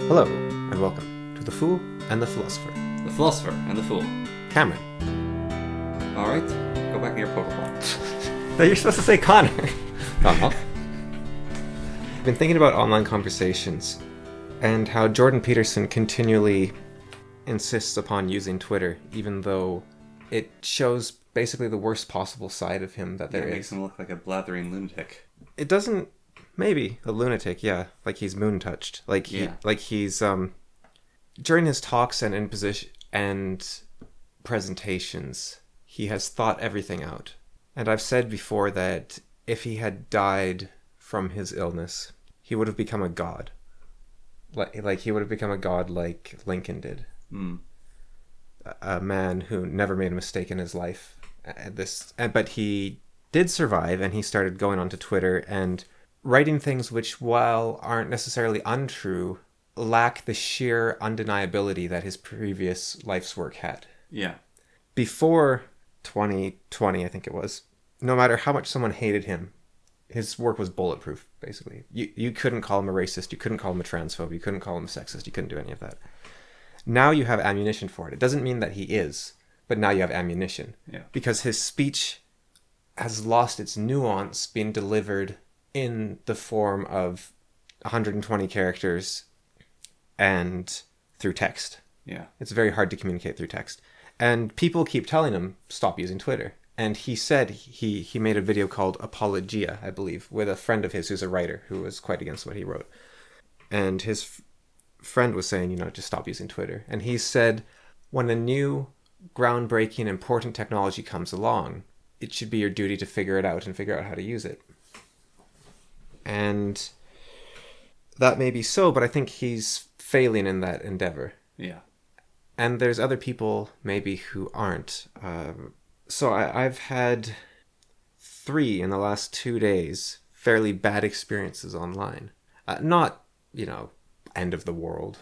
Hello, and welcome to The Fool and the Philosopher. The Philosopher and The Fool. Cameron. Alright, go back in your Pokeball. No, you're supposed to say Connor. I've been thinking about online conversations and how Jordan Peterson continually insists upon using Twitter, even though it shows basically the worst possible side of him that there is. It makes him look like a blathering lunatic. It doesn't... Maybe. A lunatic, yeah. Like he's moon-touched. Like he's... During his talks and imposition and presentations, he has thought everything out. And I've said before that if he had died from his illness, he would have become a god. Like he would have become a god like Lincoln did. Mm. A man who never made a mistake in his life. But he did survive, and he started going onto Twitter and writing things which, while aren't necessarily untrue, lack the sheer undeniability that his previous life's work had. Yeah. Before 2020, I think it was, no matter how much someone hated him, his work was bulletproof, basically. You couldn't call him a racist, you couldn't call him a transphobe, you couldn't call him a sexist, you couldn't do any of that. Now you have ammunition for it. It doesn't mean that he is, but now you have ammunition. Yeah. Because his speech has lost its nuance being delivered in the form of 120 characters and through text. Yeah. It's very hard to communicate through text. And people keep telling him, stop using Twitter. And he said he made a video called Apologia, I believe, with a friend of his who's a writer who was quite against what he wrote. And his friend was saying, just stop using Twitter. And he said, when a new, groundbreaking, important technology comes along, it should be your duty to figure it out and figure out how to use it. And that may be so, but I think he's failing in that endeavor. Yeah. And there's other people maybe who aren't. So I've had 3 in the last 2 days fairly bad experiences online. Not, end of the world.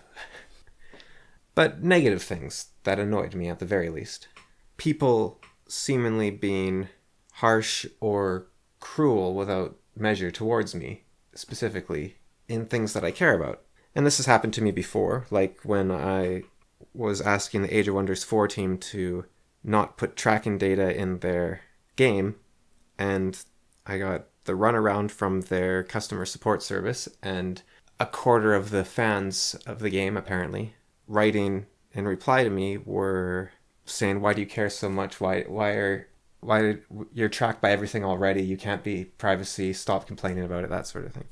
But negative things that annoyed me at the very least. People seemingly being harsh or cruel without measure towards me, specifically in things that I care about. And this has happened to me before, like when I was asking the Age of Wonders 4 team to not put tracking data in their game, and I got the runaround from their customer support service, and a quarter of the fans of the game, apparently, writing in reply to me were saying, why do you care so much? Why you're tracked by everything already? You can't be privacy. Stop complaining about it, that sort of thing.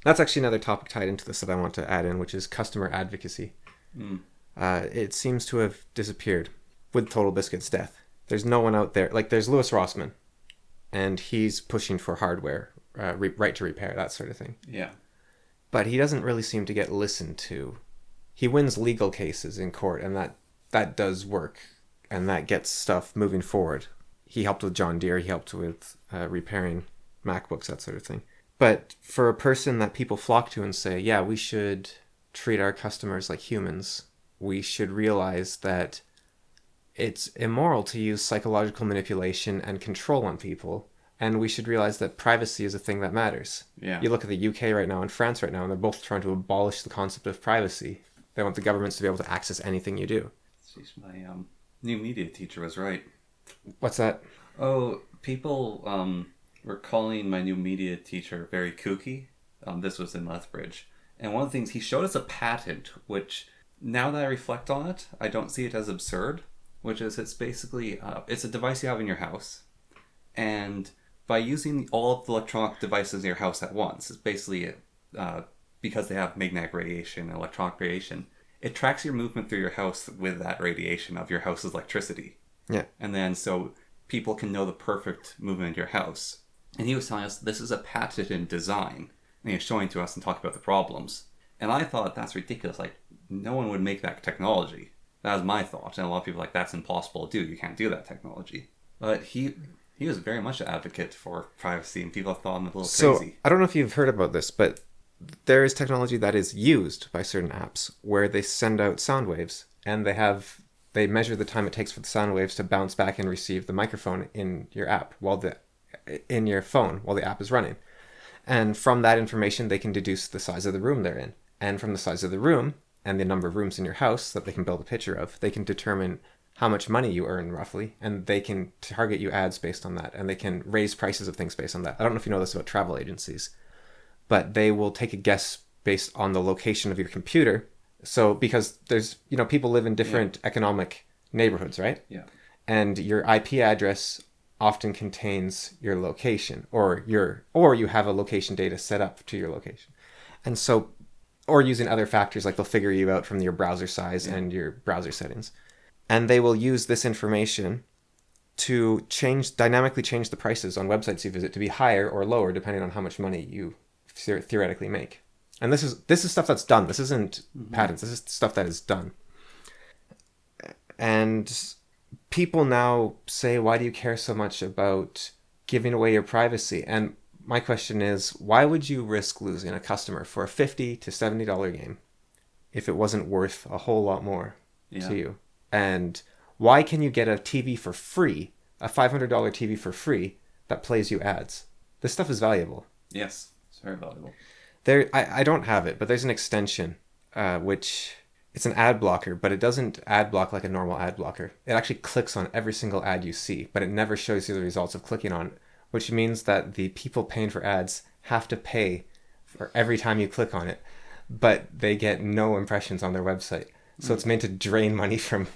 That's actually another topic tied into this that I want to add in, which is customer advocacy. Mm. It seems to have disappeared with Total Biscuit's death. There's no one out there. Like, there's Louis Rossmann, and he's pushing for hardware, right to repair, that sort of thing. Yeah. But he doesn't really seem to get listened to. He wins legal cases in court, and that does work, and that gets stuff moving forward. He helped with John Deere, he helped with repairing MacBooks, that sort of thing. But for a person that people flock to and say, yeah, we should treat our customers like humans, we should realize that it's immoral to use psychological manipulation and control on people, and we should realize that privacy is a thing that matters. Yeah. You look at the UK right now and France right now, and they're both trying to abolish the concept of privacy. They want the governments to be able to access anything you do. Jeez, my new media teacher was right. What's that? Oh, people were calling my new media teacher very kooky. This was in Lethbridge. And one of the things, he showed us a patent, which, now that I reflect on it, I don't see it as absurd, which is it's basically, it's a device you have in your house. And by using all of the electronic devices in your house at once, it's basically, because they have magnetic radiation and electronic radiation, it tracks your movement through your house with that radiation of your house's electricity. Yeah. And then so people can know the perfect movement in your house. And he was telling us this is a patented design. And he was showing to us and talking about the problems. And I thought, that's ridiculous. Like, no one would make that technology. That was my thought. And a lot of people were like, that's impossible to do. You can't do that technology. But he was very much an advocate for privacy, and people thought him a little crazy. I don't know if you've heard about this, but there is technology that is used by certain apps where they send out sound waves, and they measure the time it takes for the sound waves to bounce back and receive the microphone in your app in your phone while the app is running. And from that information, they can deduce the size of the room they're in. And from the size of the room and the number of rooms in your house that they can build a picture of, they can determine how much money you earn roughly, and they can target you ads based on that, and they can raise prices of things based on that. I don't know if you know this about travel agencies, but they will take a guess based on the location of your computer. So because there's, people live in different economic neighborhoods, right? Yeah. And your IP address often contains your location, or you have a location data set up to your location. And so, or using other factors, like they'll figure you out from your browser size and your browser settings. And they will use this information to dynamically change the prices on websites you visit to be higher or lower depending on how much money you theoretically make. And this is stuff that's done. This isn't patents. This is stuff that is done. And people now say, why do you care so much about giving away your privacy? And my question is, why would you risk losing a customer for a $50 to $70 game if it wasn't worth a whole lot more to you? And why can you get a TV for free, a $500 TV for free that plays you ads? This stuff is valuable. Yes, it's very valuable. I don't have it, but there's an extension, which it's an ad blocker, but it doesn't ad block like a normal ad blocker. It actually clicks on every single ad you see, but it never shows you the results of clicking on it, which means that the people paying for ads have to pay for every time you click on it, but they get no impressions on their website. So it's meant to drain money from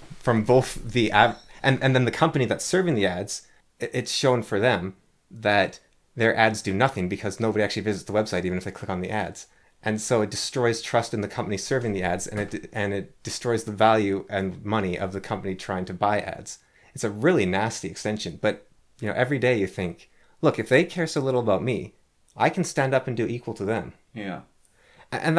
both the ad and then the company that's serving the ads. It's shown for them that their ads do nothing because nobody actually visits the website even if they click on the ads. And so it destroys trust in the company serving the ads, and it destroys the value and money of the company trying to buy ads. It's a really nasty extension. But every day you think, look, if they care so little about me, I can stand up and do equal to them. Yeah. And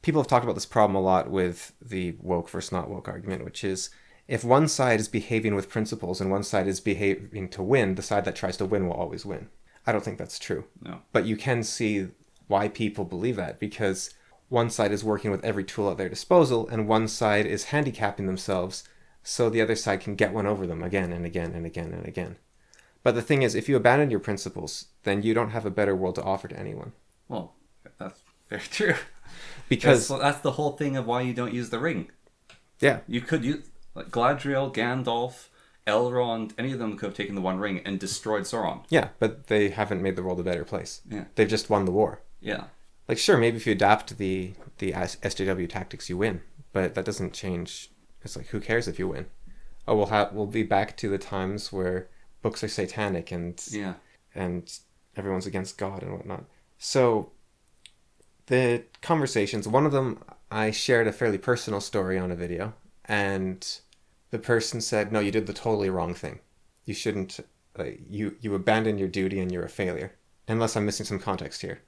people have talked about this problem a lot with the woke versus not woke argument, which is if one side is behaving with principles and one side is behaving to win, the side that tries to win will always win. I don't think that's true. No. But you can see why people believe that, because one side is working with every tool at their disposal and one side is handicapping themselves so the other side can get one over them again and again and again and again. But the thing is, if you abandon your principles, then you don't have a better world to offer to anyone. Well, that's very true. Because that's the whole thing of why you don't use the ring. Yeah. You could use Galadriel, Gandalf, Elrond, any of them could have taken the One Ring and destroyed Sauron. Yeah, but they haven't made the world a better place. Yeah. They've just won the war. Yeah. Like, sure, maybe if you adapt the SJW tactics, you win. But that doesn't change. It's like, who cares if you win? Oh, we'll be back to the times where books are satanic and everyone's against God and whatnot. So the conversations, one of them, I shared a fairly personal story on a video, and the person said, no, you did the totally wrong thing. You shouldn't, you abandoned your duty and you're a failure. Unless I'm missing some context here.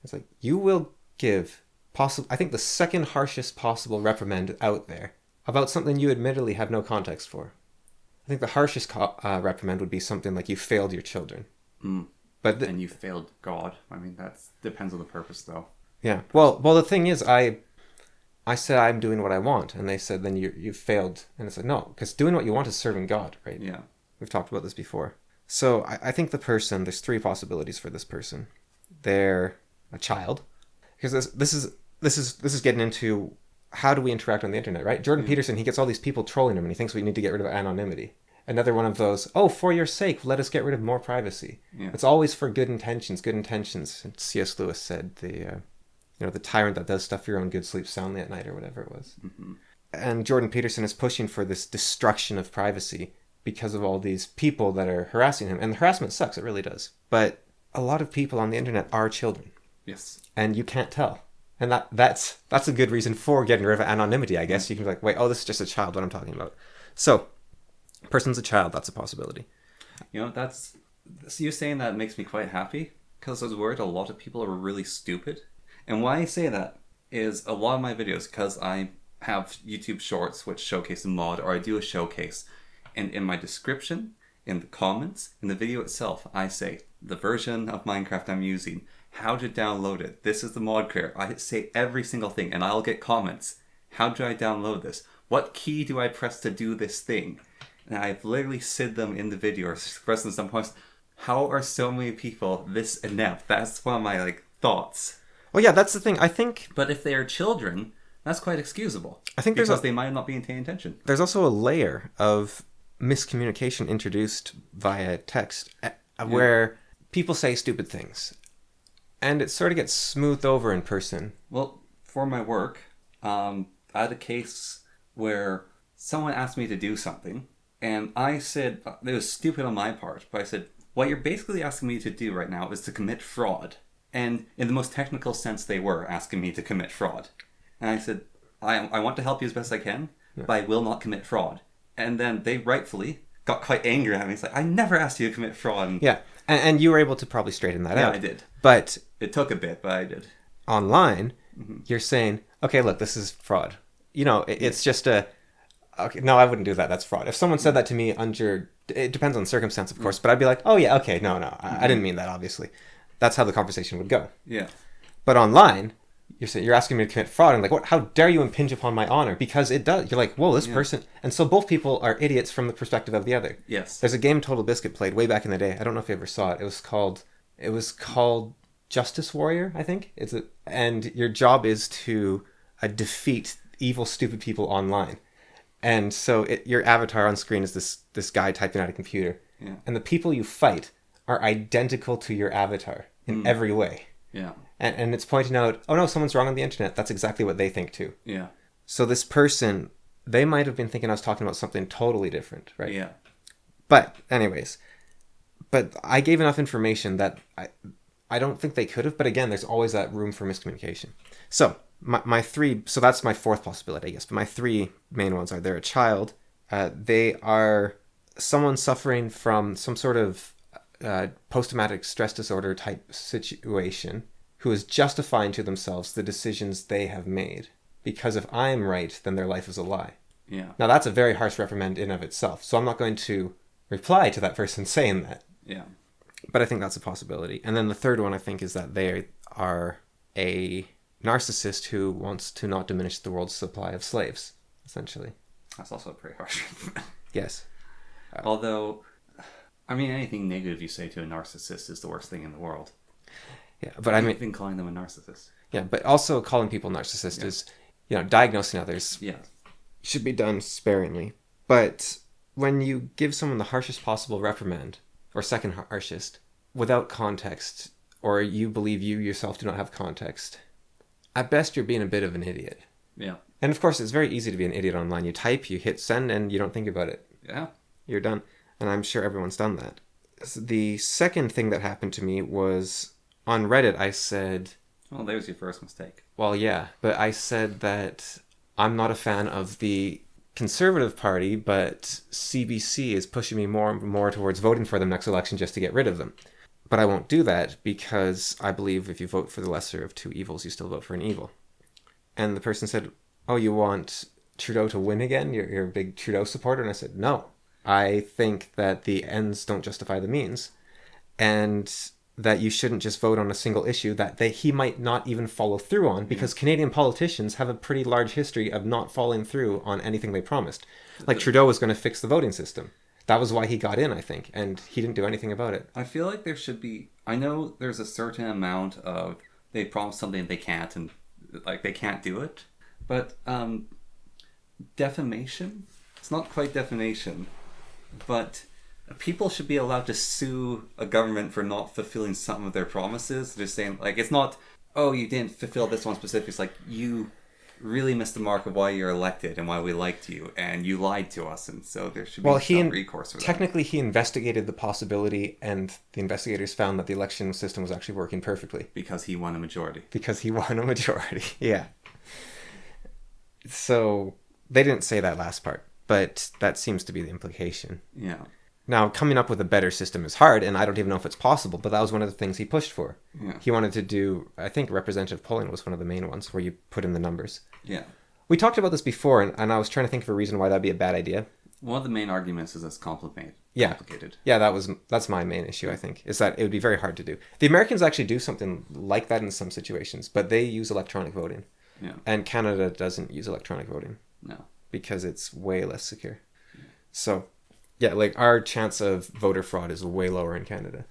It's like, you will give I think the second harshest possible reprimand out there about something you admittedly have no context for. I think the harshest reprimand would be something like you failed your children. But and you failed God. I mean, that depends on the purpose, though. Yeah. Well, the thing is, I said I'm doing what I want, and they said then you failed, and it's like, no, because doing what you want is serving God, right? Yeah. We've talked about this before. So I think there's three possibilities for this person. They're a child, because this is getting into how do we interact on the internet, right? Jordan Peterson, he gets all these people trolling him, and he thinks we need to get rid of anonymity. Another one of those, oh, for your sake, let us get rid of more privacy. Yeah. It's always for good intentions. And C.S. Lewis said the tyrant that does stuff for your own good sleeps soundly at night, or whatever it was. Mm-hmm. And Jordan Peterson is pushing for this destruction of privacy because of all these people that are harassing him. And the harassment sucks, it really does. But a lot of people on the internet are children. Yes. And you can't tell. And that's a good reason for getting rid of anonymity, I guess. You can be like, wait, oh, this is just a child, what I'm talking about. So, person's a child, that's a possibility. You saying that makes me quite happy, because I was worried a lot of people are really stupid. And why I say that is a lot of my videos, because I have YouTube shorts which showcase a mod, or I do a showcase, and in my description, in the comments, in the video itself, I say the version of Minecraft I'm using, how to download it, this is the mod creator. I say every single thing, and I'll get comments. How do I download this? What key do I press to do this thing? And I've literally said them in the video, or expressed in some points. How are so many people this inept? That's one of my thoughts. Well, yeah, that's the thing. I think But if they are children, that's quite excusable. I think because they might not be paying attention. there's also a layer of miscommunication introduced via text where people say stupid things. And it sort of gets smoothed over in person. Well, for my work, I had a case where someone asked me to do something, and I said, it was stupid on my part, but I said, what you're basically asking me to do right now is to commit fraud. And in the most technical sense, they were asking me to commit fraud. And I said, I want to help you as best I can, but I will not commit fraud. And then they rightfully got quite angry at me. It's like, I never asked you to commit fraud. And yeah, and you were able to probably straighten that out. Yeah, I did. But it took a bit, but I did. Online, you're saying, okay, look, this is fraud. You know, it's just a... Okay, no, I wouldn't do that. That's fraud. If someone said that to me under... It depends on the circumstance, of course, but I'd be like, oh, yeah, okay, no, I didn't mean that, obviously. That's how the conversation would go. Yeah. But online, you're asking me to commit fraud. And like, what? How dare you impinge upon my honor? Because it does. You're like, whoa, this person... And so both people are idiots from the perspective of the other. Yes. There's a game Total Biscuit played way back in the day. I don't know if you ever saw it. It was called Justice Warrior, I think. And your job is to defeat evil, stupid people online. And so your avatar on screen is this guy typing at a computer. Yeah. And the people you fight are identical to your avatar in every way. Yeah. And it's pointing out, oh no, someone's wrong on the internet. That's exactly what they think too. Yeah. So this person, they might have been thinking I was talking about something totally different, right? Yeah. But anyways, I gave enough information that I don't think they could have. But again, there's always that room for miscommunication. So my three, so that's my fourth possibility, I guess. But my three main ones are: they're a child, they are someone suffering from some sort of post-traumatic stress disorder type situation, who is justifying to themselves the decisions they have made. Because if I'm right, then their life is a lie. Yeah. Now that's a very harsh reprimand in of itself. So I'm not going to reply to that person saying that. Yeah. But I think that's a possibility. And then the third one, I think, is that they are a narcissist who wants to not diminish the world's supply of slaves, essentially. That's also pretty harsh. Yes. Although, I mean, anything negative you say to a narcissist is the worst thing in the world. Yeah, but I mean, even calling them a narcissist. Yeah, but also calling people narcissist is, diagnosing others should be done sparingly. But when you give someone the harshest possible reprimand, or second harshest, without context, or you believe you yourself do not have context, at best you're being a bit of an idiot. Yeah. And of course, it's very easy to be an idiot online. You type, you hit send, and you don't think about it. Yeah. You're done. And I'm sure everyone's done that. The second thing that happened to me was on Reddit, I said... Well, there's your first mistake. Well, yeah, but I said that I'm not a fan of the Conservative Party, but CBC is pushing me more and more towards voting for them next election just to get rid of them. But I won't do that because I believe if you vote for the lesser of two evils, you still vote for an evil. And the person said, oh, you want Trudeau to win again? You're a big Trudeau supporter? And I said, no. I think that the ends don't justify the means. And that you shouldn't just vote on a single issue that he might not even follow through on, because Canadian politicians have a pretty large history of not following through on anything they promised. Like Trudeau was going to fix the voting system. That was why he got in, I think, and he didn't do anything about it. I feel like there should be... I know there's a certain amount of... They promise something they can't, and they can't do it. But defamation? It's not quite defamation, but... People should be allowed to sue a government for not fulfilling some of their promises. They're saying, it's not, oh, you didn't fulfill this one specific. It's like, you really missed the mark of why you're elected and why we liked you, and you lied to us, and so there should be some recourse for that. Technically, he investigated the possibility, and the investigators found that the election system was actually working perfectly. Because he won a majority. Yeah. So, they didn't say that last part, but that seems to be the implication. Yeah. Now, coming up with a better system is hard, and I don't even know if it's possible, but that was one of the things he pushed for. Yeah. He wanted to do, I think representative polling was one of the main ones, where you put in the numbers. Yeah. We talked about this before, and I was trying to think of a reason why that'd be a bad idea. One of the main arguments is it's complicated. Yeah, that's my main issue, I think, is that it would be very hard to do. The Americans actually do something like that in some situations, but they use electronic voting. Yeah. And Canada doesn't use electronic voting. No. Because it's way less secure. Yeah. So... yeah, our chance of voter fraud is way lower in Canada.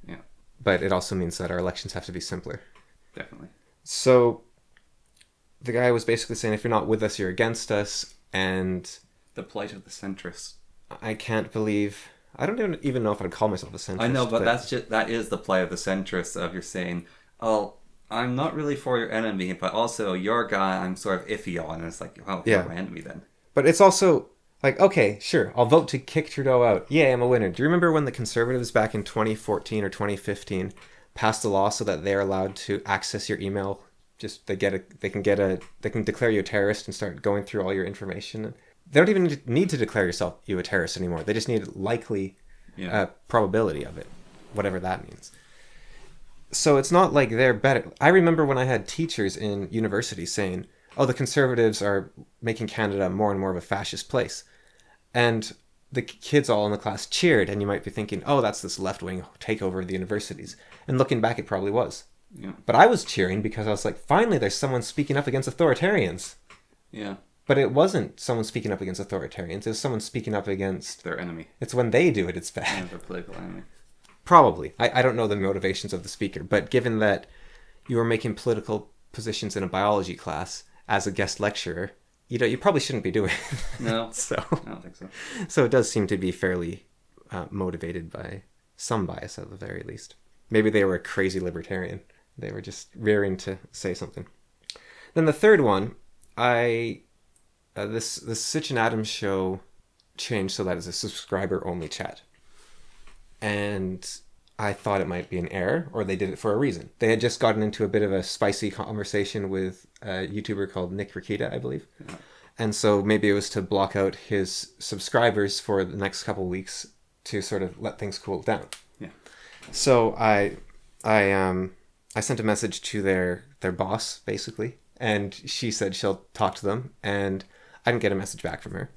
Yeah. But it also means that our elections have to be simpler. Definitely. So the guy was basically saying, if you're not with us, you're against us. And The plight of the centrist. I can't believe... I don't even know if I'd call myself a centrist. I know, but that is the plight of the centrist, of you're saying, oh, I'm not really for your enemy, but also your guy I'm sort of iffy on. And it's like, well, you're my enemy then. But it's also like, okay, sure, I'll vote to kick Trudeau out. Yay, I'm a winner. Do you remember when the Conservatives back in 2014 or 2015 passed a law so that they're allowed to access your email? Just they can declare you a terrorist and start going through all your information. They don't even need to declare you a terrorist anymore. They just need likely probability of it, whatever that means. So it's not like they're better. I remember when I had teachers in university saying, oh, the Conservatives are making Canada more and more of a fascist place. And the kids all in the class cheered, and you might be thinking, oh, that's this left-wing takeover of the universities. And looking back, it probably was. Yeah. But I was cheering because I was like, finally, there's someone speaking up against authoritarians. Yeah. But it wasn't someone speaking up against authoritarians. It was someone speaking up against... their enemy. It's when they do it, it's bad. Yeah, their political enemy. Probably. I don't know the motivations of the speaker, but given that you were making political positions in a biology class as a guest lecturer, you probably shouldn't be doing it. No, So I don't think so. So it does seem to be fairly motivated by some bias at the very least. Maybe they were a crazy libertarian. They were just rearing to say something. Then the third one, this Sitch and Adams show changed so that it's a subscriber-only chat. And I thought it might be an error, or they did it for a reason. They had just gotten into a bit of a spicy conversation with a YouTuber called Nick Rikita, I believe. Yeah. And so maybe it was to block out his subscribers for the next couple of weeks to sort of let things cool down. Yeah. So I sent a message to their boss, basically, and she said she'll talk to them, and I didn't get a message back from her.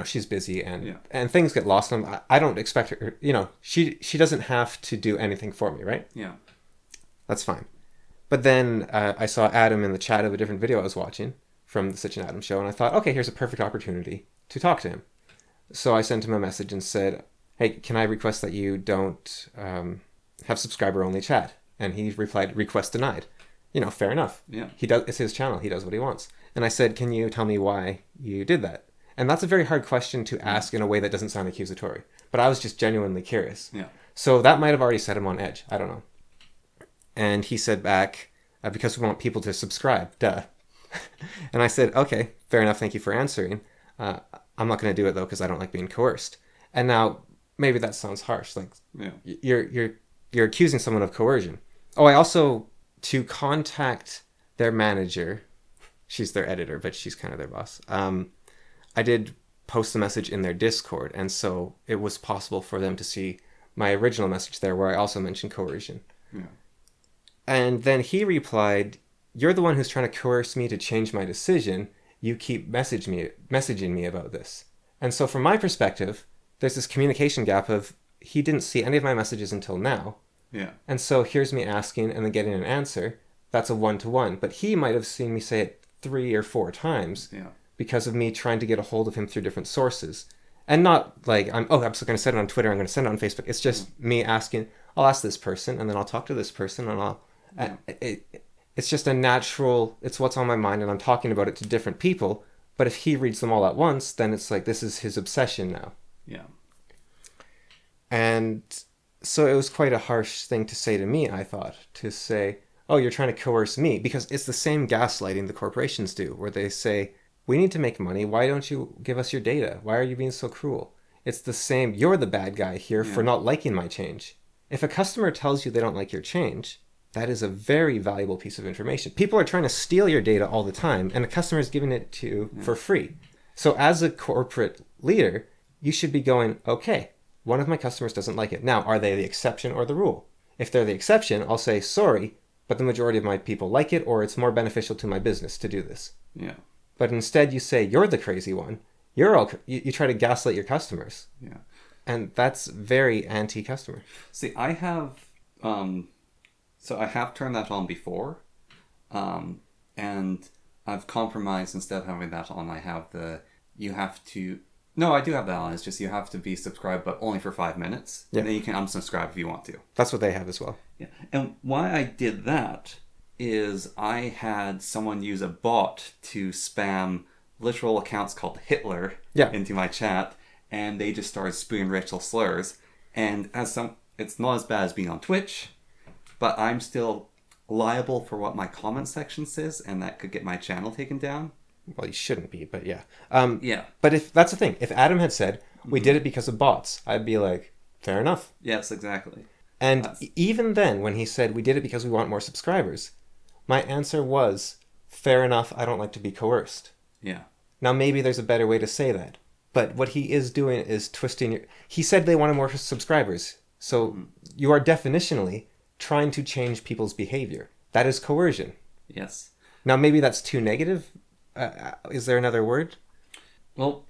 She's busy and things get lost. And I don't expect her, she doesn't have to do anything for me, right? Yeah. That's fine. But then I saw Adam in the chat of a different video I was watching from the Sitch and Adams show, and I thought, okay, here's a perfect opportunity to talk to him. So I sent him a message and said, hey, can I request that you don't have subscriber-only chat? And he replied, request denied. Fair enough. Yeah. It's his channel. He does what he wants. And I said, can you tell me why you did that? And that's a very hard question to ask in a way that doesn't sound accusatory. But I was just genuinely curious. Yeah. So that might have already set him on edge. I don't know. And he said back, because we want people to subscribe, duh. And I said, okay, fair enough. Thank you for answering. I'm not going to do it, though, because I don't like being coerced. And now, maybe that sounds harsh. Like, you're accusing someone of coercion. Oh, I also, to contact their manager, she's their editor, but she's kind of their boss. I did post the message in their Discord, and so it was possible for them to see my original message there where I also mentioned coercion. Yeah. And then he replied, you're the one who's trying to coerce me to change my decision. You keep messaging me about this. And so from my perspective, there's this communication gap of he didn't see any of my messages until now. Yeah. And so here's me asking and then getting an answer. That's a one-to-one. But he might have seen me say it 3 or 4 times. Yeah. Because of me trying to get a hold of him through different sources. And not like, I'm just going to send it on Twitter, I'm going to send it on Facebook. It's just me asking, I'll ask this person, and then I'll talk to this person, and it's just a natural, it's what's on my mind, and I'm talking about it to different people. But if he reads them all at once, then it's like, this is his obsession now. Yeah. And so it was quite a harsh thing to say to me, I thought, to say, oh, you're trying to coerce me. Because it's the same gaslighting the corporations do, where they say, we need to make money. Why don't you give us your data? Why are you being so cruel? It's the same. You're the bad guy here for not liking my change. If a customer tells you they don't like your change, that is a very valuable piece of information. People are trying to steal your data all the time, and a customer is giving it to you for free. So as a corporate leader, you should be going, okay, one of my customers doesn't like it. Now, are they the exception or the rule? If they're the exception, I'll say, sorry, but the majority of my people like it, or it's more beneficial to my business to do this. Yeah. But instead you say, you're the crazy one. You try to gaslight your customers. Yeah. And that's very anti-customer. See, I have turned that on before. And I've compromised. Instead of having that on, I have you have to, No, I do have that on. It's just you have to be subscribed, but only for 5 minutes. Yeah. And then you can unsubscribe if you want to. That's what they have as well. Yeah. And why I did that is I had someone use a bot to spam literal accounts called Hitler into my chat, and they just started spewing racial slurs. And it's not as bad as being on Twitch, but I'm still liable for what my comment section says, and that could get my channel taken down. Well, you shouldn't be, but yeah. Yeah. But if that's the thing, if Adam had said, we did it because of bots, I'd be like, fair enough. Yes, exactly. And even then, when he said, we did it because we want more subscribers, my answer was, fair enough, I don't like to be coerced. Yeah. Now, maybe there's a better way to say that. But what he is doing is twisting your... He said they wanted more subscribers. So you are definitionally trying to change people's behavior. That is coercion. Yes. Now, maybe that's too negative. Is there another word? Well,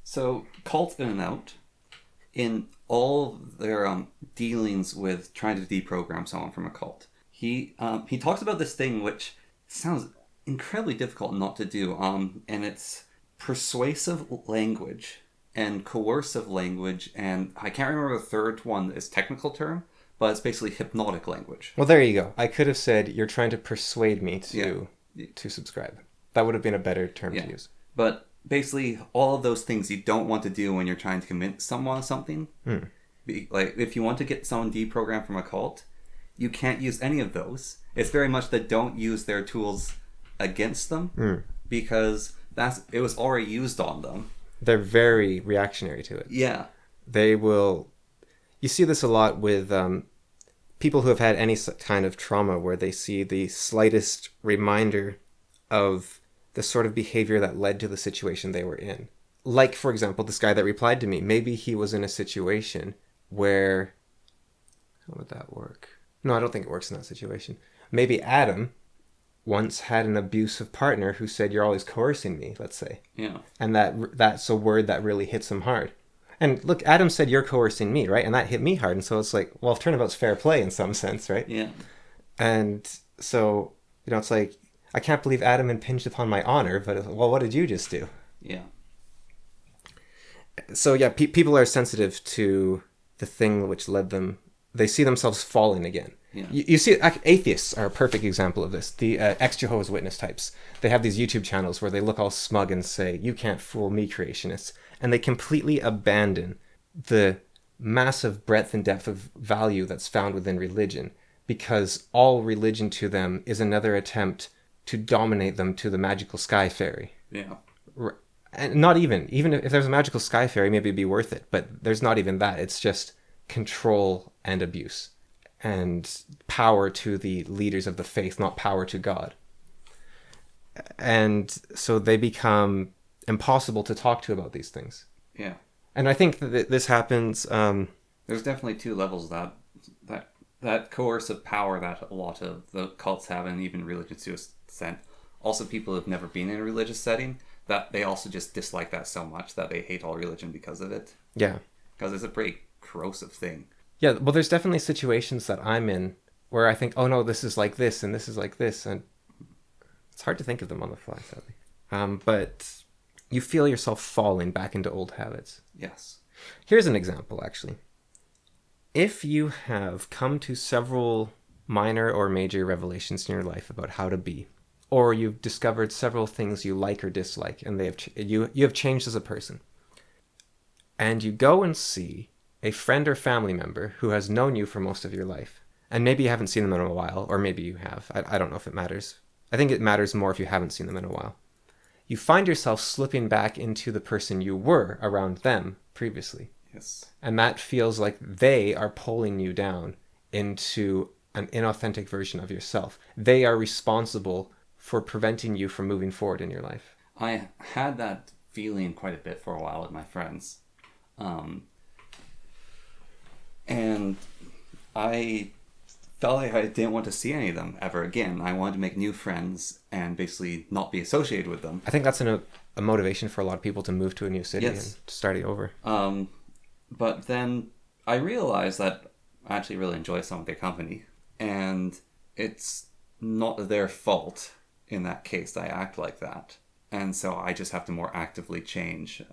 so cult in and out, in all their dealings with trying to deprogram someone from a cult, he talks about this thing which sounds incredibly difficult not to do, and it's persuasive language and coercive language, and I can't remember the third one, is technical term, but it's basically hypnotic language. Well, there you go. I could have said, you're trying to persuade me to subscribe. That would have been a better term to use. But basically, all of those things you don't want to do when you're trying to convince someone of something. Like, if you want to get someone deprogrammed from a cult, you can't use any of those. It's very much that don't use their tools against them, because it was already used on them. They're very reactionary to it. Yeah. They will... You see this a lot with people who have had any kind of trauma where they see the slightest reminder of the sort of behavior that led to the situation they were in. Like, for example, this guy that replied to me. Maybe he was in a situation where... How would that work? No, I don't think it works in that situation. Maybe Adam once had an abusive partner who said, you're always coercing me, let's say. Yeah. And that's a word that really hits him hard. And look, Adam said, you're coercing me, right? And that hit me hard. And so it's like, well, turnabout's fair play in some sense, right? Yeah. And so, it's like, I can't believe Adam impinged upon my honor, but, well, what did you just do? Yeah. So, yeah, people are sensitive to the thing which led them. They see themselves falling again. Yeah. You see, atheists are a perfect example of this. The ex-Jehovah's Witness types. They have these YouTube channels where they look all smug and say, you can't fool me, creationists. And they completely abandon the massive breadth and depth of value that's found within religion, because all religion to them is another attempt to dominate them to the magical sky fairy. Yeah. And not even if there's a magical sky fairy, maybe it'd be worth it. But there's not even that. It's just control and abuse and power to the leaders of the faith, not power to God. And so they become impossible to talk to about these things. Yeah. And I think that this happens... There's definitely two levels of that coercive power that a lot of the cults have, and even religions to an extent. Also, people who've never been in a religious setting, that they also just dislike that so much that they hate all religion because of it. Yeah. Because it's a pretty corrosive thing. Yeah, well, there's definitely situations that I'm in where I think, oh no, this is like this, and this is like this, and it's hard to think of them on the fly, sadly. But you feel yourself falling back into old habits. Yes. Here's an example, actually. If you have come to several minor or major revelations in your life about how to be, or you've discovered several things you like or dislike, and you have changed as a person, and you go and see a friend or family member who has known you for most of your life, and maybe you haven't seen them in a while, or maybe you have. I don't know if it matters. I think it matters more if you haven't seen them in a while. You find yourself slipping back into the person you were around them previously. Yes. And that feels like they are pulling you down into an inauthentic version of yourself. They are responsible for preventing you from moving forward in your life. I had that feeling quite a bit for a while with my friends. And I felt like I didn't want to see any of them ever again. I wanted to make new friends and basically not be associated with them. I think that's a motivation for a lot of people to move to a new city and starting over. But then I realized that I actually really enjoy some of their company. And it's not their fault in that case that I act like that. And so I just have to more actively change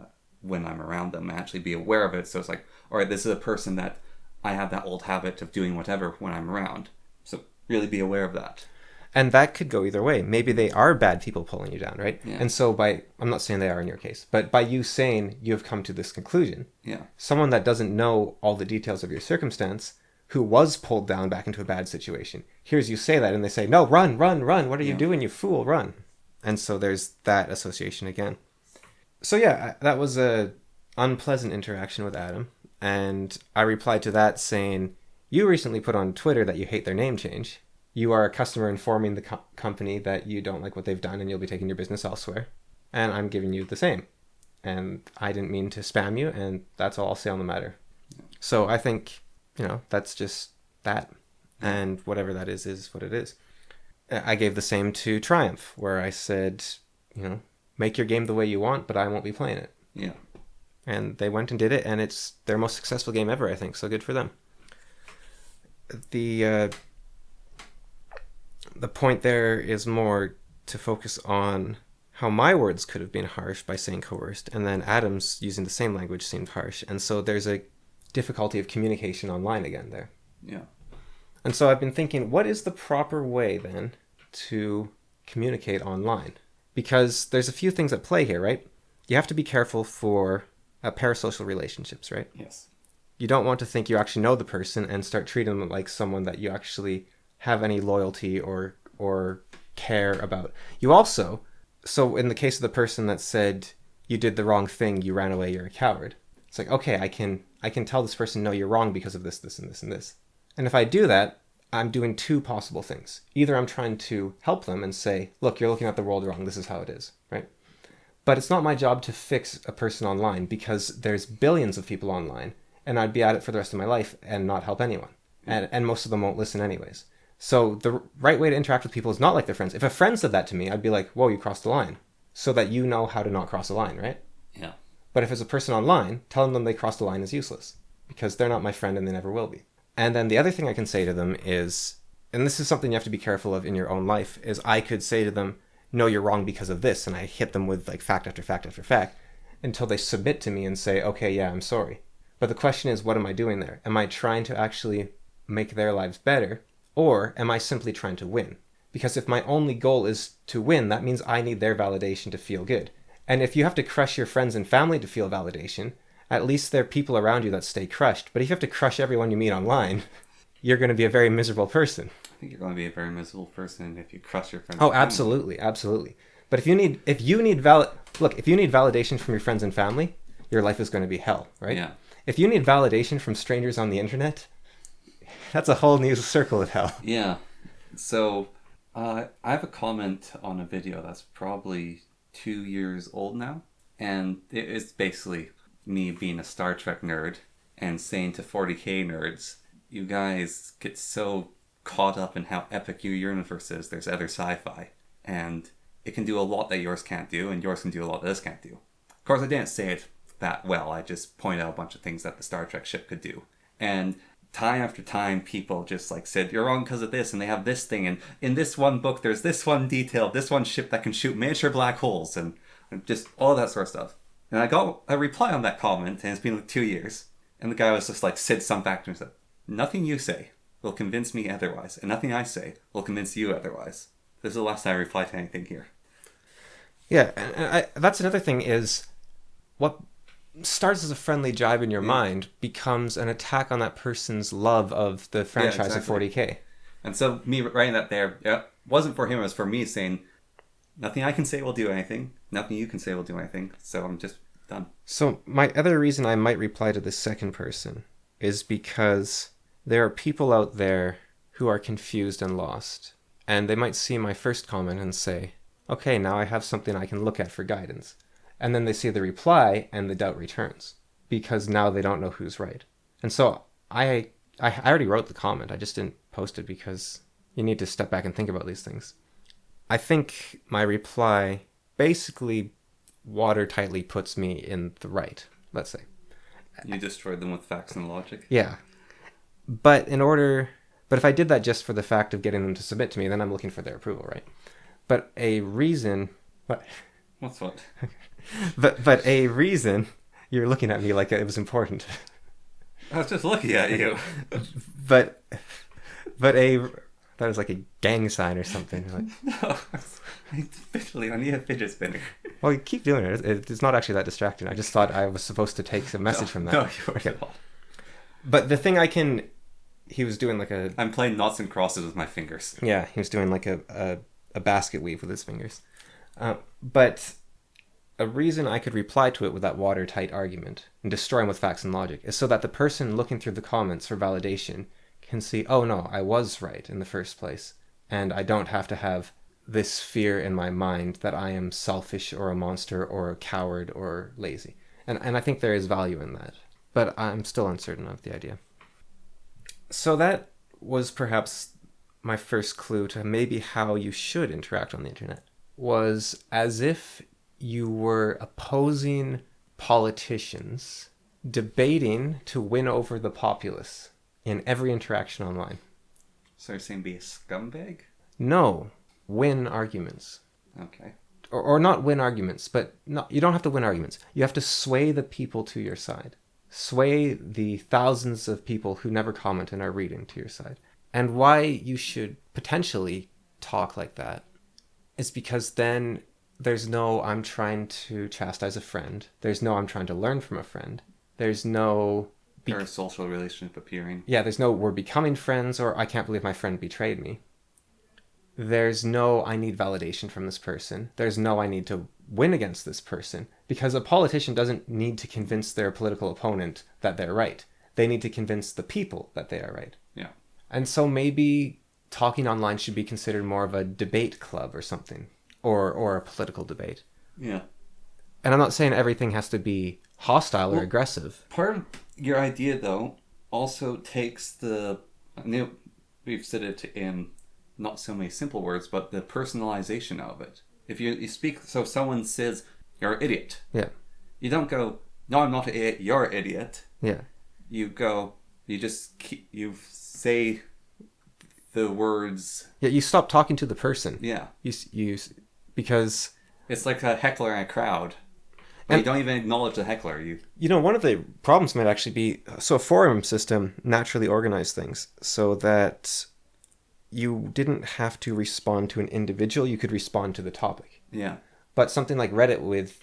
when I'm around them, and actually be aware of it. So it's like, all right, this is a person that I have that old habit of doing whatever when I'm around. So really be aware of that. And that could go either way. Maybe they are bad people pulling you down, right? Yeah. And so I'm not saying they are in your case, but by you saying you have come to this conclusion, Yeah. someone that doesn't know all the details of your circumstance, who was pulled down back into a bad situation, hears you say that and they say, no, run, what are you doing, you fool, run. And so there's that association again. So yeah, that was a unpleasant interaction with Adam. And I replied to that saying, you recently put on Twitter that you hate their name change. You are a customer informing the company that you don't like what they've done and you'll be taking your business elsewhere. And I'm giving you the same. And I didn't mean to spam you, and that's all I'll say on the matter. So I think, that's just that. And whatever that is what it is. I gave the same to Triumph, where I said, make your game the way you want, but I won't be playing it. Yeah. And they went and did it, and it's their most successful game ever, I think. So good for them. The point there is more to focus on how my words could have been harsh by saying coerced, and then Adam's using the same language seemed harsh. And so there's a difficulty of communication online again there. Yeah. And so I've been thinking, what is the proper way then to communicate online? Because there's a few things at play here, right? You have to be careful for parasocial relationships, right? Yes. You don't want to think you actually know the person and start treating them like someone that you actually have any loyalty or care about. You also, so in the case of the person that said you did the wrong thing, you ran away, you're a coward. It's like, okay, I can tell this person, no, you're wrong because of this, this, and this, and this. And if I do that, I'm doing two possible things. Either I'm trying to help them and say, look, you're looking at the world wrong, this is how it is, right? But it's not my job to fix a person online because there's billions of people online, and I'd be at it for the rest of my life and not help anyone. And most of them won't listen anyways. So the right way to interact with people is not like their friends. If a friend said that to me, I'd be like, whoa, you crossed the line. So that you know how to not cross a line, right? Yeah. But if it's a person online, telling them they crossed the line is useless because they're not my friend and they never will be. And then the other thing I can say to them is, and this is something you have to be careful of in your own life, is I could say to them, no, you're wrong because of this. And I hit them with like fact after fact after fact until they submit to me and say, okay, yeah, I'm sorry. But the question is, what am I doing there? Am I trying to actually make their lives better? Or am I simply trying to win? Because if my only goal is to win, that means I need their validation to feel good. And if you have to crush your friends and family to feel validation, at least there are people around you that stay crushed. But if you have to crush everyone you meet online, you're going to be a very miserable person. I think you're going to be a very miserable person if you crush your friends. Oh, absolutely, absolutely. But if you need validation from your friends and family, your life is going to be hell, right? Yeah. If you need validation from strangers on the internet, that's a whole new circle of hell. Yeah. So, I have a comment on a video that's probably 2 years old now. And it's basically me being a Star Trek nerd and saying to 40k nerds, you guys get so caught up in how epic your universe is. There's other sci-fi. And it can do a lot that yours can't do, and yours can do a lot that this can't do. Of course, I didn't say it that well. I just pointed out a bunch of things that the Star Trek ship could do. And time after time, people just like said, you're wrong because of this, and they have this thing, and in this one book, there's this one detail, this one ship that can shoot miniature black holes, and just all that sort of stuff. And I got a reply on that comment, and it's been like 2 years. And the guy was just like, said some fact and said, nothing you say will convince me otherwise, and nothing I say will convince you otherwise. This is the last time I reply to anything here. Yeah, and that's another thing is, what starts as a friendly jibe in your mind becomes an attack on that person's love of the franchise of 40k. And so me writing that there, wasn't for him, it was for me saying, nothing I can say will do anything, nothing you can say will do anything, so I'm just done. So my other reason I might reply to the second person is because there are people out there who are confused and lost, and they might see my first comment and say, okay, now I have something I can look at for guidance. And then they see the reply and the doubt returns because now they don't know who's right. And so I already wrote the comment. I just didn't post it because you need to step back and think about these things. I think my reply basically watertightly puts me in the right, let's say. You destroyed them with facts and logic? Yeah. But if I did that just for the fact of getting them to submit to me, then I'm looking for their approval, right? But a reason... What's what? But a reason You're looking at me like it was important. I was just looking at you. but that was like a gang sign or something. Like, No. I need a fidget spinner. well, you keep doing it. It's not actually that distracting. I just thought I was supposed to take some message from that. No, you weren't at all. But the thing he was doing like a... I'm playing noughts and crosses with my fingers. Yeah, he was doing like a basket weave with his fingers. But a reason I could reply to it with that watertight argument and destroy him with facts and logic is so that the person looking through the comments for validation can see, oh no, I was right in the first place. And I don't have to have this fear in my mind that I am selfish or a monster or a coward or lazy. And I think there is value in that. But I'm still uncertain of the idea. So that was perhaps my first clue to maybe how you should interact on the internet. Was as if you were opposing politicians debating to win over the populace in every interaction online. So you're saying be a scumbag? No, win arguments. Okay. Or not win arguments, but no, you don't have to win arguments. You have to sway the people to your side. Sway the thousands of people who never comment and are reading to your side. And why you should potentially talk like that is because then there's no I'm trying to chastise a friend. There's no I'm trying to learn from a friend. There's no... Or a social relationship appearing. Yeah, there's no we're becoming friends or I can't believe my friend betrayed me. There's no I need validation from this person. There's no I need to win against this person. Because a politician doesn't need to convince their political opponent that they're right. They need to convince the people that they are right. Yeah. And so maybe talking online should be considered more of a debate club or something. Or a political debate. Yeah. And I'm not saying everything has to be hostile or aggressive. Part of your idea, though, also takes we've said it in not so many simple words, but the personalization of it. If you speak, so someone says, you're an idiot. Yeah. You don't go, no, I'm not an idiot, you're an idiot. Yeah. You go, you say the words. Yeah, you stop talking to the person. Yeah. You because... It's like a heckler in a crowd. But you don't even acknowledge the heckler. You know, one of the problems might actually be... So a forum system naturally organized things so that you didn't have to respond to an individual. You could respond to the topic. Yeah. But something like Reddit with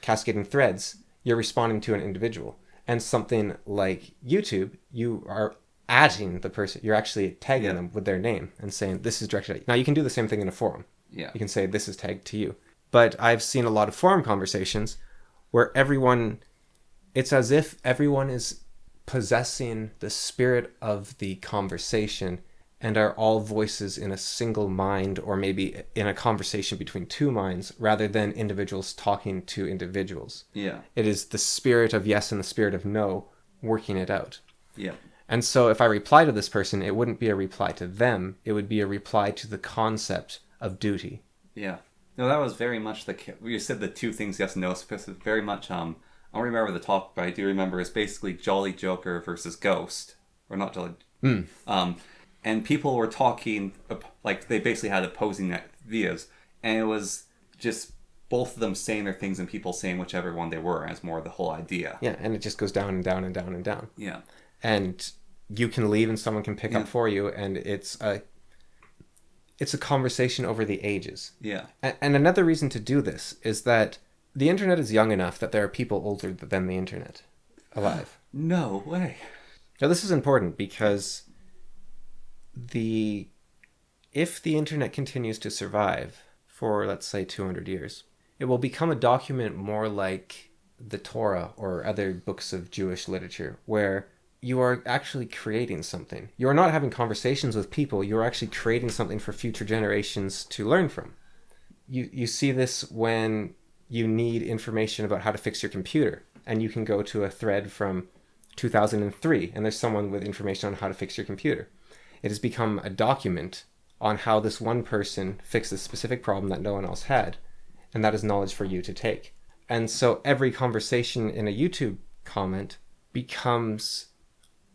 cascading threads, you're responding to an individual. And something like YouTube, you are adding the person. You're actually tagging them with their name and saying, this is directed at you. Now, you can do the same thing in a forum. Yeah. You can say, this is tagged to you. But I've seen a lot of forum conversations where it's as if everyone is possessing the spirit of the conversation and are all voices in a single mind or maybe in a conversation between two minds rather than individuals talking to individuals. Yeah. It is the spirit of yes and the spirit of no working it out. Yeah. And so if I reply to this person, it wouldn't be a reply to them. It would be a reply to the concept of duty. Yeah. No, that was very much you said the two things yes and no. Very much, I don't remember the topic, but I do remember it's basically Jolly Joker versus Ghost. Or not Jolly. And people were talking, like they basically had opposing ideas. And it was just both of them saying their things and people saying whichever one they were as more of the whole idea. Yeah, and it just goes down and down and down and down. Yeah. And you can leave and someone can pick up for you, and it's a conversation over the ages. Yeah. And another reason to do this is that the internet is young enough that there are people older than the internet alive. No way. Now, this is important because if the internet continues to survive for, let's say, 200 years, it will become a document more like the Torah or other books of Jewish literature, where you are actually creating something. You are not having conversations with people. You are actually creating something for future generations to learn from. You see this when you need information about how to fix your computer, and you can go to a thread from 2003, and there's someone with information on how to fix your computer. It has become a document on how this one person fixed a specific problem that no one else had, and that is knowledge for you to take. And so every conversation in a YouTube comment becomes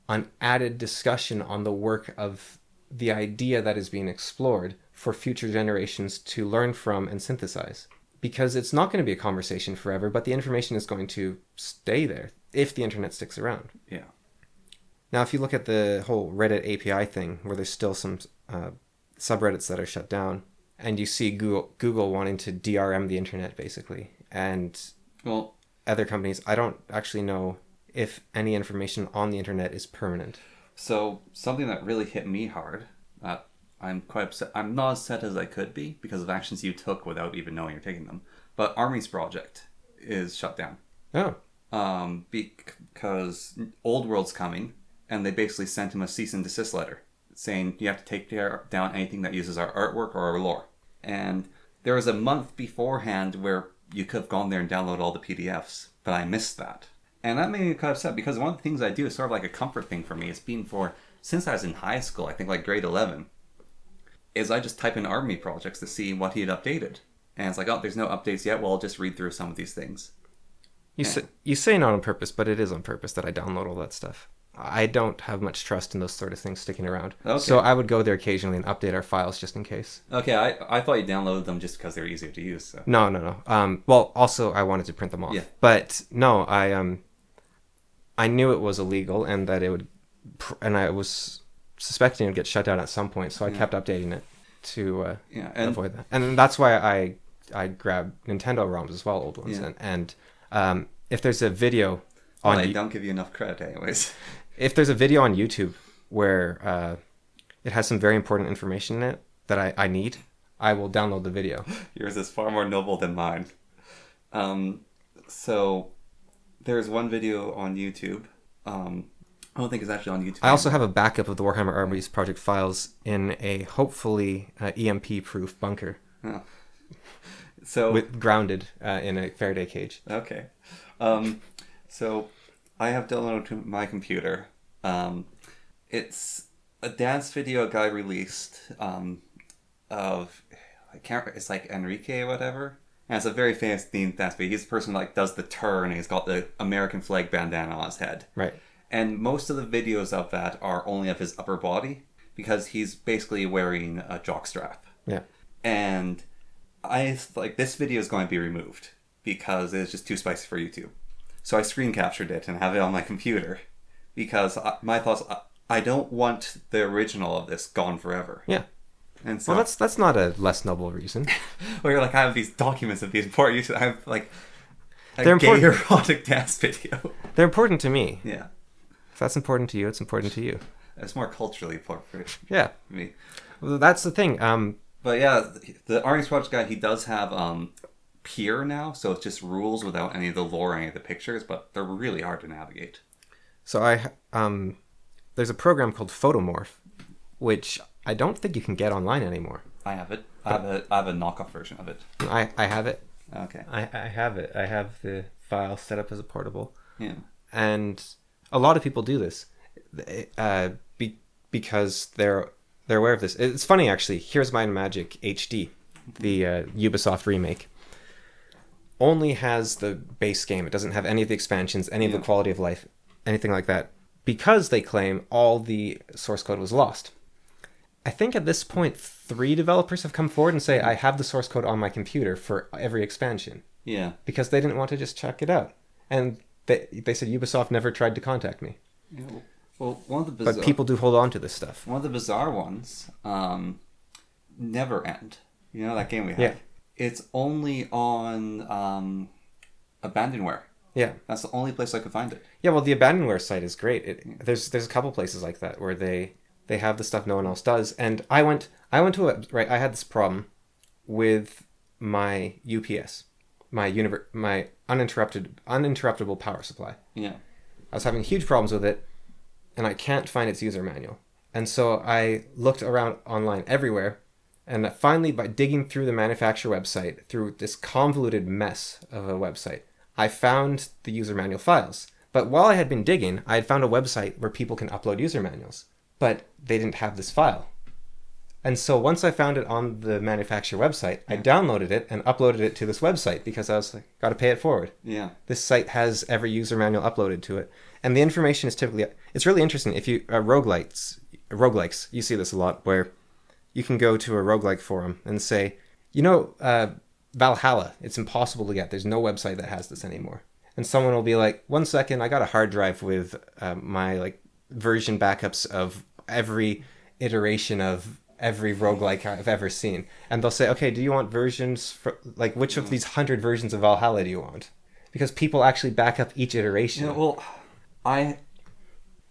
an added discussion on the work of the idea that is being explored for future generations to learn from and synthesize. because it's not going to be a conversation forever, but the information is going to stay there if the internet sticks around. Yeah. Now, if you look at the whole Reddit API thing, where there's still some subreddits that are shut down, and you see Google wanting to DRM the internet, basically, and Well, other companies, I don't actually know if any information on the internet is permanent. so something that really hit me hard, I'm quite upset. I'm not as upset as I could be because of actions you took without even knowing you're taking them. But Army's project is shut down. Oh. Because Old World's coming, and they basically sent him a cease and desist letter saying you have to take down anything that uses our artwork or our lore. And there was a month beforehand where you could have gone there and downloaded all the PDFs, but I missed that. And that made me kind of upset because one of the things I do is sort of like a comfort thing for me. It's been since I was in high school, I think like grade 11, is I just type in Army projects to see what he had updated. And it's like, oh, there's no updates yet. Well, I'll just read through some of these things. You say not on purpose, but it is on purpose that I download all that stuff. I don't have much trust in those sort of things sticking around. Okay. So I would go there occasionally and update our files just in case. Okay, I thought you downloaded them just because they were easier to use. So. No. Well, also I wanted to print them off. Yeah. But no, I knew it was illegal and that it would, and I was suspecting it would get shut down at some point. So I kept updating it to avoid that. And that's why I grabbed Nintendo ROMs as well, old ones. Yeah. And if there's a video on, they don't give you enough credit, anyways. If there's a video on YouTube where it has some very important information in it that I need, I will download the video. Yours is far more noble than mine. So there's one video on YouTube. I don't think it's actually on YouTube. I also have a backup of the Warhammer Armies project files in a hopefully EMP-proof bunker. Oh. So grounded in a Faraday cage. Okay. So I have downloaded to my computer. It's a dance video a guy released of it's like Enrique or whatever. And it's a very famous dance video. He's the person who like does the turn and he's got the American flag bandana on his head. Right. And most of the videos of that are only of his upper body because he's basically wearing a jockstrap. Yeah. And I like this video is going to be removed because it's just too spicy for YouTube. So I screen captured it and have it on my computer because my thoughts, I don't want the original of this gone forever. Yeah. And so, well, that's not a less noble reason. Well, you're like, I have these documents of these important uses. I have like They're gay erotic dance video. They're important to me. Yeah. If that's important to you, it's important to you. It's more culturally appropriate for me. Well, that's the thing. But yeah, the Armies Project guy, he does have Peer now, so it's just rules without any of the lore or any of the pictures, but they're really hard to navigate. So there's a program called Photomorph, which I don't think you can get online anymore. I have it. I have a knockoff version of it. I have it. Okay. I have it. I have the file set up as a portable. Yeah. And a lot of people do this because they're aware of this. It's funny, actually. Here's Might and Magic HD, the Ubisoft remake. Only has the base game. It doesn't have any of the expansions, any of the quality of life, anything like that, because they claim all the source code was lost. I think at this point, 3 developers have come forward and say, I have the source code on my computer for every expansion. Yeah. Because they didn't want to just check it out. And they said Ubisoft never tried to contact me. Yeah. Well, one of the bizarre... But people do hold on to this stuff. One of the bizarre ones, Never End. You know that game we have? Yeah. It's only on Abandonware. Yeah. That's the only place I could find it. Yeah, well, the Abandonware site is great. There's a couple places like that where they have the stuff no one else does. And I went to I had this problem with my UPS, my uninterruptible power supply. Yeah. I was having huge problems with it, and I can't find its user manual. And so I looked around online everywhere, and finally, by digging through the manufacturer website, through this convoluted mess of a website, I found the user manual files. But while I had been digging, I had found a website where people can upload user manuals. But they didn't have this file. And so once I found it on the manufacturer website, I downloaded it and uploaded it to this website because I was like, got to pay it forward. Yeah. This site has every user manual uploaded to it. And the information is typically... It's really interesting. If you... roguelikes, you see this a lot, where you can go to a roguelike forum and say, Valhalla, it's impossible to get. There's no website that has this anymore. And someone will be like, 1 second, I got a hard drive with my like version backups of every iteration of every roguelike I've ever seen. And they'll say, okay, do you want versions for like which of these 100 versions of Valhalla do you want? Because people actually back up each iteration. Yeah, well, I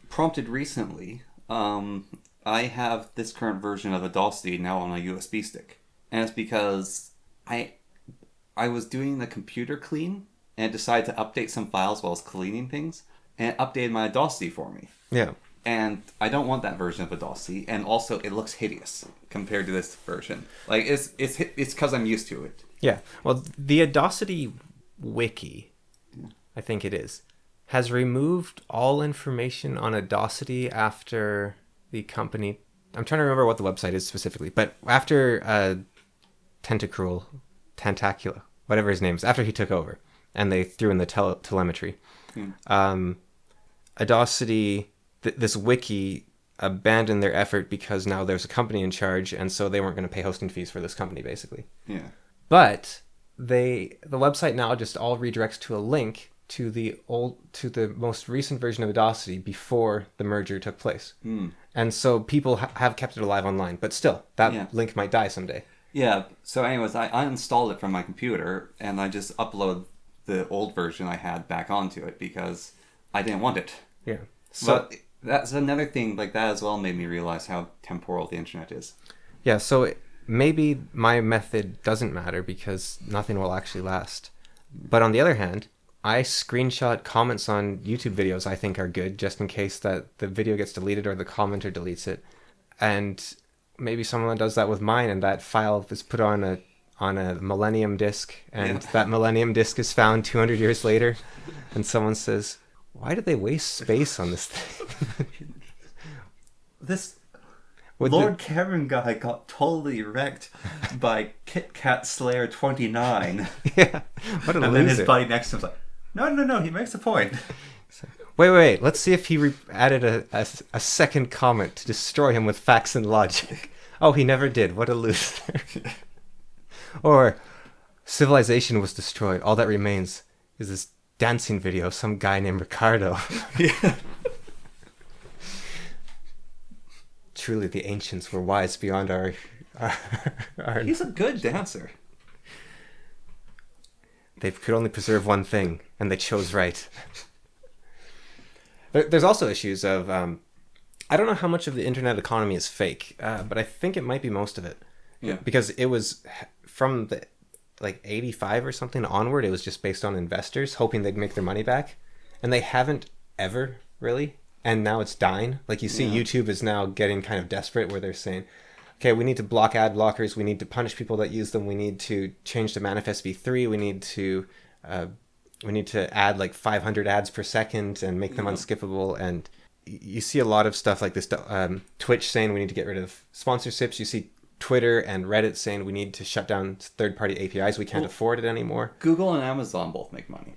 prompted recently. I have this current version of Audacity now on a USB stick, and it's because I was doing the computer clean and decided to update some files while I was cleaning things, and it updated my Audacity for me. Yeah. And I don't want that version of Audacity, and also it looks hideous compared to this version. Like it's because I'm used to it. Yeah. Well, the Audacity Wiki, I think it is, has removed all information on Audacity after the company. I'm trying to remember what the website is specifically, but after Tentacula, whatever his name is, after he took over, and they threw in the telemetry, Audacity, this wiki abandoned their effort because now there's a company in charge, and so they weren't going to pay hosting fees for this company, basically. Yeah. But the website now just all redirects to a link to the most recent version of Audacity before the merger took place. And so people have kept it alive online, but still, that link might die someday. Yeah. So anyways, I uninstalled it from my computer, and I just upload the old version I had back onto it because I didn't want it. Yeah. So but that's another thing like that as well made me realize how temporal the internet is. Yeah, so maybe my method doesn't matter because nothing will actually last. But on the other hand, I screenshot comments on YouTube videos I think are good just in case that the video gets deleted or the commenter deletes it. And maybe someone does that with mine and that file is put on a Millennium disk, and that Millennium disk is found 200 years later, and someone says, why did they waste space on this thing? This Lord Cameron guy got totally wrecked by Kit Kat Slayer 29. Yeah, what a loser. And then his buddy next to him's like, no, he makes a point. Wait, let's see if he added a second comment to destroy him with facts and logic. Oh, he never did. What a loser. Or, civilization was destroyed. All that remains is this dancing video of some guy named Ricardo. Yeah. Truly, the ancients were wise beyond our... He's a good dancer. They could only preserve one thing, and they chose right. There's also issues of... I don't know how much of the internet economy is fake, but I think it might be most of it. Yeah. Because it was from the 85 or something onward, it was just based on investors hoping they'd make their money back. And they haven't ever, really. And now it's dying. Like you see, YouTube is now getting kind of desperate where they're saying, okay, we need to block ad blockers. We need to punish people that use them. We need to change to Manifest v3. We need to add like 500 ads per second and make them unskippable. And you see a lot of stuff like this. Twitch saying we need to get rid of sponsorships. You see Twitter and Reddit saying we need to shut down third-party APIs. We can't afford it anymore. Google and Amazon both make money.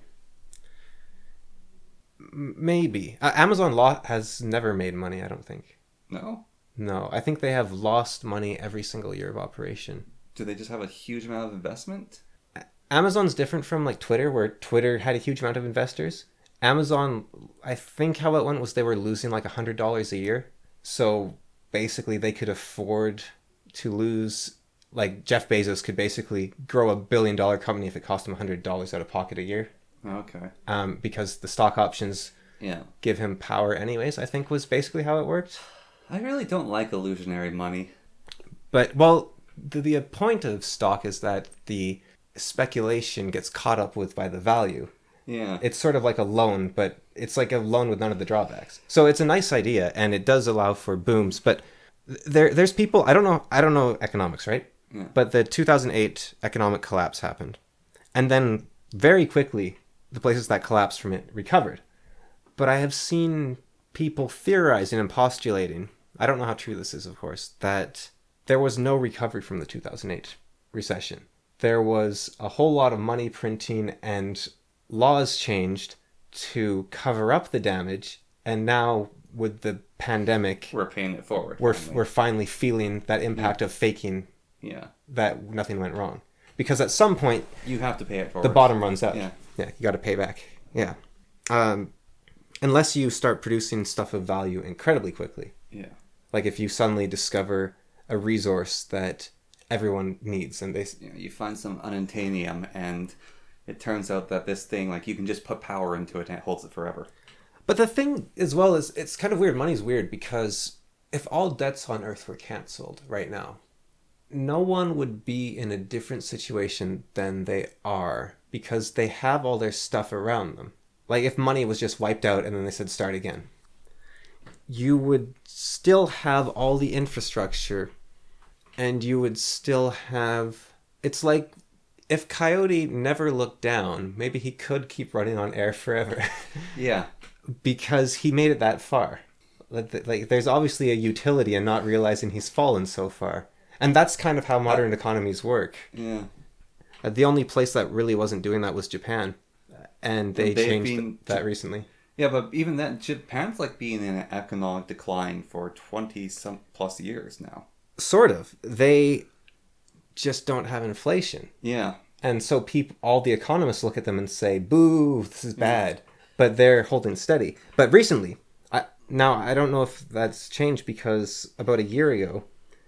Maybe. Amazon has never made money, I don't think. No? No, I think they have lost money every single year of operation. Do they just have a huge amount of investment? Amazon's different from like Twitter, where Twitter had a huge amount of investors. Amazon, I think how it went was they were losing like $100 a year. So basically they could afford to lose, like Jeff Bezos could basically grow $1 billion company if it cost him $100 out of pocket a year. Okay. Because the stock options give him power anyways, I think was basically how it worked. I really don't like illusionary money. But, well, the point of stock is that the speculation gets caught up with by the value. Yeah. It's sort of like a loan, but it's like a loan with none of the drawbacks. So it's a nice idea, and it does allow for booms. But there's people, I don't know economics, right? Yeah. But the 2008 economic collapse happened. And then very quickly, the places that collapsed from it recovered. But I have seen people theorizing and postulating, I don't know how true this is, of course, that there was no recovery from the 2008 recession. There was a whole lot of money printing and laws changed to cover up the damage, and now with the pandemic, we're paying it forward. We're finally feeling that impact of faking that nothing went wrong. Because at some point, You have to pay it forward. the bottom runs out. Yeah. Yeah, you got to pay back. Yeah. Unless you start producing stuff of value incredibly quickly. Yeah. Like if you suddenly discover a resource that everyone needs and You find some unobtainium and it turns out that this thing, like, you can just put power into it and it holds it forever. But the thing as well is, it's kind of weird. Money's weird because if all debts on Earth were canceled right now, no one would be in a different situation than they are because they have all their stuff around them. Like if money was just wiped out and then they said start again, you would still have all the infrastructure and you would still have... It's like if Coyote never looked down, maybe he could keep running on air forever. Yeah. Because he made it that far. Like there's obviously a utility in not realizing he's fallen so far. And that's kind of how modern economies work. Yeah. The only place that really wasn't doing that was Japan. And they changed that recently. Yeah, but even that, Japan's like being in an economic decline for 20-some plus years now. Sort of. They just don't have inflation. Yeah. And so all the economists look at them and say, boo, this is bad. But they're holding steady. But recently, now I don't know if that's changed because about a year ago,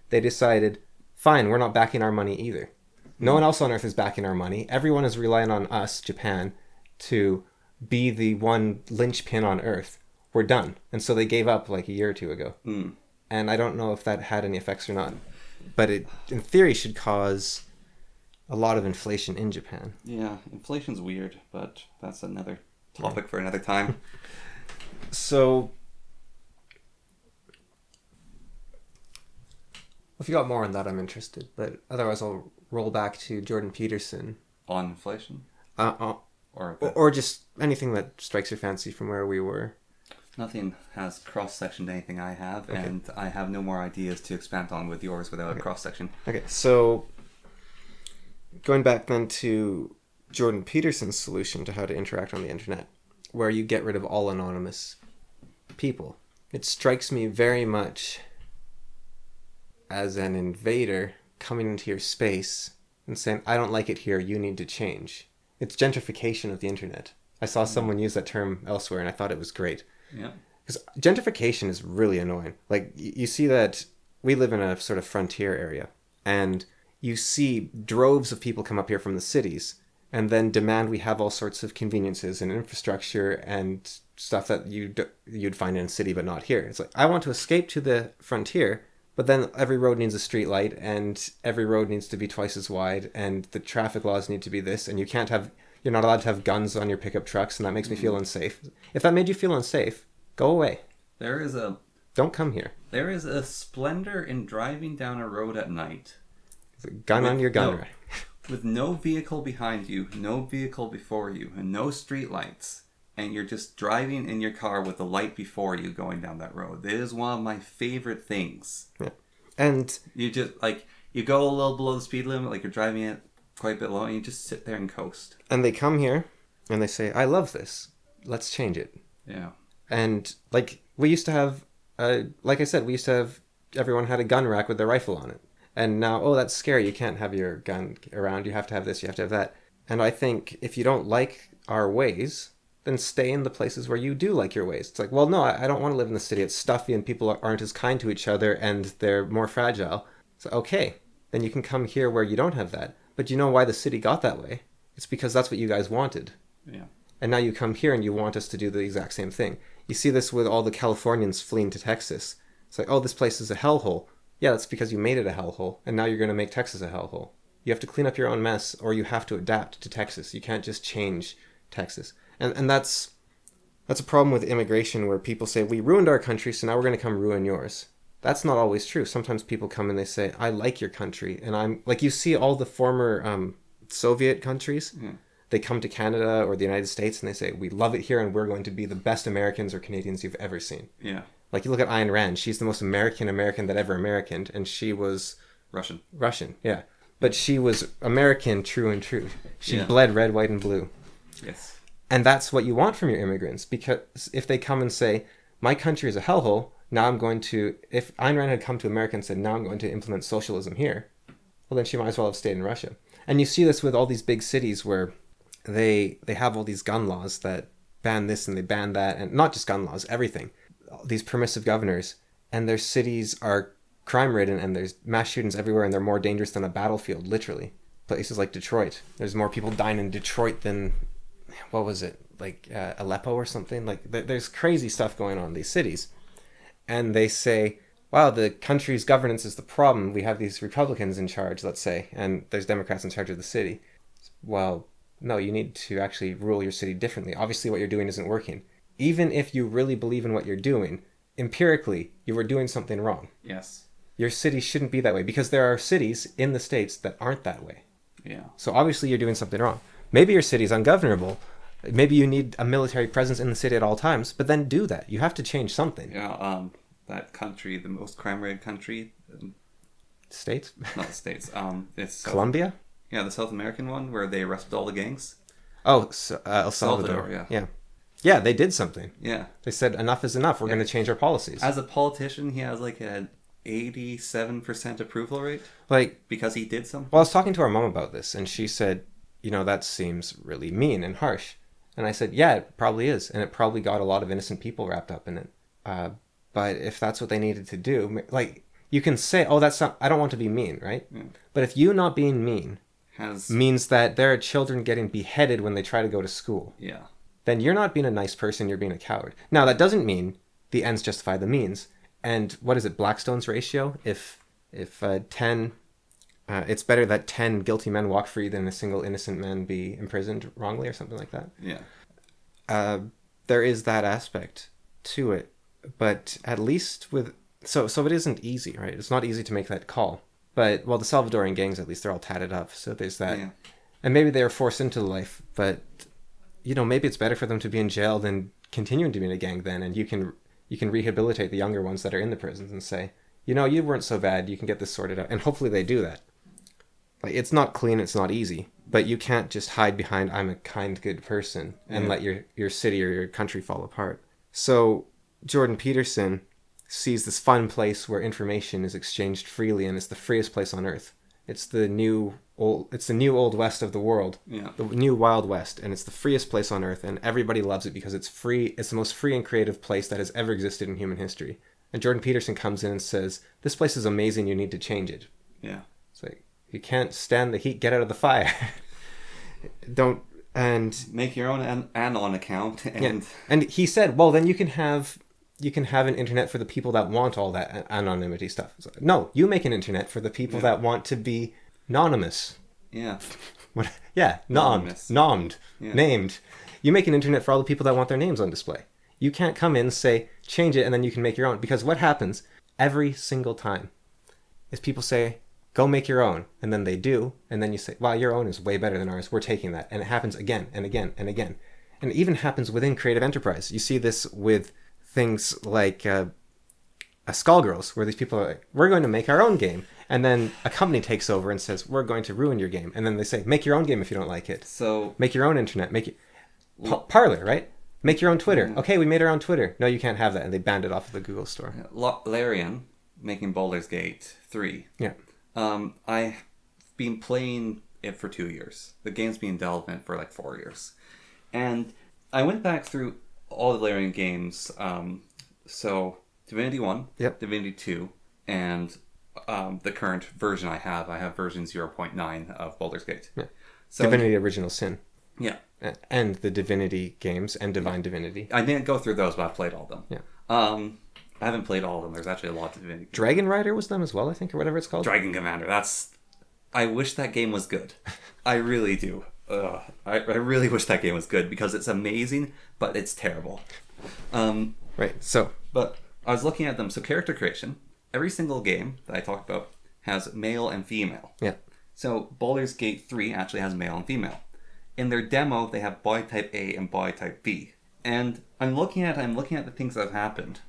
they decided, fine, we're not backing our money either. No one else on Earth is backing our money. Everyone is relying on us, Japan, to be the one linchpin on Earth. We're done. And so they gave up like a year or two ago. Mm. And I don't know if that had any effects or not. But it, in theory, should cause a lot of inflation in Japan. Yeah, inflation's weird, but that's another topic for another time. So, if you got more on that, I'm interested. But otherwise, I'll roll back to Jordan Peterson. On inflation? Or just anything that strikes your fancy from where we were. Nothing has cross-sectioned anything I have, and I have no more ideas to expand on with yours without a cross-section. Okay, so going back then to Jordan Peterson's solution to how to interact on the internet, where you get rid of all anonymous people. It strikes me very much as an invader coming into your space and saying, I don't like it here, you need to change. It's gentrification of the internet. I saw someone use that term elsewhere and I thought it was great. Yeah. Because gentrification is really annoying. Like, you see that we live in a sort of frontier area, and you see droves of people come up here from the cities and then demand we have all sorts of conveniences and infrastructure and stuff that you'd find in a city but not here. It's like, I want to escape to the frontier, but then every road needs a street light and every road needs to be twice as wide and the traffic laws need to be this, and you're not allowed to have guns on your pickup trucks, and that makes me feel unsafe. If that made you feel unsafe, go away. Don't come here. There is a splendor in driving down a road at night. There's a gun on your gun rack. With no vehicle behind you, no vehicle before you, and no street lights. And you're just driving in your car with the light before you going down that road. It is one of my favorite things. Yeah. And you just, you go a little below the speed limit, like you're driving it quite a bit low, and you just sit there and coast. And they come here, and they say, I love this. Let's change it. Yeah. And, we used to have, like I said, everyone had a gun rack with their rifle on it. And now, that's scary. You can't have your gun around. You have to have this, you have to have that. And I think if you don't like our ways, then stay in the places where you do like your ways. It's like, well, no, I don't want to live in the city. It's stuffy and people aren't as kind to each other and they're more fragile. So, okay, then you can come here where you don't have that. But you know why the city got that way? It's because that's what you guys wanted. Yeah. And now you come here and you want us to do the exact same thing. You see this with all the Californians fleeing to Texas. It's like, this place is a hellhole. Yeah, that's because you made it a hellhole, and now you're going to make Texas a hellhole. You have to clean up your own mess, or you have to adapt to Texas. You can't just change Texas. And that's a problem with immigration, where people say, we ruined our country, so now we're going to come ruin yours. That's not always true. Sometimes people come and they say, I like your country. And I'm like, you see all the former Soviet countries. Mm. They come to Canada or the United States and they say, we love it here and we're going to be the best Americans or Canadians you've ever seen. Yeah. Like, you look at Ayn Rand. She's the most American that ever Americaned. And she was... Russian, yeah. But she was American, true and true. She bled red, white, and blue. Yes. And that's what you want from your immigrants. Because if they come and say, my country is a hellhole... Now I'm going to, if Ayn Rand had come to America and said, now I'm going to implement socialism here, well, then she might as well have stayed in Russia. And you see this with all these big cities where they have all these gun laws that ban this and they ban that, and not just gun laws, everything. These permissive governors, and their cities are crime-ridden, and there's mass shootings everywhere, and they're more dangerous than a battlefield, literally. Places like Detroit. There's more people dying in Detroit than, what was it, like Aleppo or something? Like, there's crazy stuff going on in these cities. And they say, wow, the country's governance is the problem. We have these Republicans in charge, let's say, and there's Democrats in charge of the city. Well, no, you need to actually rule your city differently. Obviously, what you're doing isn't working. Even if you really believe in what you're doing, empirically, you were doing something wrong. Yes. Your city shouldn't be that way, because there are cities in the States that aren't that way. Yeah. So obviously you're doing something wrong. Maybe your city's ungovernable. Maybe you need a military presence in the city at all times, but then do that. You have to change something. Yeah, that country, the most crime-ridden country... States? Not the States. It's Colombia? Yeah, the South American one, where they arrested all the gangs. Oh, El Salvador. Yeah, they did something. Yeah. They said, enough is enough. We're going to change our policies. As a politician, he has like an 87% approval rate. Like, because he did something. Well, I was talking to our mom about this, and she said, that seems really mean and harsh. And I said, yeah, it probably is. And it probably got a lot of innocent people wrapped up in it. But if that's what they needed to do, like, you can say, oh, that's not, I don't want to be mean, right? Yeah. But if you not being mean means that there are children getting beheaded when they try to go to school. Yeah. Then you're not being a nice person, you're being a coward. Now, that doesn't mean the ends justify the means. And what is it, Blackstones Ratio? If 10, it's better that 10 guilty men walk free than a single innocent man be imprisoned wrongly or something like that. Yeah. There is that aspect to it. But at least with... So it isn't easy, right? It's not easy to make that call. But, well, the Salvadorian gangs, at least, they're all tatted up. So there's that. Yeah. And maybe they were forced into life, but... maybe it's better for them to be in jail than continuing to be in a gang then, and you can rehabilitate the younger ones that are in the prisons and say, you weren't so bad, you can get this sorted out. And hopefully they do that. Like, it's not clean, it's not easy, but you can't just hide behind, I'm a kind, good person, and let your city or your country fall apart. So Jordan Peterson sees this fun place where information is exchanged freely, and it's the freest place on earth. It's the new old west of the world. Yeah. The new wild west, and it's the freest place on earth, and everybody loves it because it's free. It's the most free and creative place that has ever existed in human history. And Jordan Peterson comes in and says, this place is amazing, you need to change it. Yeah. It's like, you can't stand the heat, get out of the fire. Don't, and... Make your own Anon account. And he said, well, then you can have an internet for the people that want all that anonymity stuff. So, no, you make an internet for the people that want to be anonymous. Yeah. What? Yeah, nommed, named. You make an internet for all the people that want their names on display. You can't come in and say, change it, and then you can make your own. Because what happens every single time is people say, go make your own. And then they do. And then you say, wow, your own is way better than ours. We're taking that. And it happens again and again and again. And it even happens within creative enterprise. You see this with things like Skullgirls, where these people are like, we're going to make our own game. And then a company takes over and says, we're going to ruin your game. And then they say, make your own game if you don't like it. So make your own internet. Make it Parler, right? Make your own Twitter. Okay, we made our own Twitter. No, you can't have that. And they banned it off of the Google store. Larian, making Baldur's Gate 3. Yeah. I've been playing it for 2 years. The game's been in development for like 4 years. And I went back through all the Larian games. So Divinity 1, Divinity 2, and the current version I have version 0.9 of Baldur's Gate. Yeah. So Divinity Original Sin. Yeah. And the Divinity games and Divine Divinity. I didn't go through those, but I've played all of them. Yeah. I haven't played all of them. There's actually a lot of Divinity. Dragon Rider was them as well, I think, or whatever it's called. Dragon Commander. I wish that game was good. I really do. I really wish that game was good because it's amazing, but it's terrible. Right. So, but I was looking at them. So character creation. Every single game that I talked about has male and female. Yeah. So Baldur's Gate 3 actually has male and female. In their demo, they have boy type A and boy type B. And I'm looking at the things that have happened.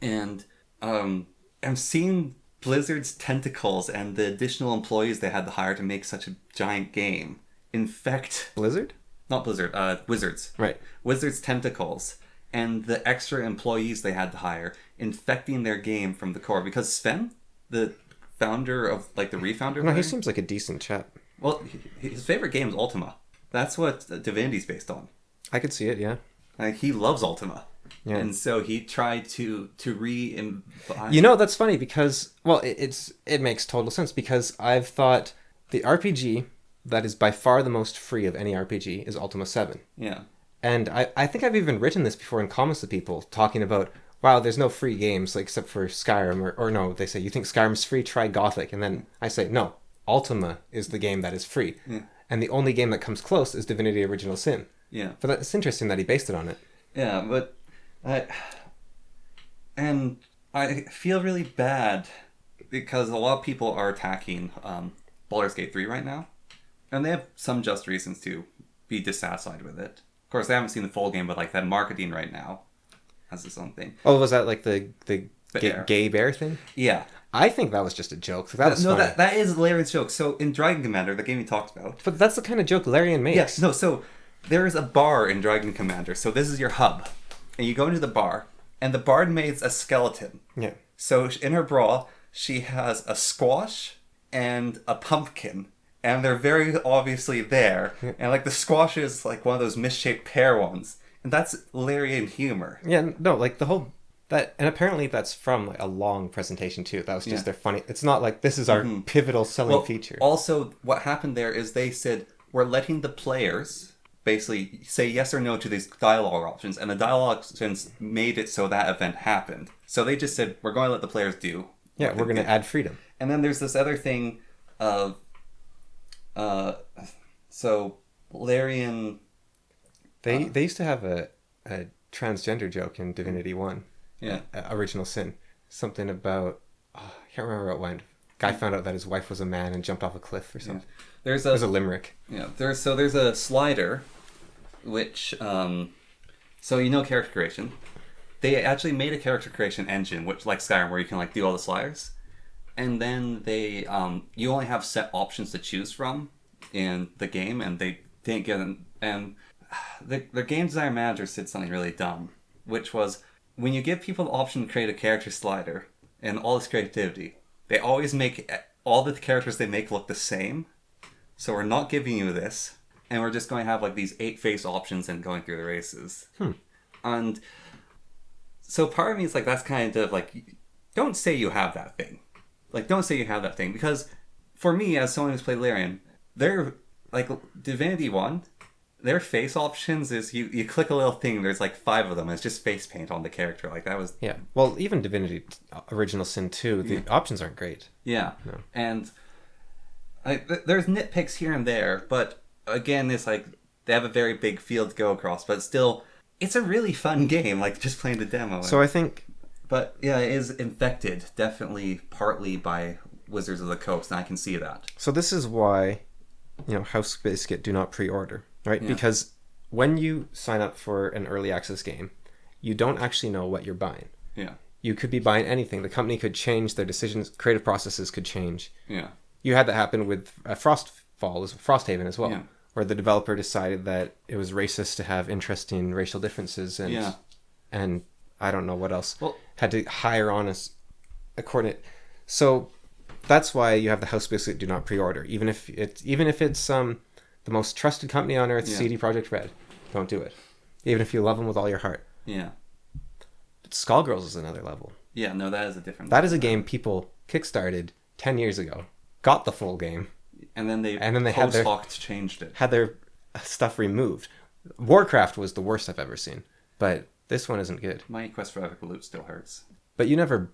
And I'm seeing Blizzard's tentacles and the additional employees they had to hire to make such a giant game infect... Blizzard? Not Blizzard, Wizards. Right. Wizards' tentacles and the extra employees they had to hire infecting their game from the core. Because Sven, the founder of like the refounder. No, he seems like a decent chap. Well, his favorite game is Ultima. That's what Divinity's based on. I could see it, yeah. Like, he loves Ultima. Yeah. And so he tried to re-invite... You know, that's funny because, well, it makes total sense because I've thought the RPG that is by far the most free of any RPG is Ultima 7. Yeah. And I think I've even written this before in comments to people talking about, wow, there's no free games like, except for Skyrim. Or no, they say, you think Skyrim's free? Try Gothic. And then I say, no, Ultima is the game that is free. Yeah. And the only game that comes close is Divinity Original Sin. Yeah. But it's interesting that he based it on it. Yeah, but... and I feel really bad because a lot of people are attacking Baldur's Gate 3 right now. And they have some just reasons to be dissatisfied with it. Of course, they haven't seen the full game, but like that marketing right now has its own thing. Oh, was that like the Bear. gay bear thing? Yeah. I think that was just a joke. That was funny. That is Larian's joke. So in Dragon Commander, the game we talked about... But that's the kind of joke Larian makes. Yes, no, so there is a bar in Dragon Commander. So this is your hub. And you go into the bar, and the barmaid's a skeleton. Yeah. So in her bra, she has a squash and a pumpkin. And they're very obviously there. Yeah. And like the squash is like one of those misshaped pear ones. And that's Larian humor. Yeah, no, like the whole... that, and apparently that's from like a long presentation too. That was just their funny... It's not like this is our pivotal selling feature. Also, what happened there is they said, we're letting the players basically say yes or no to these dialogue options. And the dialogue options made it so that event happened. So they just said, we're going to let the players do. Yeah, we're going to add freedom. And then there's this other thing of... so Larian... They used to have a transgender joke in Divinity 1. Yeah. Original Sin. Something about... Oh, I can't remember how it went. Guy found out that his wife was a man and jumped off a cliff or something. Yeah. There's a limerick. Yeah. There's a slider, which... so you know character creation. They actually made a character creation engine, which like Skyrim, where you can like do all the sliders. And then they... you only have set options to choose from in the game, and they didn't get them... And the game design manager said something really dumb, which was... When you give people the option to create a character slider and all this creativity, they always make all the characters they make look the same. So we're not giving you this, and we're just going to have like these 8 face options and going through the races. And so part of me is like, that's kind of like, don't say you have that thing. Like, don't say you have that thing, because for me, as someone who's played Larian, they're like Divinity 1. Their face options is you click a little thing, there's like 5 of them, and it's just face paint on the character. Like that was... Yeah. Well, even Divinity Original Sin 2, the options aren't great. Yeah. No. And there's nitpicks here and there, but again, it's like they have a very big field to go across, but still, it's a really fun game, like just playing the demo. So I think... But yeah, it is infected, definitely partly by Wizards of the Coast, and I can see that. So this is why, House Biscuit do not pre-order. Right? Yeah. Because when you sign up for an early access game, you don't actually know what you're buying. Yeah. You could be buying anything. The company could change their decisions. Creative processes could change. Yeah. You had that happen with Frosthaven as well, where the developer decided that it was racist to have interesting racial differences and I don't know what else. Well, had to hire on a coordinate. So that's why you have the House Biscuit do not pre-order, even if it's the most trusted company on earth, CD Projekt Red. Don't do it. Even if you love them with all your heart. Yeah. But Skullgirls is another level. Yeah, no, that is a different... That is a game people kickstarted 10 years ago, got the full game. And then they changed it. Had their stuff removed. Warcraft was the worst I've ever seen. But this one isn't good. My quest for epic loot still hurts. But you never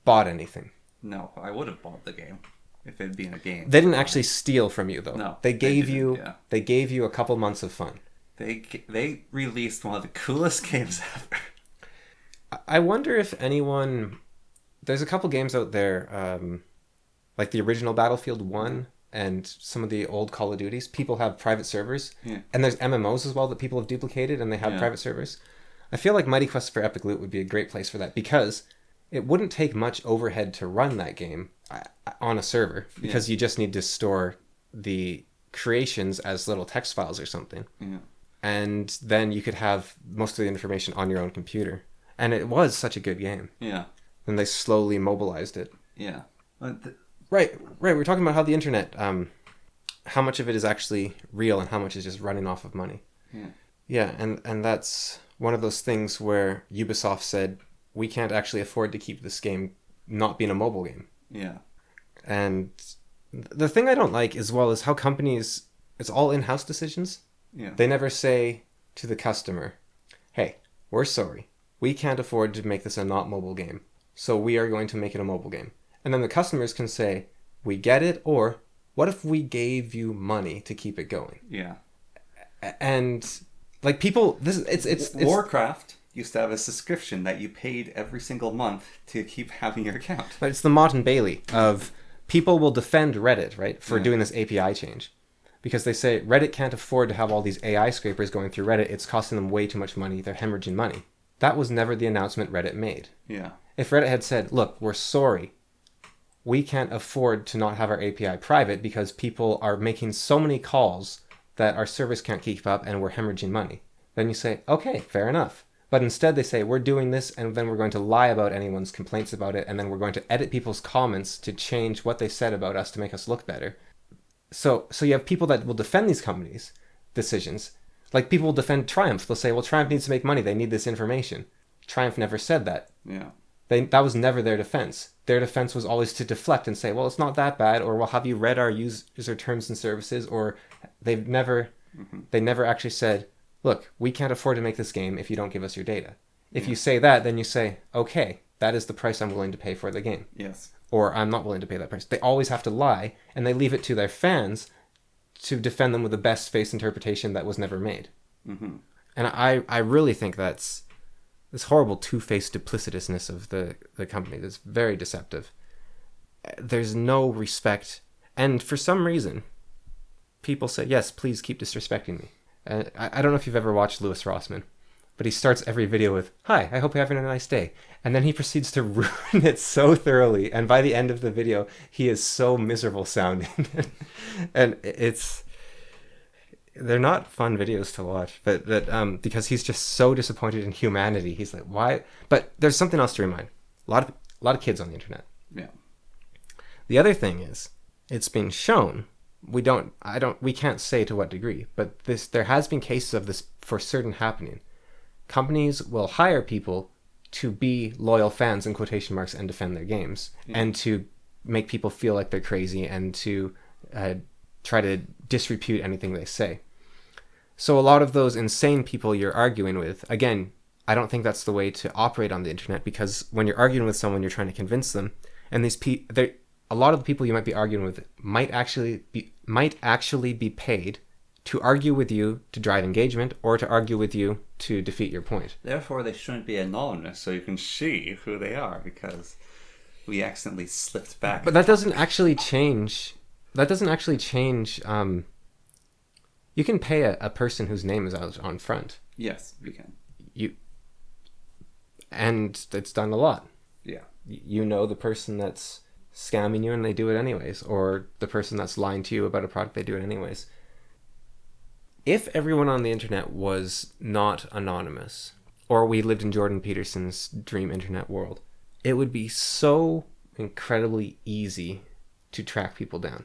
bought anything. No, I would have bought the game. If it'd been a game. They didn't actually steal from you, though. No. They gave you a couple months of fun. They released one of the coolest games ever. I wonder if anyone... There's a couple games out there, like the original Battlefield 1 and some of the old Call of Duties. People have private servers. Yeah. And there's MMOs as well that people have duplicated and they have private servers. I feel like Mighty Quest for Epic Loot would be a great place for that, because it wouldn't take much overhead to run that game on a server, because you just need to store the creations as little text files or something. Yeah. And then you could have most of the information on your own computer. And it was such a good game. Yeah. And they slowly mobilized it. Yeah. Right. We're talking about how the internet, how much of it is actually real and how much is just running off of money. Yeah. Yeah, and that's one of those things where Ubisoft said, we can't actually afford to keep this game not being a mobile game. Yeah. And the thing I don't like as well is how companies, it's all in-house decisions. Yeah. They never say to the customer, hey, we're sorry. We can't afford to make this a not mobile game. So we are going to make it a mobile game. And then the customers can say, we get it, or what if we gave you money to keep it going? Yeah. And like people, it's Warcraft used to have a subscription that you paid every single month to keep having your account. But it's the Mott and Bailey of people will defend Reddit, right, for doing this API change. Because they say Reddit can't afford to have all these AI scrapers going through Reddit. It's costing them way too much money. They're hemorrhaging money. That was never the announcement Reddit made. Yeah. If Reddit had said, look, we're sorry. We can't afford to not have our API private because people are making so many calls that our service can't keep up and we're hemorrhaging money. Then you say, okay, fair enough. But instead they say, we're doing this and then we're going to lie about anyone's complaints about it and then we're going to edit people's comments to change what they said about us to make us look better. So you have people that will defend these companies' decisions. Like people will defend Triumph. They'll say, well, Triumph needs to make money. They need this information. Triumph never said that. Yeah. That was never their defense. Their defense was always to deflect and say, well, it's not that bad, or well, have you read our user terms and services? Or they never actually said, look, we can't afford to make this game if you don't give us your data. If you say that, then you say, okay, that is the price I'm willing to pay for the game. Yes. Or I'm not willing to pay that price. They always have to lie, and they leave it to their fans to defend them with the best face interpretation that was never made. Mm-hmm. And I really think that's this horrible two-faced duplicitousness of the company that's very deceptive. There's no respect. And for some reason, people say, yes, please keep disrespecting me. I don't know if you've ever watched Louis Rossmann, but he starts every video with, hi, I hope you're having a nice day. And then he proceeds to ruin it so thoroughly. And by the end of the video, he is so miserable sounding. And they're not fun videos to watch, but because he's just so disappointed in humanity. He's like, why? But there's something else to remind. A lot of kids on the internet. Yeah. The The other thing is, it's been shown, we can't say to what degree, but there has been cases of this for certain happening. Companies will hire people to be loyal fans in quotation marks and defend their games, and to make people feel like they're crazy and to try to disrepute anything they say. So a lot of those insane people you're arguing with, again, I don't think that's the way to operate on the internet, because when you're arguing with someone, you're trying to convince them, and a lot of the people you might be arguing with might actually be paid to argue with you to drive engagement, or to argue with you to defeat your point. Therefore, they shouldn't be anonymous, so you can see who they are, because we accidentally slipped back. But that doesn't actually change. You can pay a person whose name is out on front. Yes, we can. And it's done a lot. Yeah. You know the person that's scamming you and they do it anyways, or the person that's lying to you about a product, they do it anyways. If everyone on the internet was not anonymous, or we lived in Jordan Peterson's dream internet world, it would be so incredibly easy to track people down.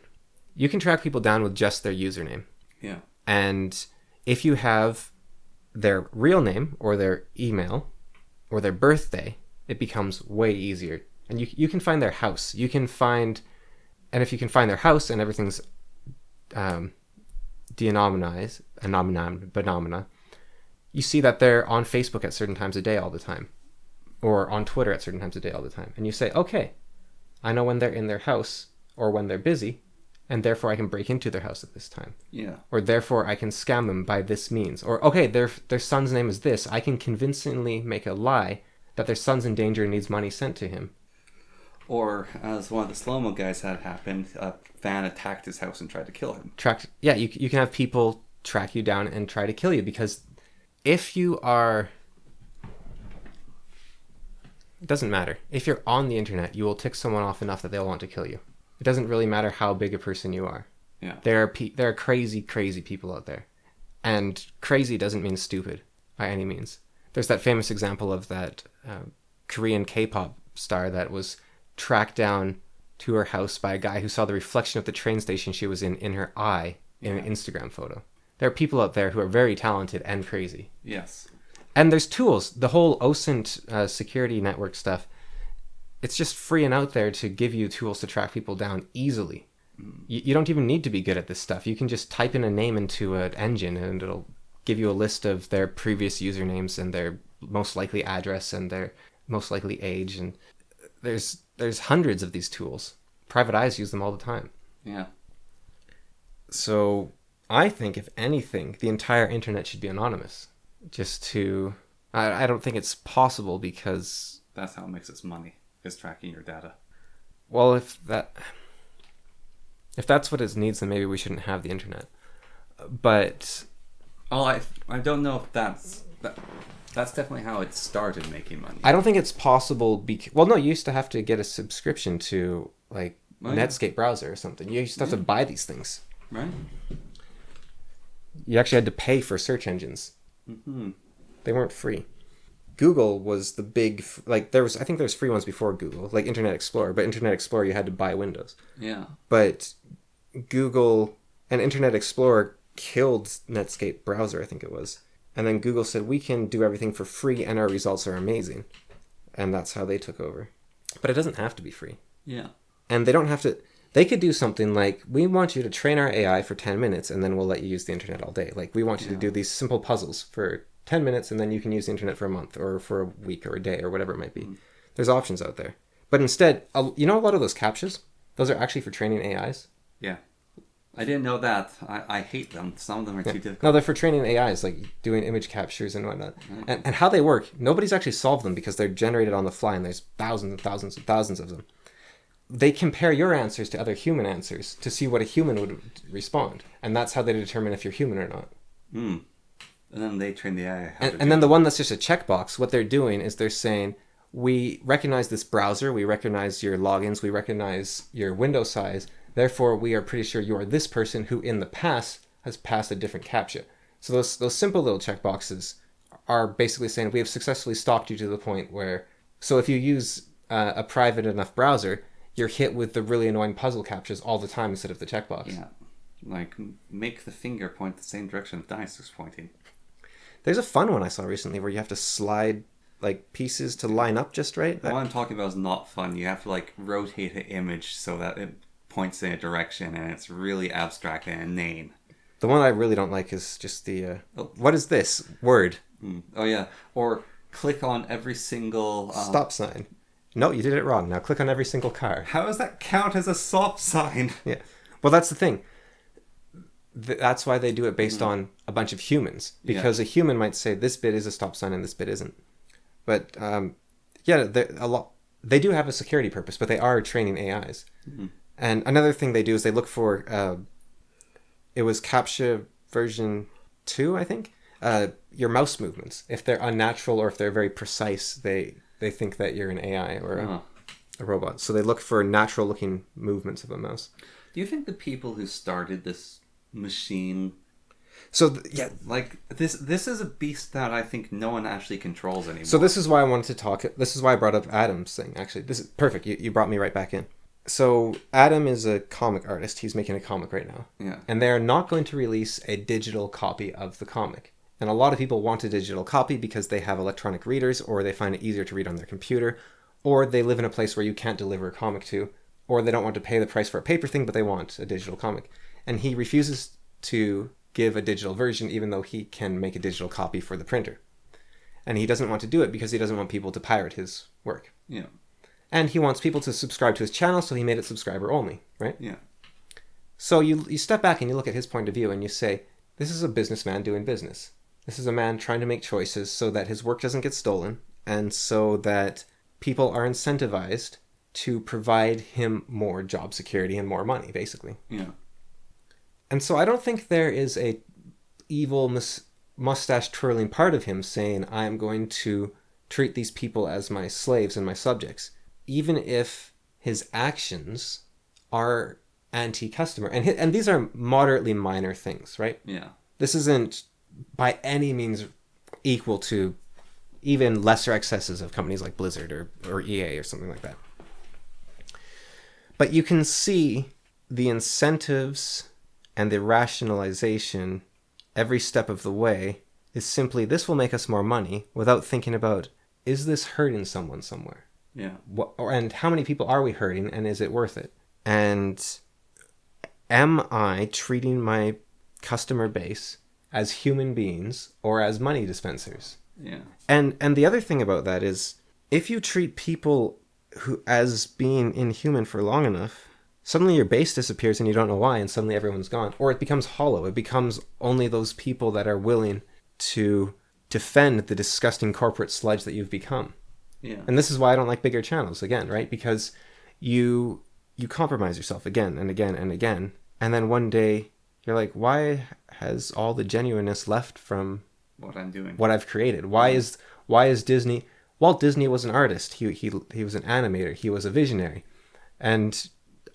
You can track people down with just their username. Yeah. And if you have their real name or their email or their birthday, it becomes way easier. And you can find their house. And if you can find their house and everything's de-anonymized, phenomena, you see that they're on Facebook at certain times a day all the time, or on Twitter at certain times a day all the time. And you say, okay, I know when they're in their house or when they're busy, and therefore I can break into their house at this time. Yeah. Or therefore I can scam them by this means. Or, okay, their son's name is this. I can convincingly make a lie that their son's in danger and needs money sent to him. Or, as one of the slow-mo guys had happened, a fan attacked his house and tried to kill him. You can have people track you down and try to kill you, because if you are... It doesn't matter. If you're on the internet, you will tick someone off enough that they'll want to kill you. It doesn't really matter how big a person you are. Yeah. There are crazy, crazy people out there. And crazy doesn't mean stupid by any means. There's that famous example of that Korean K-pop star that was tracked down to her house by a guy who saw the reflection of the train station she was in her eye in an Instagram photo. There are people out there who are very talented and crazy. Yes. And there's tools. The whole OSINT security network stuff, it's just free and out there to give you tools to track people down easily. You don't even need to be good at this stuff. You can just type in a name into an engine and it'll give you a list of their previous usernames and their most likely address and their most likely age. And there's hundreds of these tools. Private eyes use them all the time. Yeah. So I think, if anything, the entire internet should be anonymous. Just to... I don't think it's possible because... That's how it makes its money, is tracking your data. Well, if that's what it needs, then maybe we shouldn't have the internet. But... Oh, I don't know if that's definitely how it started making money. I don't think it's possible well, no, you used to have to get a subscription to, like, Netscape browser or something. You used to have to buy these things. Right. You actually had to pay for search engines. Mm-hmm. They weren't free. Google was the big, I think there was free ones before Google, like Internet Explorer, but Internet Explorer you had to buy Windows. Yeah. But Google and Internet Explorer killed Netscape browser, I think it was. And then Google said, we can do everything for free and our results are amazing. And that's how they took over. But it doesn't have to be free. Yeah. And they don't have to... They could do something like, we want you to train our AI for 10 minutes and then we'll let you use the internet all day. Like, we want you to do these simple puzzles for 10 minutes and then you can use the internet for a month or for a week or a day or whatever it might be. There's options out there. But instead, you know, a lot of those CAPTCHAs, those are actually for training AIs. Yeah. I didn't know that. I hate them. Some of them are too difficult. No, they're for training AIs, like doing image captures and whatnot. Okay. And how they work, nobody's actually solved them because they're generated on the fly and there's thousands and thousands and thousands of them. They compare your answers to other human answers to see what a human would respond. And that's how they determine if you're human or not. And then they train the AI. And then the one that's just a checkbox, what they're doing is they're saying, we recognize this browser, we recognize your logins, we recognize your window size, therefore we are pretty sure you are this person who in the past has passed a different CAPTCHA. So those simple little checkboxes are basically saying we have successfully stalked you to the point where... So if you use a private enough browser... you're hit with the really annoying puzzle captures all the time instead of the checkbox. Yeah. Like, make the finger point the same direction the dice is pointing. There's a fun one I saw recently where you have to slide, like, pieces to line up just right. What I'm talking about is not fun. You have to, like, rotate an image so that it points in a direction, and it's really abstract and inane. The one I really don't like is just the, what is this? Word. Oh, yeah. Or click on every single... stop sign. No, you did it wrong. Now click on every single car. How does that count as a stop sign? Yeah. Well, that's the thing. That's why they do it based on a bunch of humans. Because a human might say this bit is a stop sign and this bit isn't. But, they do have a security purpose, but they are training AIs. Mm-hmm. And another thing they do is they look for, it was CAPTCHA version 2, I think. Your mouse movements. If they're unnatural or if they're very precise, they think that you're an AI or a robot. So they look for natural-looking movements of a mouse. Do you think the people who started this machine... So, like, this is a beast that I think no one actually controls anymore. So this is why I wanted to talk... This is why I brought up Adam's thing, actually. This is perfect. You brought me right back in. So Adam is a comic artist. He's making a comic right now. Yeah. And they're not going to release a digital copy of the comic. And a lot of people want a digital copy because they have electronic readers, or they find it easier to read on their computer, or they live in a place where you can't deliver a comic to, or they don't want to pay the price for a paper thing, but they want a digital comic. And he refuses to give a digital version, even though he can make a digital copy for the printer. And he doesn't want to do it because he doesn't want people to pirate his work. Yeah. And he wants people to subscribe to his channel, so he made it subscriber only, right? Yeah. So you step back and you look at his point of view and you say, this is a businessman doing business. This is a man trying to make choices so that his work doesn't get stolen and so that people are incentivized to provide him more job security and more money, basically. Yeah. And so I don't think there is a evil mustache twirling part of him saying, I am going to treat these people as my slaves and my subjects, even if his actions are anti-customer. And these are moderately minor things, right? Yeah. This isn't by any means equal to even lesser excesses of companies like Blizzard or EA or something like that. But you can see the incentives and the rationalization every step of the way is simply, this will make us more money, without thinking about, is this hurting someone somewhere? Yeah. And how many people are we hurting, and is it worth it? And am I treating my customer base as human beings or as money dispensers? Yeah. And the other thing about that is, if you treat people who as being inhuman for long enough, suddenly your base disappears and you don't know why, and suddenly everyone's gone. Or it becomes hollow. It becomes only those people that are willing to defend the disgusting corporate sludge that you've become. Yeah. And this is why I don't like bigger channels, again, right? Because you compromise yourself again and again and again, and then one day you're like, why has all the genuineness left from what I'm doing, what I've created? Why is Disney? Walt Disney was an artist. He was an animator. He was a visionary. And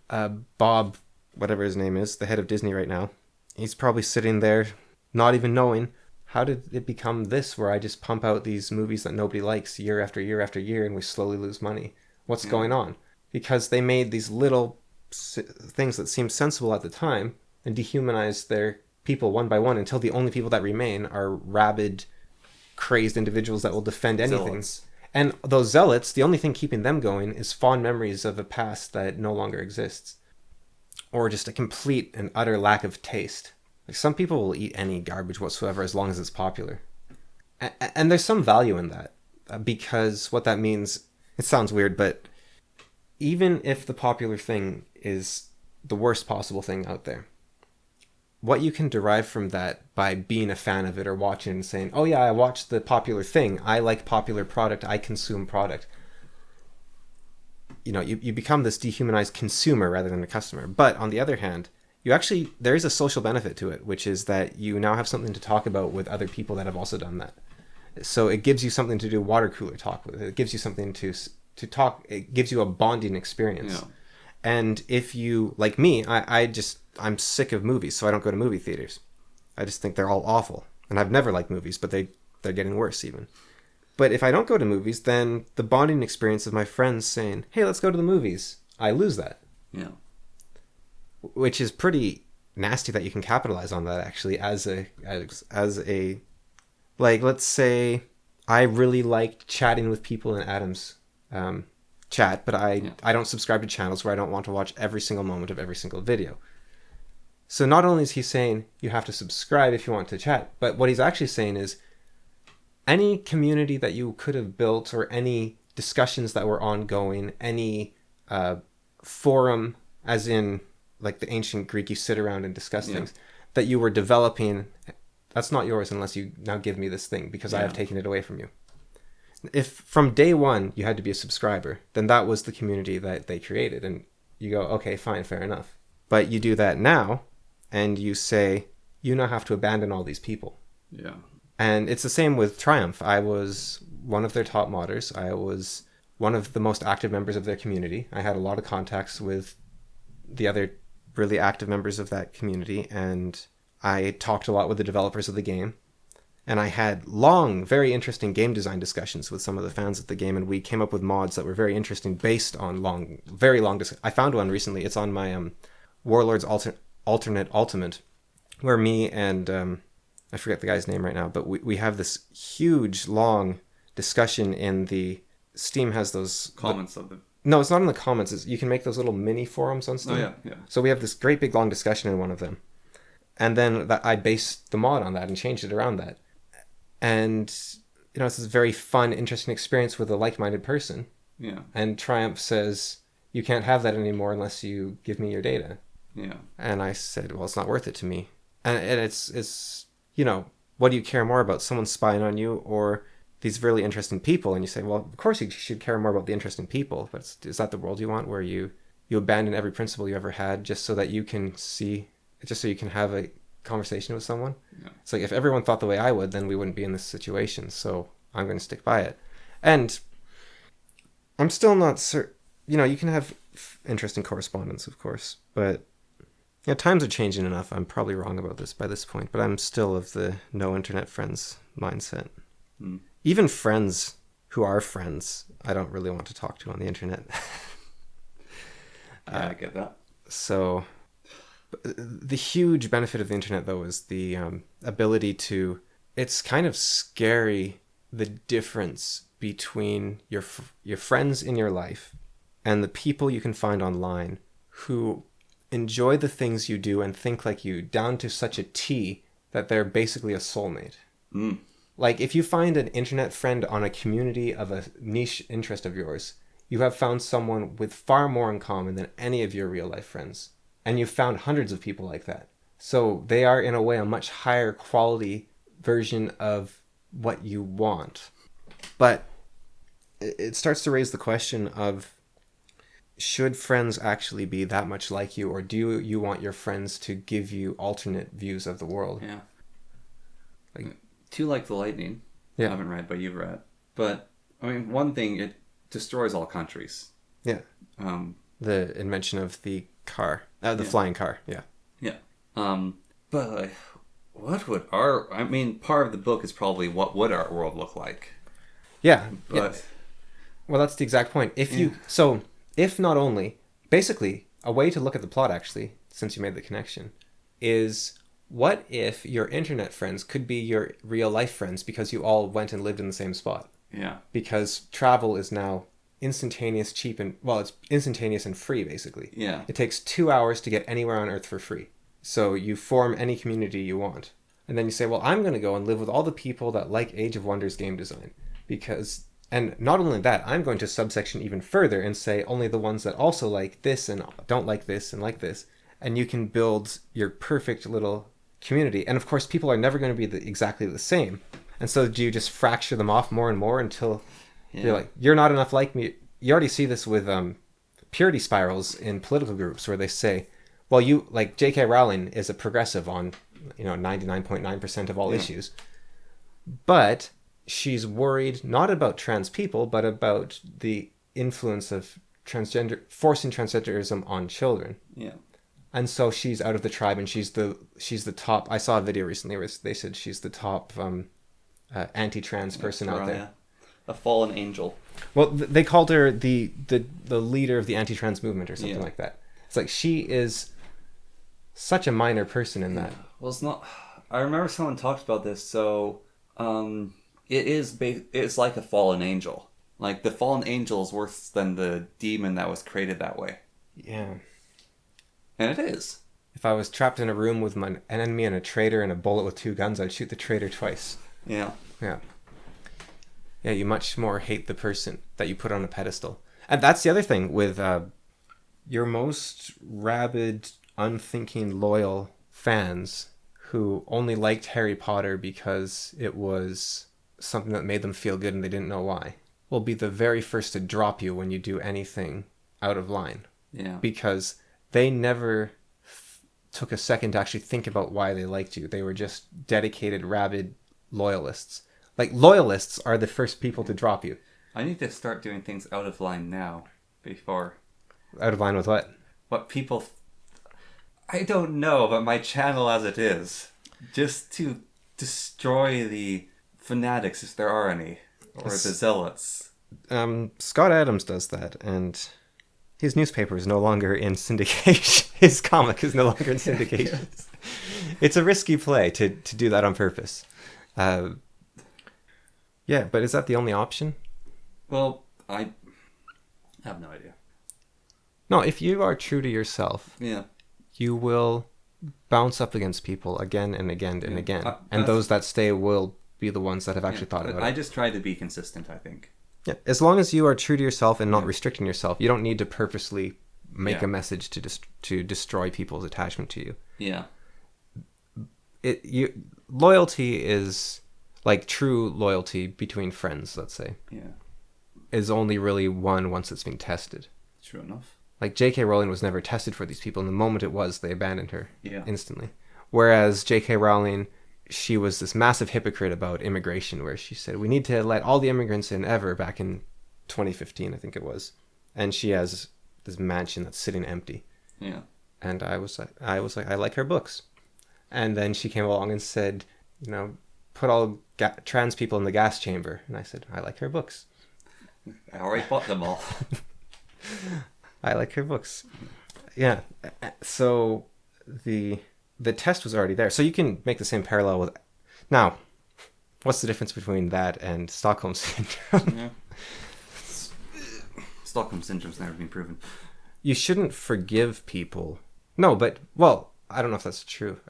Bob, whatever his name is, the head of Disney right now, he's probably sitting there not even knowing, how did it become this, where I just pump out these movies that nobody likes year after year after year and we slowly lose money? What's going on? Because they made these little things that seemed sensible at the time and dehumanized their people one by one, until the only people that remain are rabid, crazed individuals that will defend anything. Zealots. And those zealots, the only thing keeping them going is fond memories of a past that no longer exists. Or just a complete and utter lack of taste. Like, some people will eat any garbage whatsoever as long as it's popular. And there's some value in that. Because what that means, it sounds weird, but even if the popular thing is the worst possible thing out there, what you can derive from that by being a fan of it or watching and saying, oh yeah, I watched the popular thing, I like popular product, I consume product. You know, you become this dehumanized consumer rather than a customer. But on the other hand, there is a social benefit to it, which is that you now have something to talk about with other people that have also done that. So it gives you something to do water cooler talk with. It gives you something to talk. It gives you a bonding experience. Yeah. And if you, like me, I'm sick of movies, so I don't go to movie theaters. I just think they're all awful. And I've never liked movies, but they're getting worse even. But if I don't go to movies, then the bonding experience of my friends saying, hey, let's go to the movies, I lose that. Yeah. Which is pretty nasty that you can capitalize on that, actually, as a like, let's say I really liked chatting with people in Adam's chat, but I don't subscribe to channels where I don't want to watch every single moment of every single video. So not only is he saying you have to subscribe if you want to chat, but what he's actually saying is any community that you could have built, or any discussions that were ongoing, any forum, as in like the ancient Greek, you sit around and discuss things, that you were developing, that's not yours unless you now give me this thing, because I have taken it away from you. If from day one you had to be a subscriber, then that was the community that they created, and you go, okay, fine, fair enough. But you do that now, and you say, you now have to abandon all these people. Yeah. And it's the same with Triumph. I was one of their top modders. I was one of the most active members of their community. I had a lot of contacts with the other really active members of that community, and I talked a lot with the developers of the game. And I had long, very interesting game design discussions with some of the fans of the game, and we came up with mods that were very interesting based on very long discussions. I found one recently. It's on my Warlords Alternate Ultimate, where me and I forget the guy's name right now, but we have this huge, long discussion in the... Steam has those... Comments of them. No, it's not in the comments. You can make those little mini forums on Steam. Oh, yeah. So we have this great big long discussion in one of them. And then I based the mod on that and changed it around that. And, you know, it's this very fun, interesting experience with a like-minded person. Yeah. And Triumph says, you can't have that anymore unless you give me your data. Yeah. And I said, well, it's not worth it to me. And it's you know, what do you care more about? Someone spying on you or these really interesting people? And you say, well, of course you should care more about the interesting people. But is that the world you want, where you abandon every principle you ever had just so that you can have a conversation with someone? Yeah. It's like, if everyone thought the way I would, then we wouldn't be in this situation. So I'm going to stick by it. And I'm still not certain. You know, you can have interesting correspondence, of course, but yeah, times are changing enough. I'm probably wrong about this by this point, but I'm still of the no internet friends mindset. Mm. Even friends who are friends, I don't really want to talk to on the internet. Yeah, I get that. So the huge benefit of the internet, though, is the ability to... It's kind of scary, the difference between your friends in your life and the people you can find online who enjoy the things you do and think like you, down to such a T that they're basically a soulmate. Mm. Like, if you find an internet friend on a community of a niche interest of yours, you have found someone with far more in common than any of your real life friends. And you've found hundreds of people like that. So they are, in a way, a much higher quality version of what you want. But it starts to raise the question of, should friends actually be that much like you, or do you want your friends to give you alternate views of the world? Yeah. Like, Too Like the Lightning. Yeah. I haven't read, but you've read. But, I mean, one thing, it destroys all countries. Yeah. The invention of the car. The flying car. Yeah. Yeah. But what would I mean, part of the book is probably what would our world look like. Yeah. But... Well, that's the exact point. If not only... Basically, a way to look at the plot, actually, since you made the connection, is... What if your internet friends could be your real life friends because you all went and lived in the same spot? Yeah. Because travel is now instantaneous, cheap, and... Well, it's instantaneous and free, basically. Yeah. It takes 2 hours to get anywhere on Earth for free. So you form any community you want. And then you say, well, I'm going to go and live with all the people that like Age of Wonders game design. Because... And not only that, I'm going to subsection even further and say only the ones that also like this and don't like this and like this. And you can build your perfect little community. And of course, people are never going to be exactly the same. And so do you just fracture them off more and more until you're like, you're not enough like me? You already see this with purity spirals in political groups where they say, well, you, like J.K. Rowling is a progressive on 99.9% of all issues. But she's worried not about trans people, but about the influence of forcing transgenderism on children. Yeah. And so she's out of the tribe, and she's the top. I saw a video recently where they said she's the top anti-trans person out there. Yeah. A fallen angel. Well, they called her the leader of the anti-trans movement or something like that. It's like she is such a minor person in that. Well, it's not. I remember someone talked about this. So, it's like a fallen angel. Like the fallen angel is worse than the demon that was created that way. Yeah. And it is. If I was trapped in a room with an enemy and a traitor and a bullet with 2 guns, I'd shoot the traitor twice. Yeah. Yeah. Yeah, you much more hate the person that you put on a pedestal. And that's the other thing with your most rabid, unthinking, loyal fans who only liked Harry Potter because it was something that made them feel good and they didn't know why, will be the very first to drop you when you do anything out of line. Yeah. Because they never took a second to actually think about why they liked you. They were just dedicated, rabid loyalists. Like, loyalists are the first people to drop you. I need to start doing things out of line now. Before. Out of line with what? What people... I don't know, but my channel as it is. Just to destroy the fanatics, if there are any. Or the zealots. Scott Adams does that, and... His newspaper is no longer in syndication. His comic is no longer in syndication. It's a risky play to do that on purpose. Yeah, but is that the only option? Well, I have no idea. No, if you are true to yourself, you will bounce up against people again and again and again. And those that stay will be the ones that have actually thought about it. I just try to be consistent, I think. Yeah, as long as you are true to yourself and not restricting yourself, you don't need to purposely make a message to destroy people's attachment to you. Yeah. Loyalty is, like true loyalty between friends, let's say. Yeah. Is only really won once it's been tested. True enough. Like J.K. Rowling was never tested for these people, and the moment it was, they abandoned her instantly. Whereas J.K. Rowling, she was this massive hypocrite about immigration, where she said, we need to let all the immigrants in ever, back in 2015, I think it was. And she has this mansion that's sitting empty. Yeah. And I was like, I like her books. And then she came along and said, put all trans people in the gas chamber. And I said, I like her books. I already bought them all. I like her books. Yeah. So the test was already there. So you can make the same parallel with... Now, what's the difference between that and Stockholm Syndrome? Yeah. Stockholm Syndrome's never been proven. You shouldn't forgive people. No, but, well, I don't know if that's true.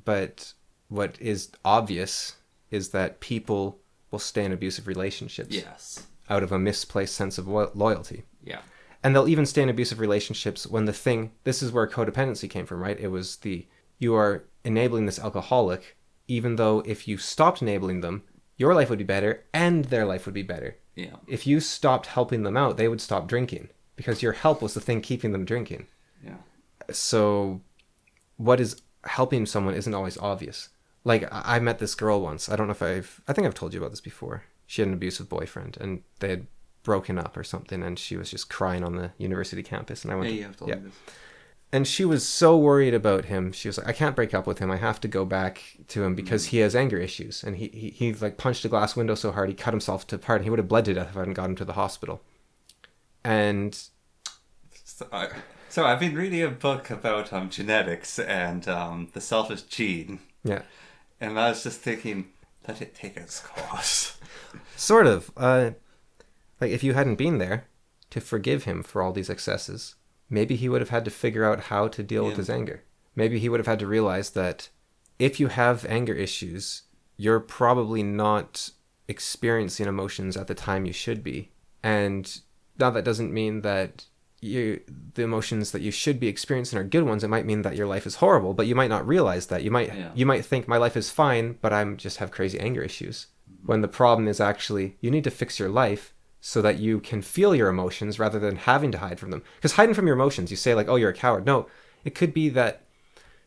But what is obvious is that people will stay in abusive relationships. Yes. Out of a misplaced sense of loyalty. Yeah. And they'll even stay in abusive relationships when this is where codependency came from, right? It was you are enabling this alcoholic, even though if you stopped enabling them, your life would be better and their life would be better. Yeah. If you stopped helping them out, they would stop drinking because your help was the thing keeping them drinking. Yeah. So what is helping someone isn't always obvious. Like, I met this girl once. I don't know if I think I've told you about this before. She had an abusive boyfriend and they had broken up or something, and she was just crying on the university campus. And I went, you have told me this. And she was so worried about him. She was like, I can't break up with him. I have to go back to him because he has anger issues. And he like punched a glass window so hard he cut himself to part. He would have bled to death if I hadn't got him to the hospital. And so I've been reading a book about genetics and the selfish gene. Yeah. And I was just thinking, let it take its course. Sort of. Like, if you hadn't been there to forgive him for all these excesses, maybe he would have had to figure out how to deal with his anger. Maybe he would have had to realize that if you have anger issues, you're probably not experiencing emotions at the time you should be. And now that doesn't mean that the emotions that you should be experiencing are good ones. It might mean that your life is horrible, but you might not realize that. You might think my life is fine, but I'm just have crazy anger issues. When the problem is actually you need to fix your life so that you can feel your emotions rather than having to hide from them. Because hiding from your emotions, you say like, oh, you're a coward. No, it could be that,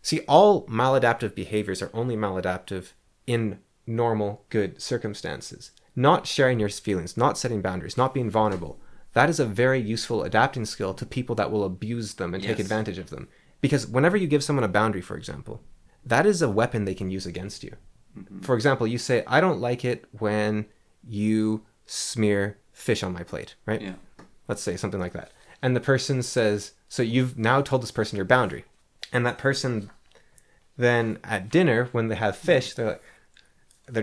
see, all maladaptive behaviors are only maladaptive in normal, good circumstances. Not sharing your feelings, not setting boundaries, not being vulnerable. That is a very useful adapting skill to people that will abuse them and take advantage of them. Because whenever you give someone a boundary, for example, that is a weapon they can use against you. Mm-hmm. For example, you say, I don't like it when you smear fish on my plate, right? Yeah. Let's say something like that. And the person says, so you've now told this person your boundary. And that person then at dinner, when they have fish, they're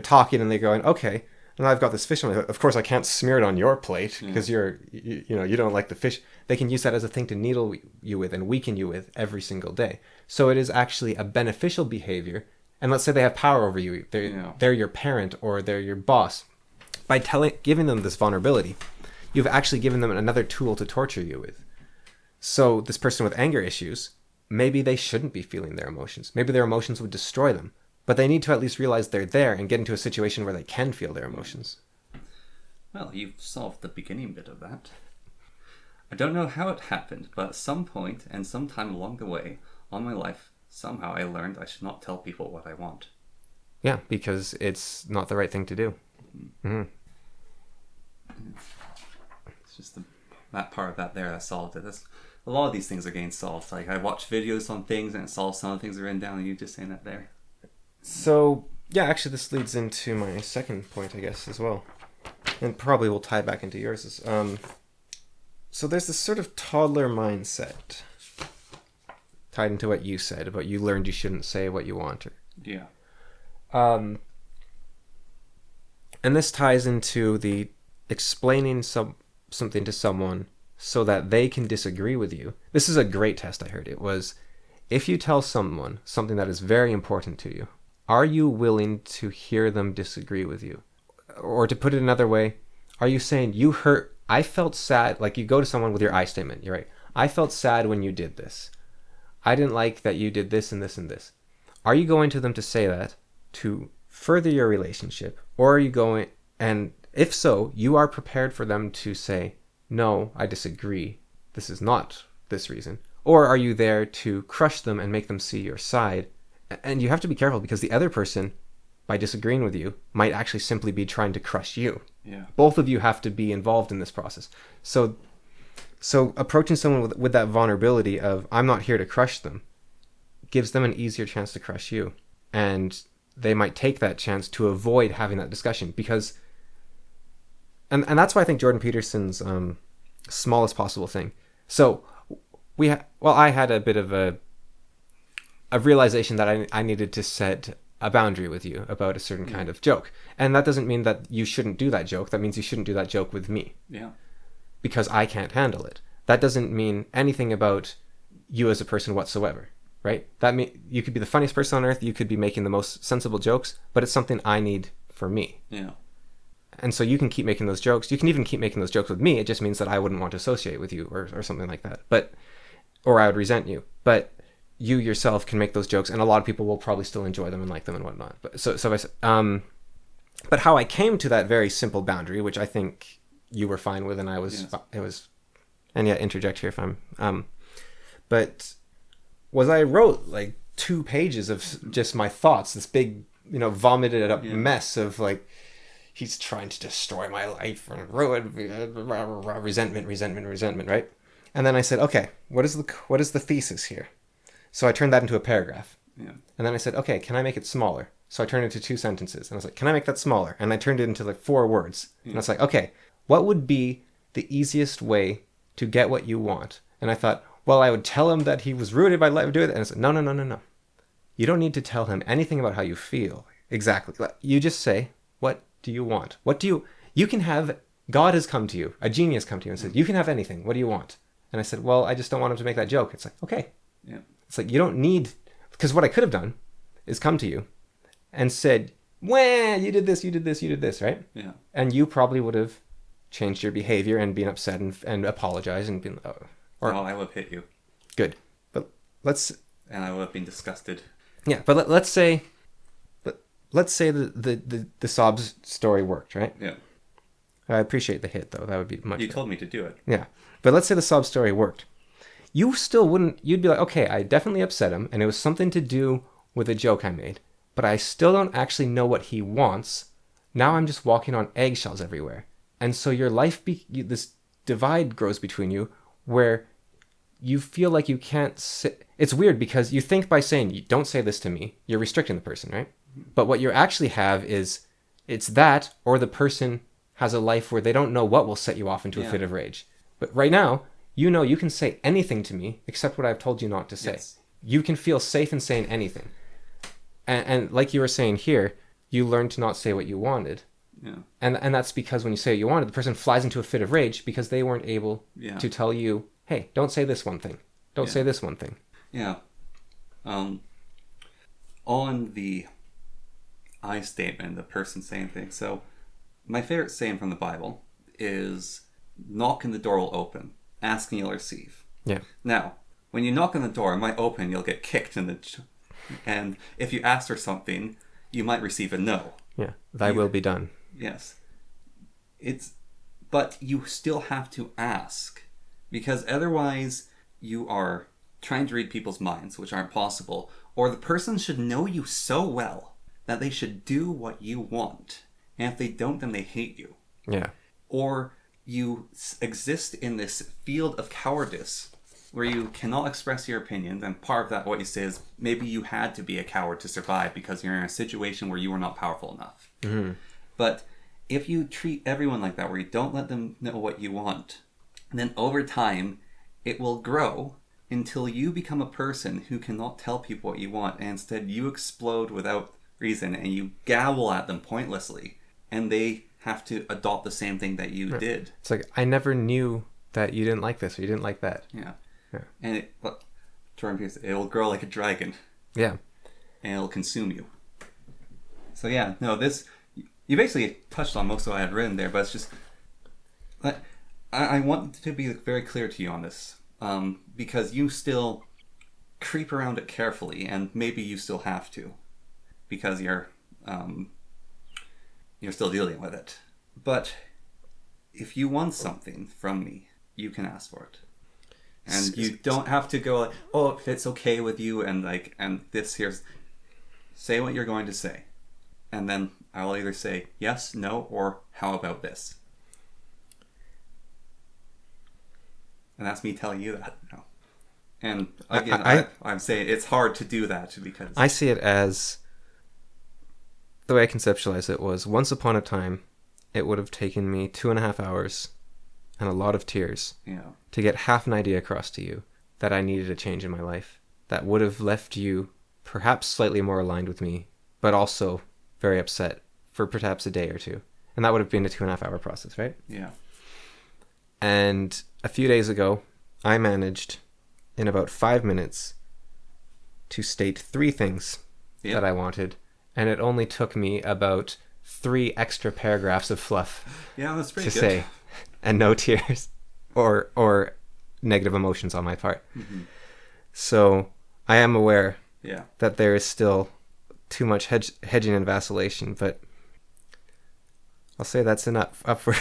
talking and they're going, okay, and I've got this fish on my plate. Of course, I can't smear it on your plate because you don't like the fish. They can use that as a thing to needle you with and weaken you with every single day. So it is actually a beneficial behavior. And let's say they have power over you. They're your parent or they're your boss. By giving them this vulnerability, you've actually given them another tool to torture you with. So this person with anger issues, maybe they shouldn't be feeling their emotions. Maybe their emotions would destroy them. But they need to at least realize they're there and get into a situation where they can feel their emotions. Well, you've solved the beginning bit of that. I don't know how it happened, but at some point and sometime along the way on my life, somehow I learned I should not tell people what I want. Yeah, because it's not the right thing to do. Mm-hmm. It's just that part of that there that solved it. A lot of these things are getting solved. Like, I watch videos on things and it solves some of the things that are written down, and you just saying that there. So, yeah, actually this leads into my second point, I guess, as well. And probably will tie back into yours. So there's this sort of toddler mindset tied into what you said about you learned you shouldn't say what you want. Yeah. And this ties into the explaining something to someone so that they can disagree with you. This is a great test I heard. It was, if you tell someone something that is very important to you, are you willing to hear them disagree with you? Or to put it another way, are you saying, I felt sad, like you go to someone with your I statement, you're right. I felt sad when you did this. I didn't like that you did this and this and this. Are you going to them to say that to further your relationship? Or are you going, and if so, you are prepared for them to say, no, I disagree. This is not this reason. Or are you there to crush them and make them see your side? And you have to be careful because the other person, by disagreeing with you, might actually simply be trying to crush you. Yeah. Both of you have to be involved in this process. So approaching someone with that vulnerability of, I'm not here to crush them, gives them an easier chance to crush you. And they might take that chance to avoid having that discussion because... And that's why I think Jordan Peterson's smallest possible thing, So I had a bit of a realization that I needed to set a boundary with you about a certain kind of joke. And that doesn't mean that you shouldn't do that joke. That means you shouldn't do that joke with me. Yeah. Because I can't handle it. That doesn't mean anything about you as a person whatsoever, right? You could be the funniest person on earth, you could be making the most sensible jokes, but it's something I need for me. Yeah. And so you can keep making those jokes. You can even keep making those jokes with me. It just means that I wouldn't want to associate with you or something like that. Or I would resent you. But you yourself can make those jokes, and a lot of people will probably still enjoy them and like them and whatnot. But how I came to that very simple boundary, which I think you were fine with, and interject here if I'm, but I wrote like 2 pages of just my thoughts, this big, vomited up mess of like, he's trying to destroy my life and ruin resentment, right? And then I said, okay, what is the thesis here? So I turned that into a paragraph. Yeah. And then I said, okay, can I make it smaller? So I turned it into 2 sentences. And I was like, can I make that smaller? And I turned it into like 4 words. And I was like, okay, what would be the easiest way to get what you want? And I thought, well, I would tell him that he was ruined by life doing it. And I said, no. You don't need to tell him anything about how you feel. Exactly. You just say, what do you want? You can have, God has come to you, a genius come to you and said, you can have anything. What do you want? And I said, well, I just don't want him to make that joke. It's like, okay. Yeah. It's like, you don't need, because what I could have done is come to you and said, well, you did this, right? Yeah. And you probably would have changed your behavior and been upset and apologized and been, I would have hit you. Good. But and I would have been disgusted. Yeah, but let's say the sobs story worked, right? Yeah. I appreciate the hit, though. That would be much. You told me to do it. Yeah, but let's say the sob story worked. You still wouldn't. You'd be like, okay, I definitely upset him, and it was something to do with a joke I made, but I still don't actually know what he wants. Now I'm just walking on eggshells everywhere, and so your life, this divide grows between you, where you feel like you can't sit. It's weird because you think by saying, don't say this to me, you're restricting the person, right? But what you actually have is, it's that, or the person has a life where they don't know what will set you off into a fit of rage. But right now, you can say anything to me except what I've told you not to say. Yes. You can feel safe in saying anything. And like you were saying here, you learned to not say what you wanted. Yeah. And that's because when you say what you wanted, the person flies into a fit of rage because they weren't able to tell you, hey, don't say this one thing. Don't say this one thing. Yeah. On the I statement, the person saying things. So my favorite saying from the Bible is, knock and the door will open. Ask and you'll receive. Yeah. Now, when you knock on the door, it might open, you'll get kicked and if you ask for something, you might receive a no. Yeah. Thy will be done. Yes. But you still have to ask, because otherwise you are trying to read people's minds, which aren't possible, or the person should know you so well that they should do what you want. And if they don't, then they hate you. Yeah. Or you exist in this field of cowardice where you cannot express your opinions, and part of that, what you say is, maybe you had to be a coward to survive because you're in a situation where you were not powerful enough. Mm-hmm. But if you treat everyone like that, where you don't let them know what you want, then over time, it will grow until you become a person who cannot tell people what you want, and instead you explode without reason, and you gabble at them pointlessly, and they have to adopt the same thing that you did. It's like, I never knew that you didn't like this or you didn't like that. Yeah. And it'll grow like a dragon. Yeah. And it'll consume you. So yeah, no, you basically touched on most of what I had written there, but it's just, I want to be very clear to you on this, because you still creep around it carefully, and maybe you still have to, because you're still dealing with it. But if you want something from me, you can ask for it. And you don't have to go like, oh, if it's okay with you, and say what you're going to say. And then I'll either say yes, no, or how about this? And that's me telling you that. No. And again, I'm saying it's hard to do that because I see it as, the way I conceptualize it was, once upon a time, it would have taken me 2.5 hours and a lot of tears Yeah. to get half an idea across to you that I needed a change in my life that would have left you perhaps slightly more aligned with me, but also very upset for perhaps a day or two. And that would have been a 2.5-hour process, right? Yeah. And a few days ago, I managed in about 5 minutes to state 3 things that I wanted. And it only took me about 3 extra paragraphs of fluff That's pretty to good. say, and no tears or negative emotions on my part. Mm-hmm. So I am aware Yeah. that there is still too much hedging and vacillation, but I'll say that's enough upward.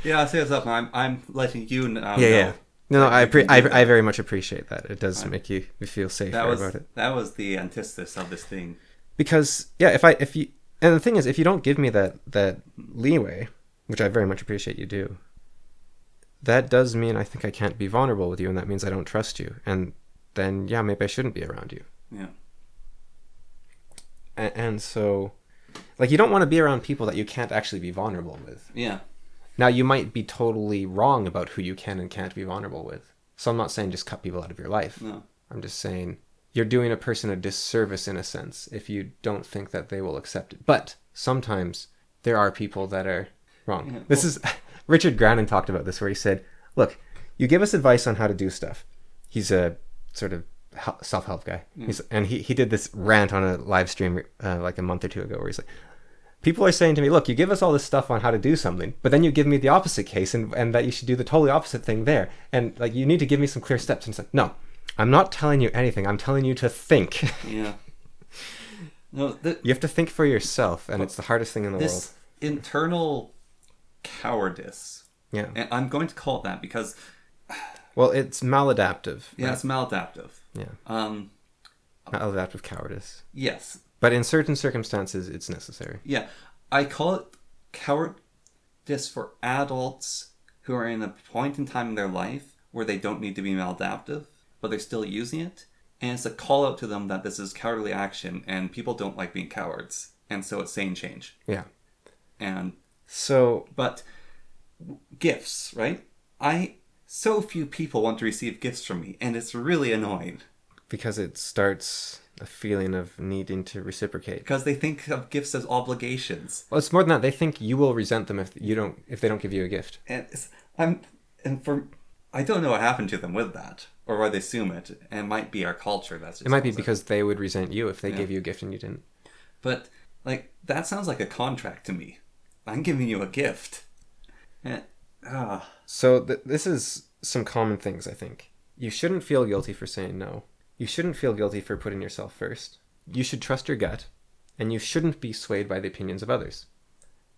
Yeah, I'll say it's up. I'm letting you know. Yeah. No, I you can do that. very much appreciate that. It does make you feel safer about it. That was the antithesis of this thing. Because if you and the thing is, if you don't give me that leeway, which I very much appreciate you do, that does mean I think I can't be vulnerable with you, and that means I don't trust you, and then maybe I shouldn't be around you. Yeah. And so, like, you don't want to be around people that you can't actually be vulnerable with. Yeah. Now, you might be totally wrong about who you can and can't be vulnerable with. So I'm not saying just cut people out of your life. No. I'm just saying you're doing a person a disservice in a sense if you don't think that they will accept it. But sometimes there are people that are wrong. Yeah. This is Richard Grannon talked about this, where he said, look, you give us advice on how to do stuff. He's a sort of self-help guy. And he did this rant on a live stream like a month or two ago where he's like, people are saying to me, look, you give us all this stuff on how to do something, but then you give me the opposite case and that you should do the totally opposite thing there. And like, you need to give me some clear steps. And it's like, no, I'm not telling you anything. I'm telling you to think. Yeah. No, You have to think for yourself, and it's the hardest thing in the world. This internal cowardice. Yeah. And I'm going to call it that because... Well, it's maladaptive. Yeah, right? it's maladaptive. Yeah. Maladaptive cowardice. Yes. But in certain circumstances, it's necessary. Yeah. I call it cowardice for adults who are in a point in time in their life where they don't need to be maladaptive, but they're still using it. And it's a call out to them that this is cowardly action, and people don't like being cowards. And so it's saying change. Yeah. And so... But gifts, right? So few people want to receive gifts from me, and it's really annoying. Because it starts a feeling of needing to reciprocate. Because they think of gifts as obligations. Well, it's more than that. They think you will resent them if they don't give you a gift. And I don't know what happened to them with that, or why they assume it. And it might be our culture. It might be because they would resent you if they gave you a gift and you didn't. But like that sounds like a contract to me. I'm giving you a gift. So this is some common things, I think. You shouldn't feel guilty for saying no. You shouldn't feel guilty for putting yourself first. You should trust your gut, and you shouldn't be swayed by the opinions of others.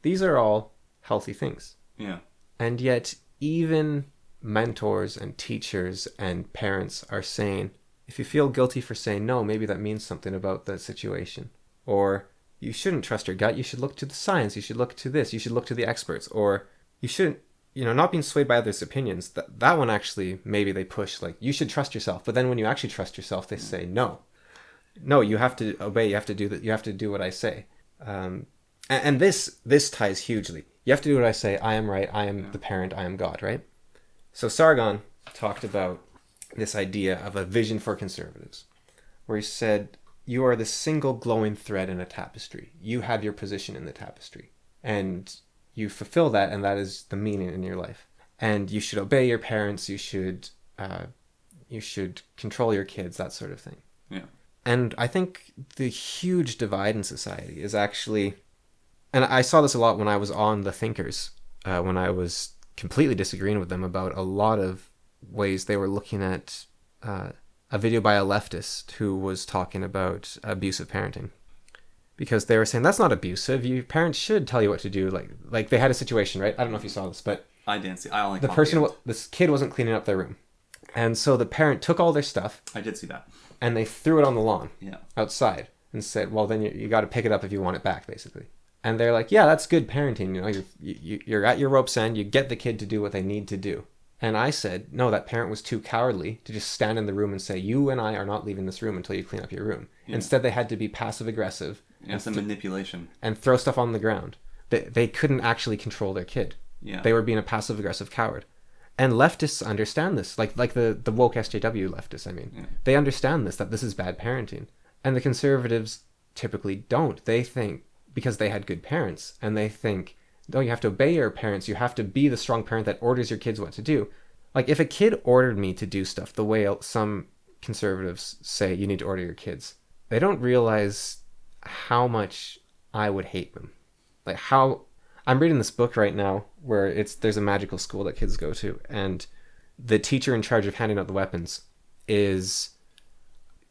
These are all healthy things. Yeah. And yet, even mentors and teachers and parents are saying, if you feel guilty for saying no, maybe that means something about the situation. Or you shouldn't trust your gut. You should look to the science. You should look to this. You should look to the experts. Or you shouldn't, not being swayed by others' opinions. That one actually, maybe they push, like, you should trust yourself. But then when you actually trust yourself, they say, no, you have to obey. You have to do that. You have to do what I say. And this ties hugely. You have to do what I say. I am right. I am the parent. I am God, right? So Sargon talked about this idea of a vision for conservatives, where he said, you are the single glowing thread in a tapestry. You have your position in the tapestry. And you fulfill that, and that is the meaning in your life. And you should obey your parents. You should control your kids, that sort of thing. Yeah. And I think the huge divide in society is actually, and I saw this a lot when I was on The Thinkers, when I was completely disagreeing with them about a lot of ways they were looking at a video by a leftist who was talking about abusive parenting. Because they were saying, that's not abusive. Your parents should tell you what to do. Like they had a situation, right? I don't know if you saw this, but I didn't see. I only this kid wasn't cleaning up their room. And so the parent took all their stuff. I did see that. And they threw it on the lawn outside and said, well, then you got to pick it up if you want it back, basically. And they're like, yeah, that's good parenting. You're at your rope's end. You get the kid to do what they need to do. And I said, no, that parent was too cowardly to just stand in the room and say, you and I are not leaving this room until you clean up your room. Yeah. Instead, they had to be passive aggressive. It's a manipulation. And throw stuff on the ground. They couldn't actually control their kid. Yeah. They were being a passive-aggressive coward. And leftists understand this, like the woke SJW leftists, I mean. Yeah. They understand this, that this is bad parenting. And the conservatives typically don't. They think, because they had good parents, and they think, no, you have to obey your parents, you have to be the strong parent that orders your kids what to do. Like, if a kid ordered me to do stuff the way some conservatives say you need to order your kids, they don't realize how much I would hate them. Like, how... I'm reading this book right now where there's a magical school that kids go to, and the teacher in charge of handing out the weapons is...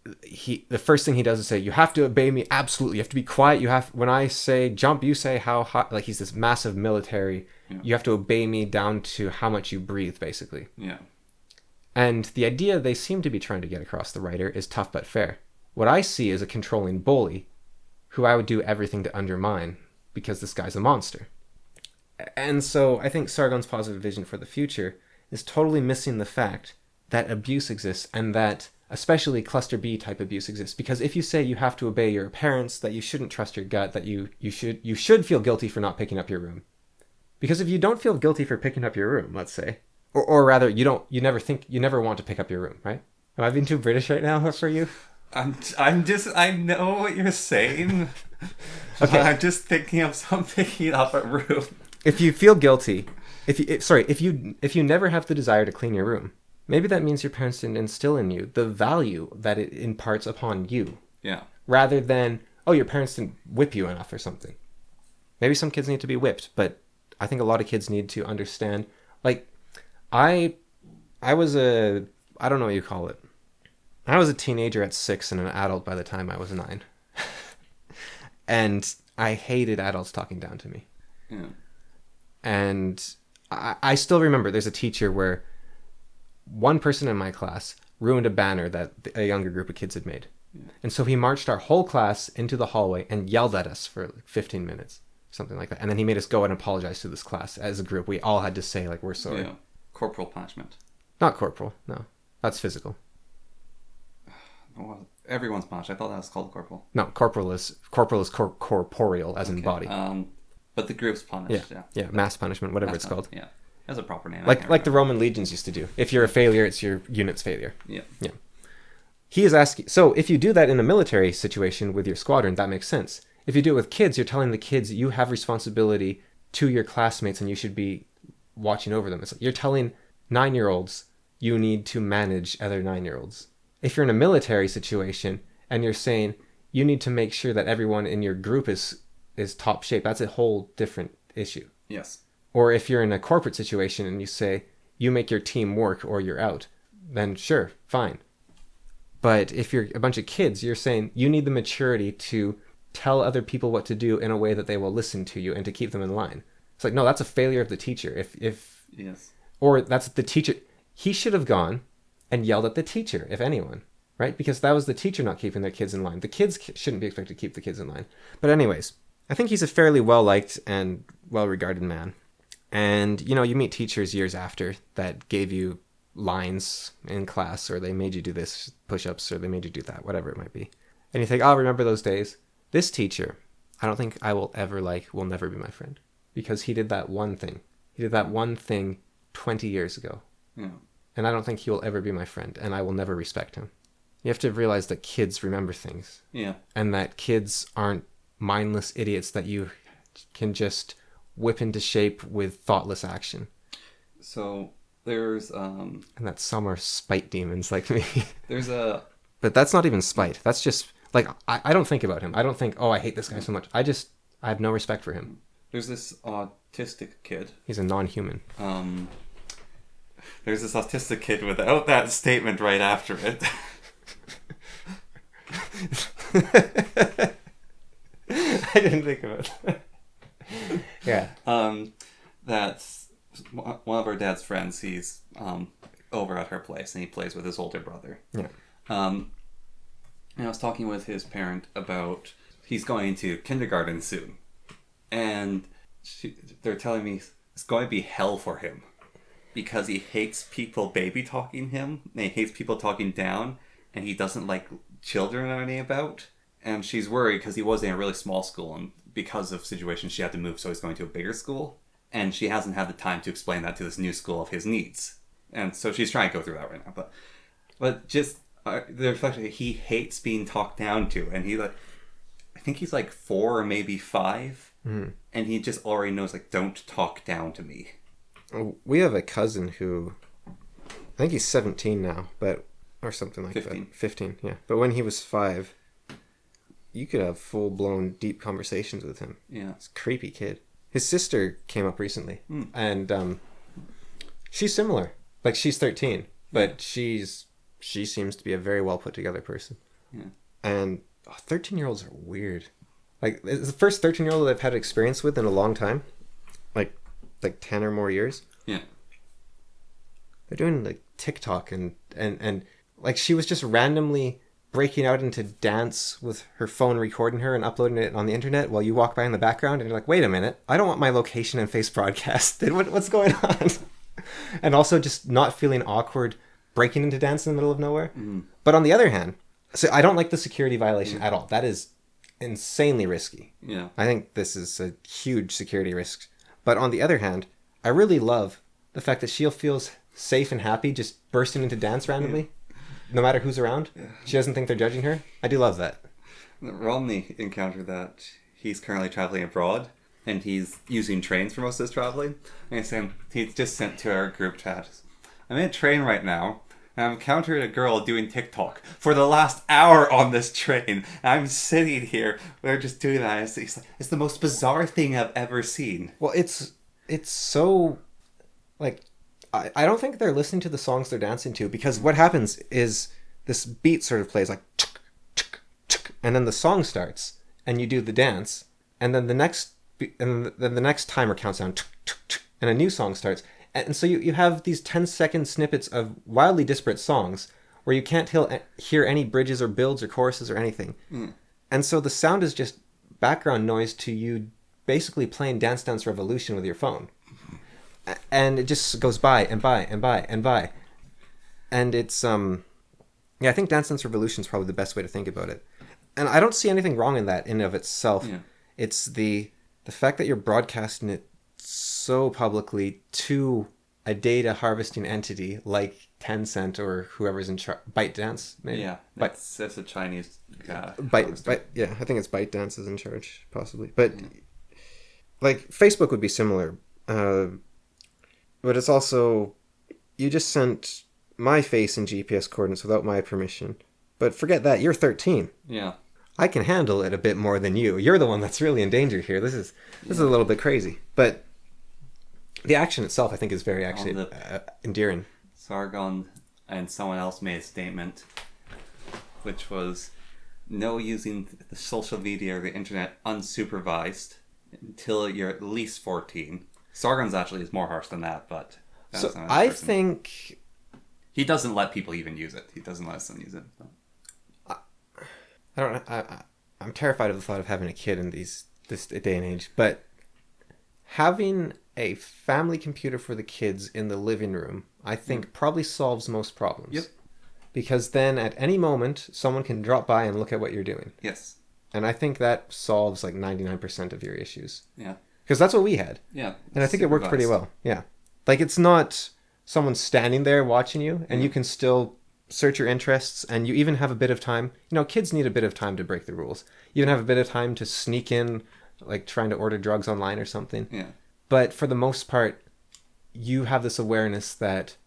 the first thing he does is say, you have to obey me, absolutely, you have to be quiet, when I say jump, you say how high. Like, he's this massive military, you have to obey me down to how much you breathe, basically. Yeah. And the idea they seem to be trying to get across, the writer, is tough but fair. What I see is a controlling bully who I would do everything to undermine because this guy's a monster. And so I think Sargon's positive vision for the future is totally missing the fact that abuse exists, and that especially cluster B type abuse exists. Because if you say you have to obey your parents, that you shouldn't trust your gut, that you should feel guilty for not picking up your room. Because if you don't feel guilty for picking up your room, let's say, or rather you never want to pick up your room, right? Am I being too British right now for you? I know what you're saying. Okay. I'm just thinking of something picking up a room. If you feel guilty, if you never have the desire to clean your room, maybe that means your parents didn't instill in you the value that it imparts upon you. Yeah. Rather than, oh, your parents didn't whip you enough or something. Maybe some kids need to be whipped, but I think a lot of kids need to understand. Like, I was I don't know what you call it. I was a teenager at 6 and an adult by the time I was 9. And I hated adults talking down to me. Yeah. And I still remember there's a teacher where one person in my class ruined a banner that a younger group of kids had made. Yeah. And so he marched our whole class into the hallway and yelled at us for like 15 minutes, something like that. And then he made us go and apologize to this class as a group. We all had to say, like, we're sorry. Yeah. Corporal punishment. Not corporal, no. That's physical. Well, everyone's punished. I thought that was called corporal. No, corporal is corporeal, as in body. But the group's punished. Yeah, mass punishment, whatever it's called. Yeah, has a proper name. Like the Roman legions used to do. If you're a failure, it's your unit's failure. Yeah. He is asking. So if you do that in a military situation with your squadron, that makes sense. If you do it with kids, you're telling the kids you have responsibility to your classmates and you should be watching over them. It's like you're telling 9-year-olds you need to manage other 9-year-olds. If you're in a military situation and you're saying you need to make sure that everyone in your group is top shape, that's a whole different issue. Yes. Or if you're in a corporate situation and you say you make your team work or you're out, then sure, fine. But if you're a bunch of kids, you're saying you need the maturity to tell other people what to do in a way that they will listen to you and to keep them in line. It's like, no, that's a failure of the teacher. If yes. Or that's the teacher. He should have gone and yelled at the teacher, if anyone, right? Because that was the teacher not keeping their kids in line. The kids shouldn't be expected to keep the kids in line. But anyways, I think he's a fairly well-liked and well-regarded man. And, you meet teachers years after that gave you lines in class, or they made you do this, push-ups, or they made you do that, whatever it might be. And you think, oh, remember those days? This teacher, I don't think I will ever will never be my friend. Because he did that one thing. He did that one thing 20 years ago. Yeah. And I don't think he will ever be my friend, and I will never respect him. You have to realize that kids remember things. Yeah. And that kids aren't mindless idiots that you can just whip into shape with thoughtless action. So there's and that some are spite demons like me. But that's not even spite. That's just like I don't think about him. I don't think, oh, I hate this guy so much. I have no respect for him. There's this autistic kid. He's a non-human. There's this autistic kid without that statement right after it. I didn't think about that. Yeah. That's one of our dad's friends. He's over at her place and he plays with his older brother. Yeah. And I was talking with his parent about he's going to kindergarten soon, and they're telling me it's going to be hell for him because he hates people baby talking him and he hates people talking down, and he doesn't like children or anything about. And she's worried because he was in a really small school, and because of situations she had to move, so he's going to a bigger school. And she hasn't had the time to explain that to this new school of his needs. And so she's trying to go through that right now. But just the reflection that he hates being talked down to. And I think he's like 4 or maybe 5. Mm. And he just already knows, like, don't talk down to me. We have a cousin who, I think he's 17 now, or something like 15. that. 15, yeah. But when he was 5, you could have full-blown deep conversations with him. Yeah. He's a creepy kid. His sister came up recently, and she's similar. Like, she's 13, but she seems to be a very well put-together person. Yeah. And 13-year-olds are weird. Like, it's the first 13-year-old that I've had experience with in a long time. Like 10 or more years. Yeah. They're doing, like, TikTok and like, she was just randomly breaking out into dance with her phone recording her and uploading it on the internet while you walk by in the background and you're like, wait a minute, I don't want my location and face broadcasted. What's going on? And also just not feeling awkward breaking into dance in the middle of nowhere. Mm. But on the other hand, so I don't like the security violation at all. That is insanely risky. Yeah. I think this is a huge security risk. But on the other hand, I really love the fact that she feels safe and happy just bursting into dance randomly. No matter who's around. Yeah. She doesn't think they're judging her. I do love that. Romney encountered that. He's currently traveling abroad, and he's using trains for most of his traveling. And he's just sent to our group chat, I'm in a train right now, and I've encountered a girl doing TikTok for the last hour on this train. And I'm sitting here, we're just doing that. It's the most bizarre thing I've ever seen. Well, it's so, like, I don't think they're listening to the songs they're dancing to, because what happens is this beat sort of plays like, and then the song starts and you do the dance, and then the next timer counts down, and a new song starts, and so you have these 10-second snippets of wildly disparate songs where you can't hear any bridges or builds or choruses or anything, and so the sound is just background noise to you basically playing Dance Dance Revolution with your phone. And it just goes by and by and by and by. And it's, I think Dance Dance Revolution is probably the best way to think about it. And I don't see anything wrong in that in and of itself. Yeah. It's the fact that you're broadcasting it so publicly to a data harvesting entity like Tencent or whoever's in charge. ByteDance, maybe? Yeah, that's a Chinese Byte, yeah, I think it's ByteDance is in charge, possibly. But, like, Facebook would be similar. But it's also, you just sent my face in GPS coordinates without my permission. But forget that, you're 13. Yeah. I can handle it a bit more than you. You're the one that's really in danger here. This is a little bit crazy. But the action itself, I think, is very actually endearing. Sargon and someone else made a statement, which was, no using the social media or the internet unsupervised until you're at least 14. Sargon's actually is more harsh than that, but... So I think... He doesn't let people even use it. He doesn't let us use it. So. I don't know. I'm terrified of the thought of having a kid in this day and age, but having a family computer for the kids in the living room, I think probably solves most problems. Yep. Because then at any moment, someone can drop by and look at what you're doing. Yes. And I think that solves like 99% of your issues. Yeah. Because that's what we had. Yeah. And I think it worked pretty well. Yeah. Like, it's not someone standing there watching you, and you can still search your interests, and you even have a bit of time. You know, kids need a bit of time to break the rules. You even have a bit of time to sneak in, like trying to order drugs online or something. Yeah. But for the most part, you have this awareness that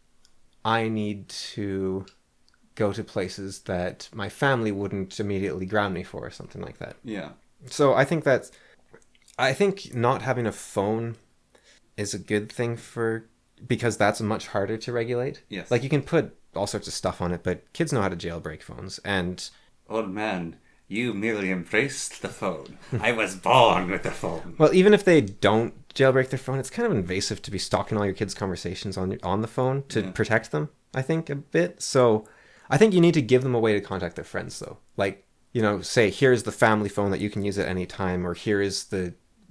I need to go to places that my family wouldn't immediately ground me for or something like that. Yeah. So I think not having a phone is a good thing because that's much harder to regulate. Yes. Like, you can put all sorts of stuff on it, but kids know how to jailbreak phones. And old man, you merely embraced the phone. I was born with the phone. Well, even if they don't jailbreak their phone, it's kind of invasive to be stalking all your kids' conversations on the phone to protect them, I think, a bit. So I think you need to give them a way to contact their friends, though. Like, you know, say, here's the family phone that you can use at any time, or here is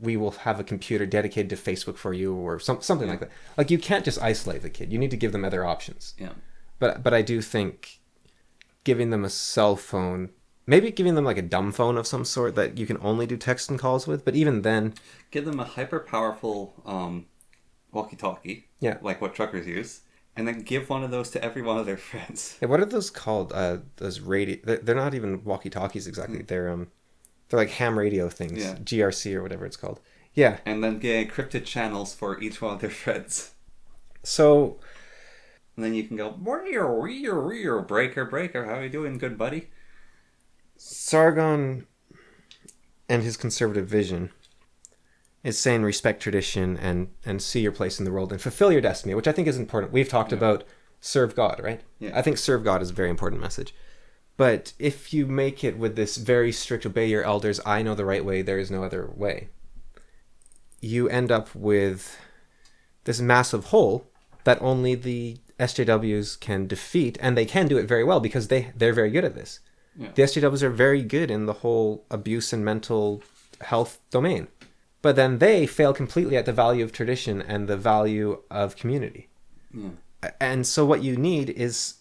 we will have a computer dedicated to Facebook for you, or something like that. Like, you can't just isolate the kid. You need to give them other options. Yeah. But I do think giving them a cell phone, maybe giving them like a dumb phone of some sort that you can only do text and calls with, but even then... Give them a hyper-powerful walkie-talkie, Yeah. like what truckers use, and then give one of those to every one of their friends. Yeah, what are those called? Those radio. They're not even walkie-talkies exactly. They're like ham radio things, Yeah. GRC or whatever it's called. Yeah. And then get encrypted channels for each one of their friends. So, And then you can go, breaker, breaker, how are you doing, good buddy? Sargon and his conservative vision is saying respect tradition and see your place in the world and fulfill your destiny, which I think is important. We've talked about serve God, right? Yeah. I think serve God is a very important message. But if you make it with this very strict obey your elders, I know the right way, there is no other way, you end up with this massive hole that only the SJWs can defeat, and they can do it very well because they're very good at this. Yeah. The SJWs are very good in the whole abuse and mental health domain. But then they fail completely at the value of tradition and the value of community. Yeah. And so what you need is,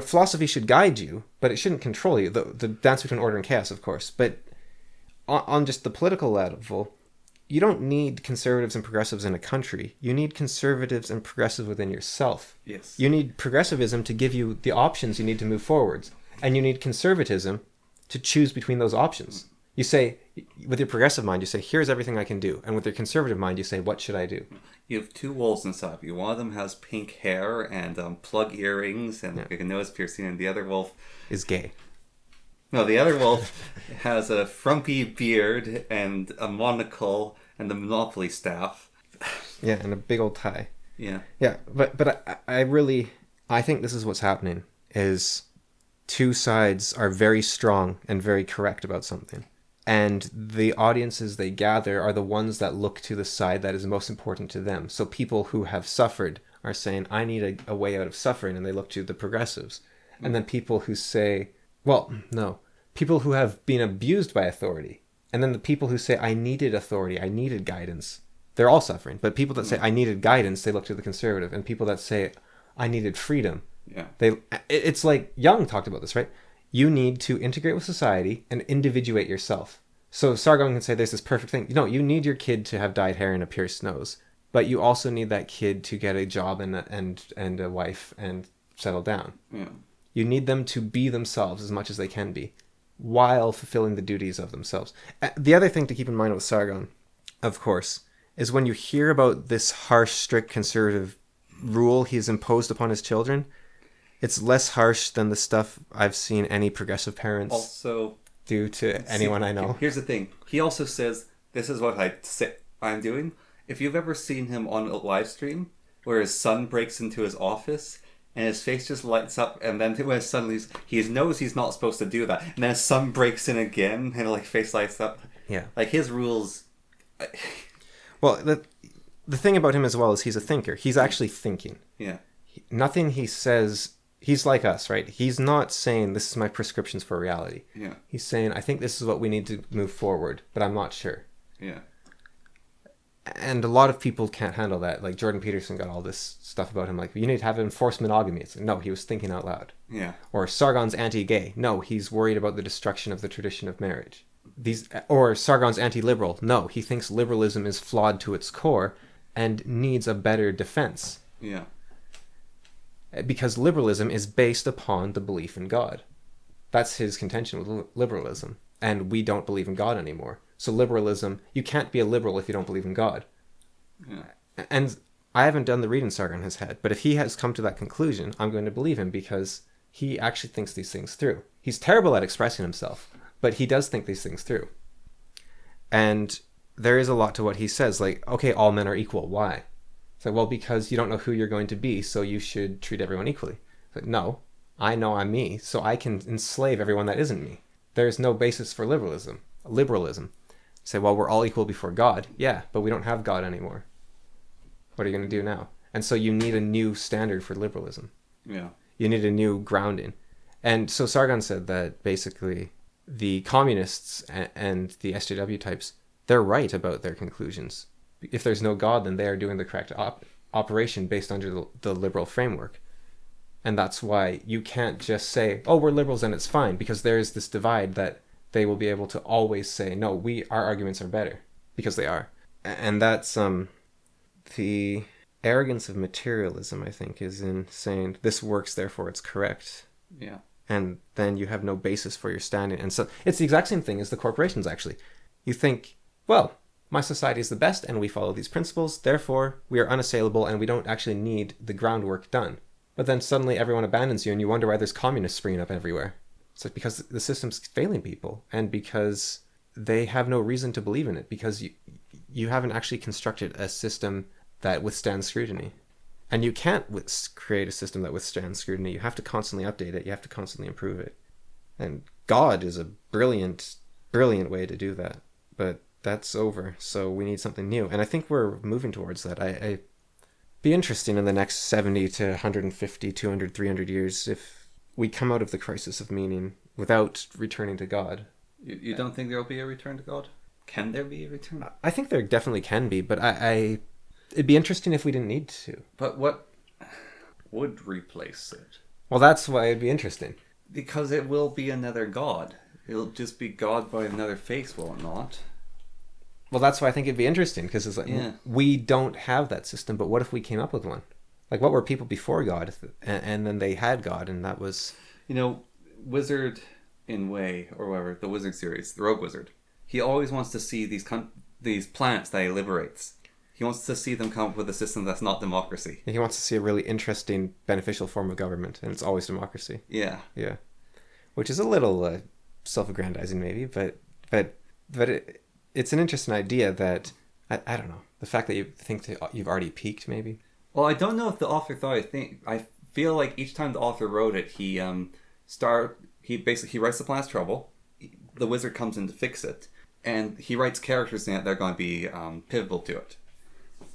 philosophy should guide you, but it shouldn't control you. The dance between order and chaos, of course. But on just the political level, you don't need conservatives and progressives in a country. You need conservatives and progressives within yourself. Yes. You need progressivism to give you the options you need to move forwards. And you need conservatism to choose between those options. You say, with your progressive mind, you say, here's everything I can do. And with your conservative mind, you say, what should I do? You have two wolves inside of you. One of them has pink hair and plug earrings and like a nose piercing, and the other wolf Is gay. No, the other wolf has a frumpy beard and a monocle and the Monopoly staff. Yeah, and a big old tie. Yeah. Yeah, but I think this is what's happening, is two sides are very strong and very correct about something. And the audiences they gather are the ones that look to the side that is most important to them. So people who have suffered are saying, I need a way out of suffering, and they look to the progressives. And then people who say, people who have been abused by authority. And then the people who say, I needed authority, I needed guidance. They're all suffering. But people that say, I needed guidance, they look to the conservative. And people that say, I needed freedom. Yeah. It's like Jung talked about this, right? You need to integrate with society and individuate yourself. So Sargon can say there's this perfect thing. You need your kid to have dyed hair and a pierced nose. But you also need that kid to get a job and a wife and settle down. Yeah. You need them to be themselves as much as they can be, while fulfilling the duties of themselves. The other thing to keep in mind with Sargon, of course, is when you hear about this harsh, strict conservative rule he's imposed upon his children, it's less harsh than the stuff I've seen any progressive parents Also do to anyone I know. Here's the thing. He also says, this is what I'm doing. If you've ever seen him on a live stream where his son breaks into his office and his face just lights up, and then when his son leaves, he knows he's not supposed to do that. And then his son breaks in again and face lights up. Yeah. Like his rules. Well, the thing about him as well is he's a thinker. He's actually thinking. Yeah. Nothing he says, he's like us, right? He's not saying this is my prescriptions for reality. Yeah. He's saying, I think this is what we need to move forward, but I'm not sure. Yeah. And a lot of people can't handle that. Like Jordan Peterson got all this stuff about him, like, you need to have enforced monogamy. It's like, no, he was thinking out loud. Yeah. Or Sargon's anti-gay. No, he's worried about the destruction of the tradition of marriage. Or Sargon's anti-liberal. No, he thinks liberalism is flawed to its core and needs a better defense. Yeah. Because liberalism is based upon the belief in God. That's his contention with liberalism. And we don't believe in God anymore. So liberalism, you can't be a liberal if you don't believe in God. Yeah. And I haven't done the reading Sargon has had, but if he has come to that conclusion, I'm going to believe him because he actually thinks these things through. He's terrible at expressing himself, but he does think these things through. And there is a lot to what he says, like, okay, all men are equal. Why? It's like, well, because you don't know who you're going to be, so you should treat everyone equally. It's like, no, I know I'm me, so I can enslave everyone that isn't me. There's no basis for liberalism. Say, well, we're all equal before God. Yeah, but we don't have God anymore. What are you going to do now? And so you need a new standard for liberalism. Yeah. You need a new grounding. And so Sargon said that basically the communists and the SJW types, they're right about their conclusions. If there's no God, then they are doing the correct operation based under the liberal framework. And that's why you can't just say, oh, we're liberals and it's fine, because there is this divide that they will be able to always say, no, our arguments are better, because they are. And that's the arrogance of materialism, I think, is in saying this works, therefore it's correct. Yeah. And then you have no basis for your standing. And so it's the exact same thing as the corporations, actually. You think, well, my society is the best and we follow these principles, therefore we are unassailable and we don't actually need the groundwork done. But then suddenly everyone abandons you and you wonder why there's communists springing up everywhere. It's like because the system's failing people and because they have no reason to believe in it, because you haven't actually constructed a system that withstands scrutiny. And you can't create a system that withstands scrutiny. You have to constantly update it. You have to constantly improve it. And God is a brilliant, brilliant way to do that. But that's over. So we need something new. And I think we're moving towards that. I be interesting in the next 70 to 150, 200, 300 years if we come out of the crisis of meaning without returning to God. You don't think there will be a return to God? Can there be a return? I think there definitely can be, but it'd be interesting if we didn't need to. But what would replace it? Well, that's why it'd be interesting. Because it will be another God. It'll just be God by another face, will it not? Well, that's why I think it'd be interesting, because it's like, we don't have that system, but what if we came up with one? Like, what were people before God? And then they had God, and that was... You know, Wizard in Way, or whatever, the Wizard series, the Rogue Wizard, he always wants to see these planets that he liberates. He wants to see them come up with a system that's not democracy. He wants to see a really interesting, beneficial form of government, and it's always democracy. Yeah. Yeah. Which is a little self-aggrandizing, maybe, but it's an interesting idea that, I don't know, the fact that you think that you've already peaked, maybe? Well, I don't know if the author thought, I feel like each time the author wrote it, he writes the planet's trouble, the wizard comes in to fix it, and he writes characters in it that are going to be pivotal to it.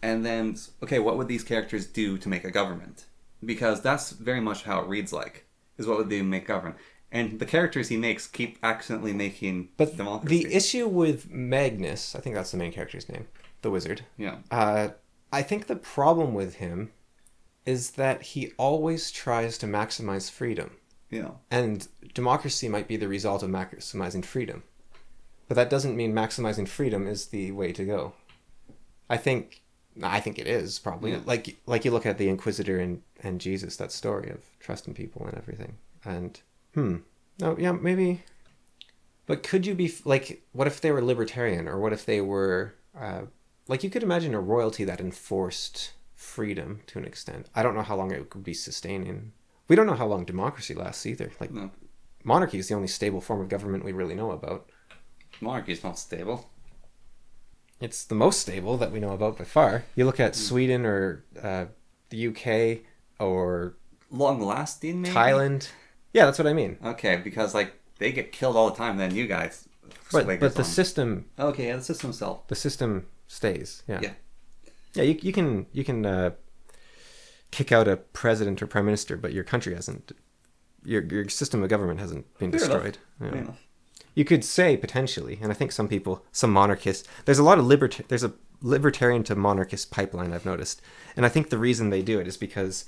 And then, okay, what would these characters do to make a government? Because that's very much how it reads like, is what would they make government? And the characters he makes keep accidentally making democracy. The issue with Magnus, I think that's the main character's name, the wizard. Yeah. I think the problem with him is that he always tries to maximize freedom. Yeah. And democracy might be the result of maximizing freedom. But that doesn't mean maximizing freedom is the way to go. I think it is, probably. Yeah. Like you look at the Inquisitor and Jesus, that story of trusting people and everything. And, no, yeah, maybe. But could you be, like, what if they were libertarian? Or what if they were, you could imagine a royalty that enforced freedom to an extent. I don't know how long it could be sustaining. We don't know how long democracy lasts either. No. Monarchy is the only stable form of government we really know about. Monarchy is not stable. It's the most stable that we know about by far. You look at Sweden or the UK or... Long-lasting, maybe? Thailand. Yeah, that's what I mean. Okay, because, they get killed all the time, then you guys... But the system... Okay, yeah, the system itself. The system stays, yeah. Yeah. Yeah, you can kick out a president or prime minister, but your country hasn't... Your system of government hasn't been destroyed. Fair enough. You could say potentially, and I think some monarchists, there's a lot of there's a libertarian to monarchist pipeline I've noticed, and I think the reason they do it is because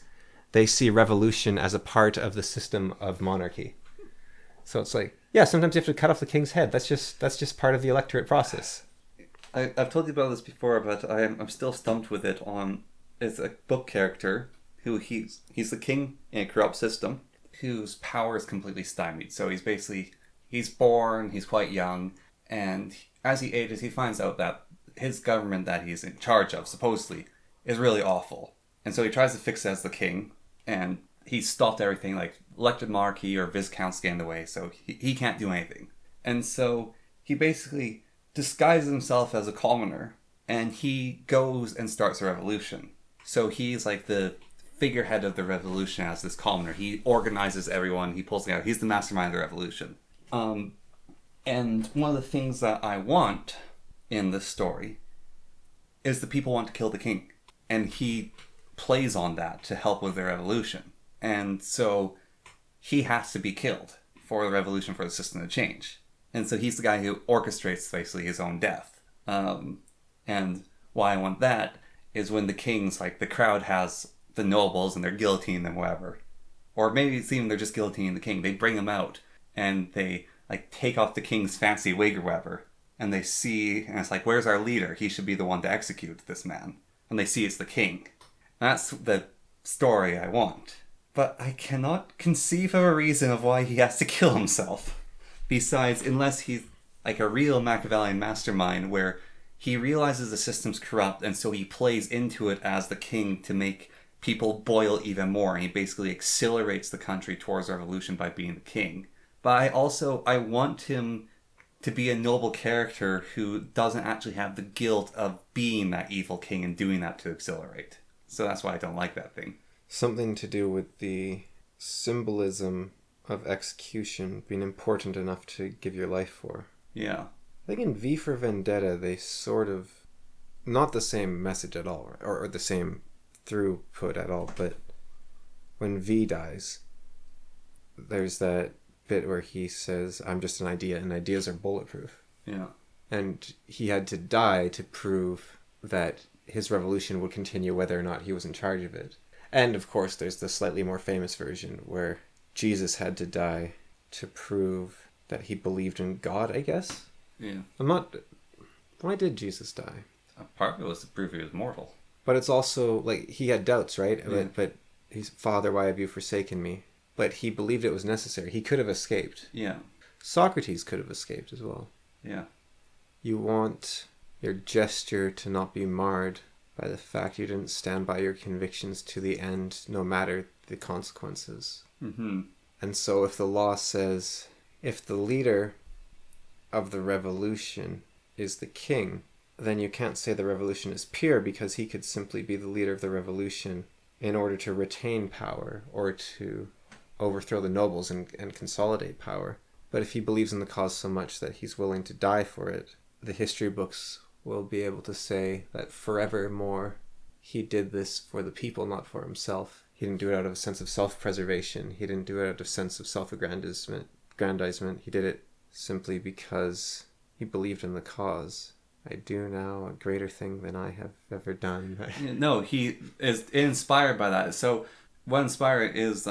they see revolution as a part of the system of monarchy. So it's like, yeah, sometimes you have to cut off the king's head. That's just part of the electorate process. I've told you about this before, but I'm still stumped with it. It's a book character who he's the king in a corrupt system whose power is completely stymied. So he's born, he's quite young, and as he ages, he finds out that his government that he's in charge of, supposedly, is really awful. And so he tries to fix it as the king, and he's stopped everything, like elected monarchy or viscounts get in the way, so he can't do anything. And so he basically disguises himself as a commoner, and he goes and starts a revolution. So he's like the figurehead of the revolution as this commoner. He organizes everyone, he pulls it out, he's the mastermind of the revolution. And one of the things that I want in this story is the people want to kill the king. And he plays on that to help with the revolution. And so he has to be killed for the revolution, for the system to change. And so he's the guy who orchestrates basically his own death. And why I want that is when the king's, the crowd has the nobles and they're guillotining them, whatever. Or maybe it's even they're just guillotining the king. They bring him out and they take off the king's fancy wig or whatever. And they see, and it's where's our leader? He should be the one to execute this man. and they see it's the king. That's the story I want. But I cannot conceive of a reason of why he has to kill himself. Besides, unless he's like a real Machiavellian mastermind where he realizes the system's corrupt and so he plays into it as the king to make people boil even more. And he basically accelerates the country towards revolution by being the king. But I want him to be a noble character who doesn't actually have the guilt of being that evil king and doing that to accelerate. So that's why I don't like that thing. Something to do with the symbolism of execution being important enough to give your life for. Yeah. I think in V for Vendetta, they sort of, not the same message at all, or the same throughput at all, but when V dies, there's that bit where he says, I'm just an idea, and ideas are bulletproof. Yeah. And he had to die to prove that his revolution would continue whether or not he was in charge of it. And of course, there's the slightly more famous version where Jesus had to die to prove that he believed in God, I guess. Yeah. Why did Jesus die? Part of it was to prove he was mortal. But it's also, like, he had doubts, right? Yeah. But he's, Father, why have you forsaken me? But he believed it was necessary. He could have escaped. Yeah. Socrates could have escaped as well. Yeah. You want your gesture to not be marred by the fact you didn't stand by your convictions to the end, no matter the consequences. Mm-hmm. And so if the law says, if the leader of the revolution is the king, then you can't say the revolution is pure, because he could simply be the leader of the revolution in order to retain power or to overthrow the nobles and consolidate power. But if he believes in the cause so much that he's willing to die for it, the history books will be able to say that forevermore he did this for the people, not for himself. He didn't do it out of a sense of self-preservation. He didn't do it out of a sense of self-aggrandizement. He did it simply because he believed in the cause. I do now a greater thing than I have ever done. No, he is inspired by that. So what inspired is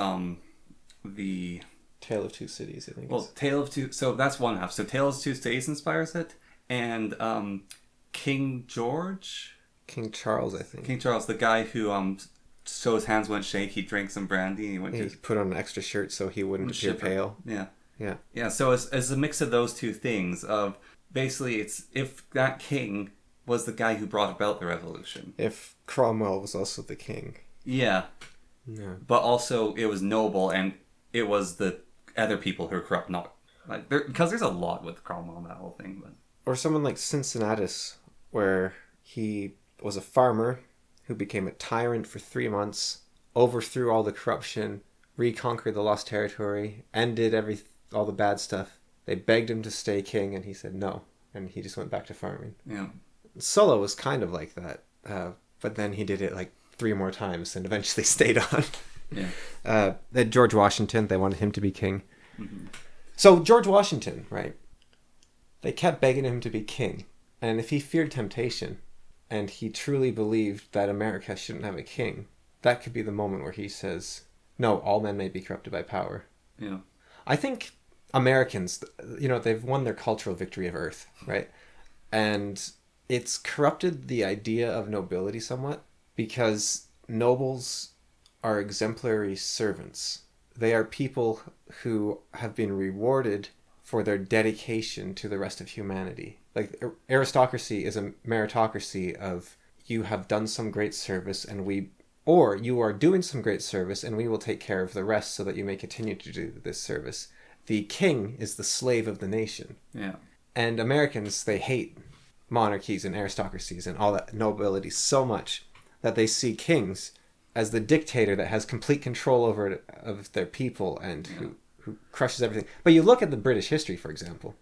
the Tale of Two Cities, I think. Well, Tale of Two. So that's one half. So Tale of Two Cities inspires it, and King Charles, I think. King Charles, the guy who so his hands went shake. He drank some brandy. And he put on an extra shirt so he wouldn't appear pale. Yeah. So it's a mix of those two things. Of basically, it's if that king was the guy who brought about the revolution. If Cromwell was also the king. Yeah. But also it was noble, and it was the other people who were corrupt, not like because there's a lot with Cromwell and that whole thing. But or someone like Cincinnatus, where he was a farmer who became a tyrant for 3 months, overthrew all the corruption, reconquered the lost territory, ended all the bad stuff. They begged him to stay king, and he said no, and he just went back to farming. Yeah. Sulla was kind of like that, but then he did it like 3 more times and eventually stayed on. Yeah. George Washington, they wanted him to be king. Mm-hmm. So George Washington, right? They kept begging him to be king, and if he feared temptation, and he truly believed that America shouldn't have a king, that could be the moment where he says, no, all men may be corrupted by power. Yeah. I think Americans, they've won their cultural victory of Earth, right? And it's corrupted the idea of nobility somewhat, because nobles are exemplary servants. They are people who have been rewarded for their dedication to the rest of humanity. Like, aristocracy is a meritocracy of, you have done some great service or you are doing some great service and we will take care of the rest so that you may continue to do this service. The king is the slave of the nation. Yeah. And Americans, they hate monarchies and aristocracies and all that nobility so much that they see kings as the dictator that has complete control of their people and who crushes everything. But you look at the British history, for example,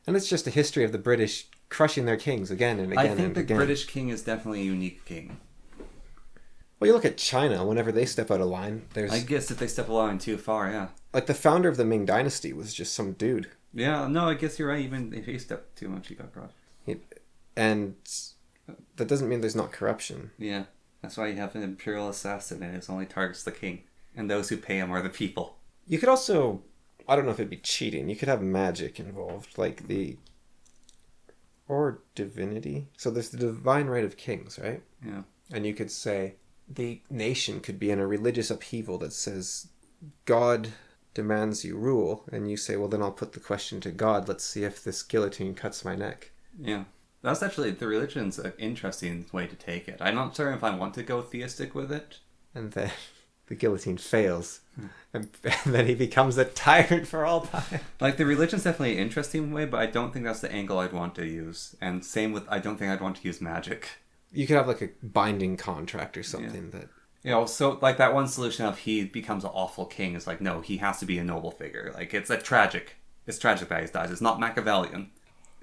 and it's just a history of the British crushing their kings again and again and again. I think the British king is definitely a unique king. Well, you look at China, whenever they step out of line, I guess if they step a line too far, yeah. Like, the founder of the Ming Dynasty was just some dude. Yeah, no, I guess you're right. Even if he stepped too much, he got caught. And that doesn't mean there's not corruption. Yeah, that's why you have an imperial assassin, and it only targets the king. And those who pay him are the people. You could also, I don't know if it'd be cheating, you could have magic involved, or divinity. So there's the divine right of kings, right? Yeah. And you could say the nation could be in a religious upheaval that says God demands you rule, and you say, well, then I'll put the question to God. Let's see if this guillotine cuts my neck. Yeah. That's actually, the religion's an interesting way to take it. I'm not sure if I want to go theistic with it. And then the guillotine fails. And then he becomes a tyrant for all time. Like, the religion's definitely an interesting way, but I don't think that's the angle I'd want to use. And same with, I don't think I'd want to use magic. You could have like a binding contract or something that... You know, so like that one solution of he becomes an awful king is like, no, he has to be a noble figure. Like, it's tragic that he dies. It's not Machiavellian.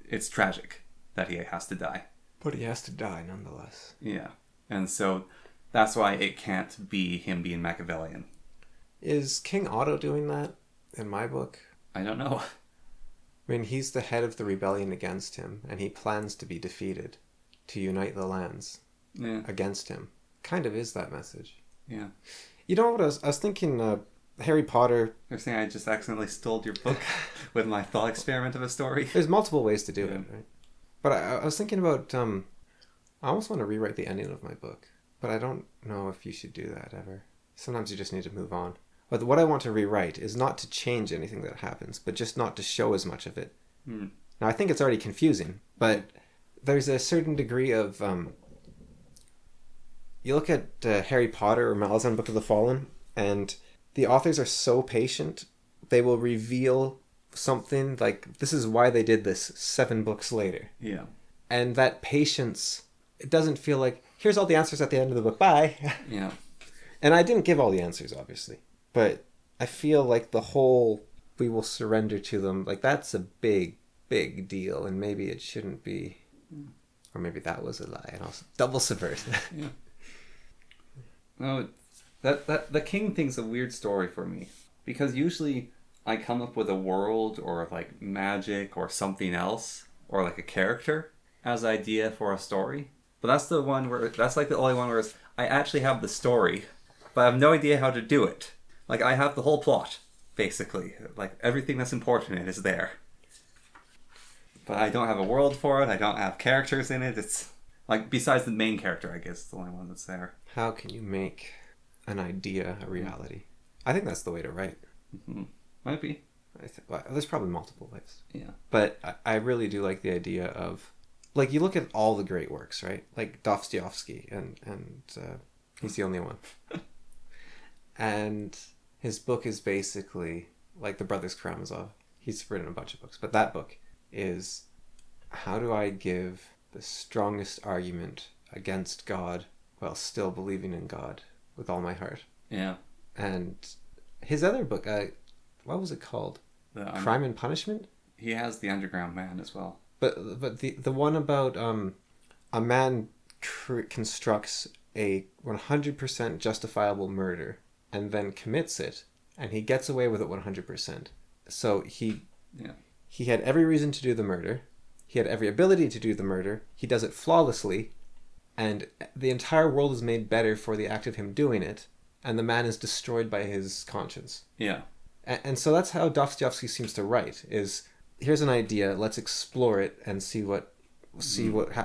It's tragic that he has to die. But he has to die nonetheless. Yeah. And so that's why it can't be him being Machiavellian. Is King Otto doing that in my book? I don't know. I mean, he's the head of the rebellion against him, and he plans to be defeated, to unite the lands against him. Kind of is that message. Yeah. You know what I was thinking? Harry Potter. You're saying I just accidentally stole your book with my thought experiment of a story? There's multiple ways to do it, right? But I was thinking about, I almost want to rewrite the ending of my book, but I don't know if you should do that ever. Sometimes you just need to move on. But what I want to rewrite is not to change anything that happens, but just not to show as much of it. Now, I think it's already confusing, but there's a certain degree of... you look at Harry Potter or Malazan Book of the Fallen, and the authors are so patient, they will reveal something like, this is why they did this 7 books later. Yeah. And that patience, it doesn't feel like, here's all the answers at the end of the book, bye. Yeah. And I didn't give all the answers, obviously. But I feel like the whole, we will surrender to them, like that's a big, big deal. And maybe it shouldn't be, or maybe that was a lie. And I'll double subvert. Yeah. No, the king thing's a weird story for me. Because usually I come up with a world or like magic or something else, or like a character as idea for a story. But that's the one where, that's like the only one where I actually have the story, but I have no idea how to do it. Like, I have the whole plot, basically. Like, everything that's important in it is there. But I don't have a world for it, I don't have characters in it. It's, like, besides the main character, I guess, the only one that's there. How can you make an idea a reality? I think that's the way to write. Mm-hmm. Might be. Well, there's probably multiple ways. Yeah. But I really do like the idea of, like, you look at all the great works, right? Like Dostoevsky, and he's the only one. And his book is basically like the Brothers Karamazov. He's written a bunch of books, but that book is, how do I give the strongest argument against God while still believing in God with all my heart? Yeah. And his other book, what was it called? Crime and Punishment? He has The Underground Man as well. But the one about a man constructs a 100% justifiable murder and then commits it, and he gets away with it 100%. So he had every reason to do the murder. He had every ability to do the murder. He does it flawlessly, and the entire world is made better for the act of him doing it, and the man is destroyed by his conscience. Yeah. And so that's how Dostoevsky seems to write, is here's an idea, let's explore it and see what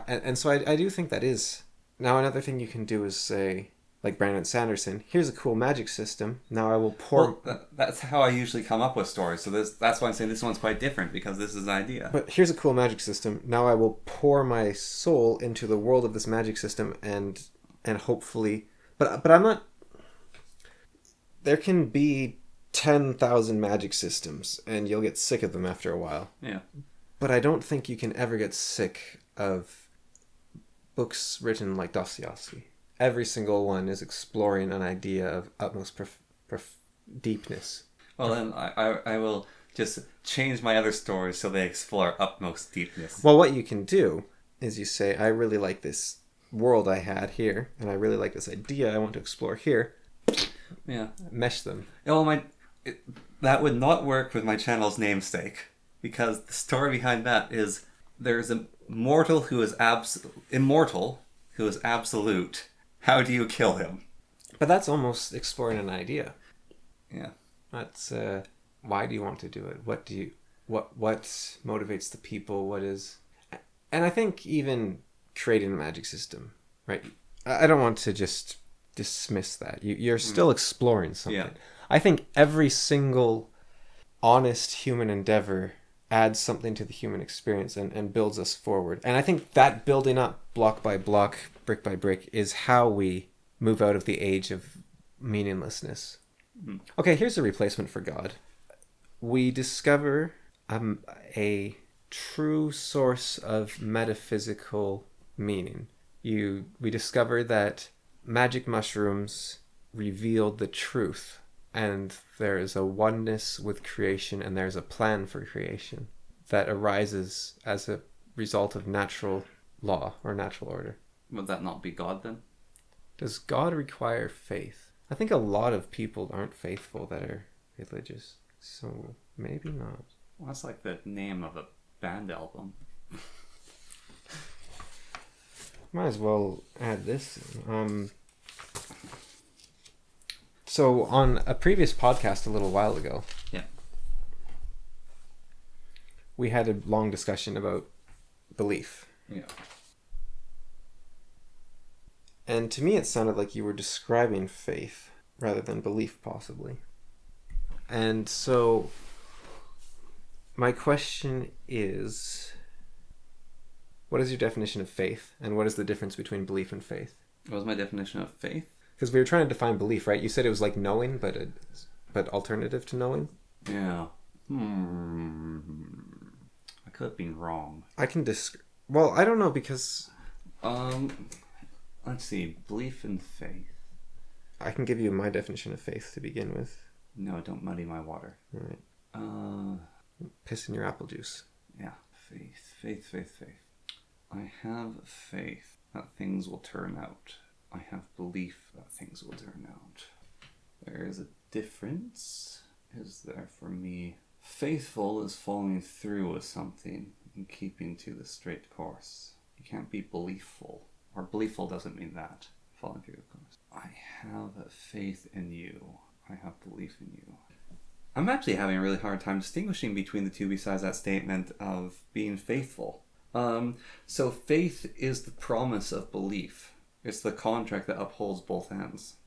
and so I do think that is. Now another thing you can do is say, like Brandon Sanderson, here's a cool magic system, now I will pour... Well, that's how I usually come up with stories, so that's why I'm saying this one's quite different, because this is an idea. But here's a cool magic system, now I will pour my soul into the world of this magic system and hopefully... But I'm not... There can be 10,000 magic systems, and you'll get sick of them after a while. Yeah. But I don't think you can ever get sick of books written like Dostoevsky. Every single one is exploring an idea of utmost deepness. Well, then I will just change my other stories so they explore utmost deepness. Well, what you can do is you say, I really like this world I had here, and I really like this idea I want to explore here. Yeah. Mesh them. Well, that would not work with my channel's namesake, because the story behind that is there's a mortal who is immortal, who is absolute. How do you kill him? But that's almost exploring an idea. Yeah. That's why do you want to do it? What motivates the people? What is... And I think even creating a magic system, right? I don't want to just dismiss that. You're still exploring something. Yeah. I think every single honest human endeavor adds something to the human experience and builds us forward. And I think that building up block by block, brick by brick, is how we move out of the age of meaninglessness. Okay, here's a replacement for God. We discover a true source of metaphysical meaning. We discover that magic mushrooms revealed the truth, and there is a oneness with creation, and there's a plan for creation that arises as a result of natural law or natural order. Would that not be God then? Does God require faith? I think a lot of people aren't faithful that are religious, so maybe not. Well, that's like the name of a band album. Might as well add this. So on a previous podcast a little while ago, Yeah. we had a long discussion about belief. Yeah. And to me it sounded like you were describing faith rather than belief, possibly. And so my question is, what is your definition of faith? And what is the difference between belief and faith? What was my definition of faith? Because we were trying to define belief, right? You said it was like knowing, but alternative to knowing. Yeah. I could have been wrong. I can well, I don't know, because Let's see. Belief and faith. I can give you my definition of faith to begin with. No, don't muddy my water. All right. Piss in your apple juice. Yeah. Faith. I have faith that things will turn out. I have belief that things will turn out. There is a difference, is there, for me? Faithful is following through with something and keeping to the straight course. You can't be beliefful. Or beliefful doesn't mean that. Following through the course. I have faith in you. I have belief in you. I'm actually having a really hard time distinguishing between the two besides that statement of being faithful. So faith is the promise of belief. It's the contract that upholds both ends.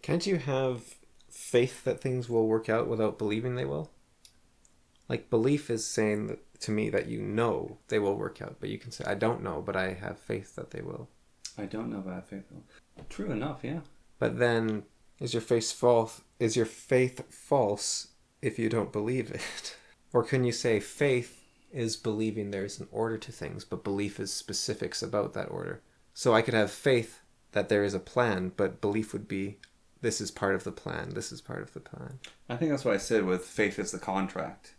Can't you have faith that things will work out without believing they will? Like, belief is saying that, to me, that you know they will work out, but you can say, I don't know, but I have faith that they will. I don't know, but I have faith. True enough, yeah. But then, is your faith false? Is your faith false if you don't believe it? Or can you say faith is believing there's an order to things, but belief is specifics about that order? So I could have faith that there is a plan, but belief would be, this is part of the plan, this is part of the plan. I think that's what I said with faith is the contract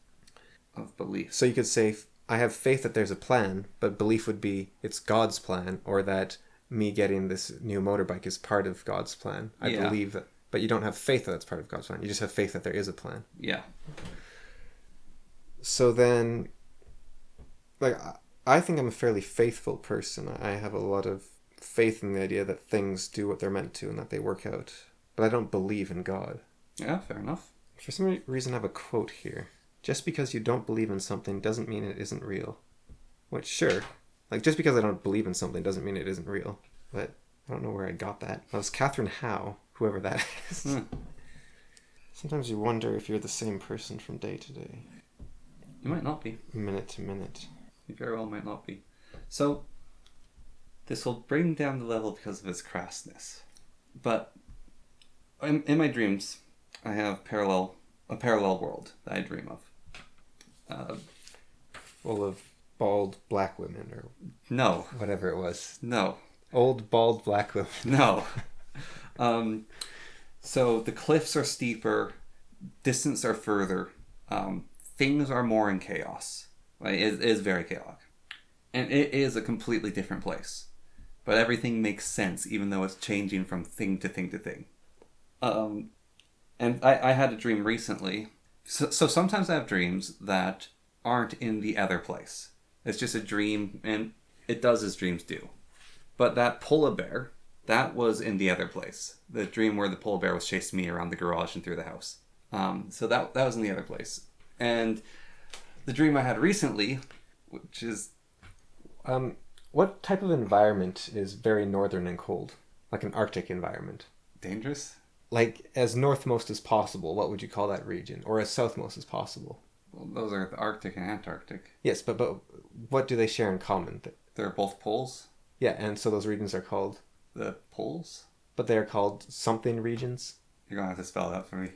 of belief. So you could say, I have faith that there's a plan, but belief would be, it's God's plan, or that me getting this new motorbike is part of God's plan. I believe that, but you don't have faith that it's part of God's plan. You just have faith that there is a plan. Yeah. So then, like, I think I'm a fairly faithful person. I have a lot of faith in the idea that things do what they're meant to and that they work out. But I don't believe in God. Yeah, fair enough. For some reason, I have a quote here. Just because you don't believe in something doesn't mean it isn't real. Which, sure. Like, just because I don't believe in something doesn't mean it isn't real. But I don't know where I got that. That was Catherine Howe, whoever that is. Sometimes you wonder if you're the same person from day to day. You might not be. Minute to minute. You very well might not be. So, this will bring down the level because of its crassness. But, in my dreams, I have a parallel world that I dream of. Full of bald black women, or No. whatever it was. No. Old bald black women. No. So the cliffs are steeper, distance are further, things are more in chaos. Right? It is very chaotic. And it is a completely different place. But everything makes sense, even though it's changing from thing to thing to thing. And I had a dream recently. So sometimes I have dreams that aren't in the other place. It's just a dream, and it does as dreams do. But that polar bear, that was in the other place. The dream where the polar bear was chasing me around the garage and through the house. So that was in the other place. And the dream I had recently, which is... What type of environment is very northern and cold? Like an Arctic environment. Dangerous? Like as northmost as possible, what would you call that region? Or as southmost as possible? Well, those are the Arctic and Antarctic. Yes, but what do they share in common? They're both poles? Yeah, and so those regions are called... The poles? But they are called something regions? You're going to have to spell it out for me.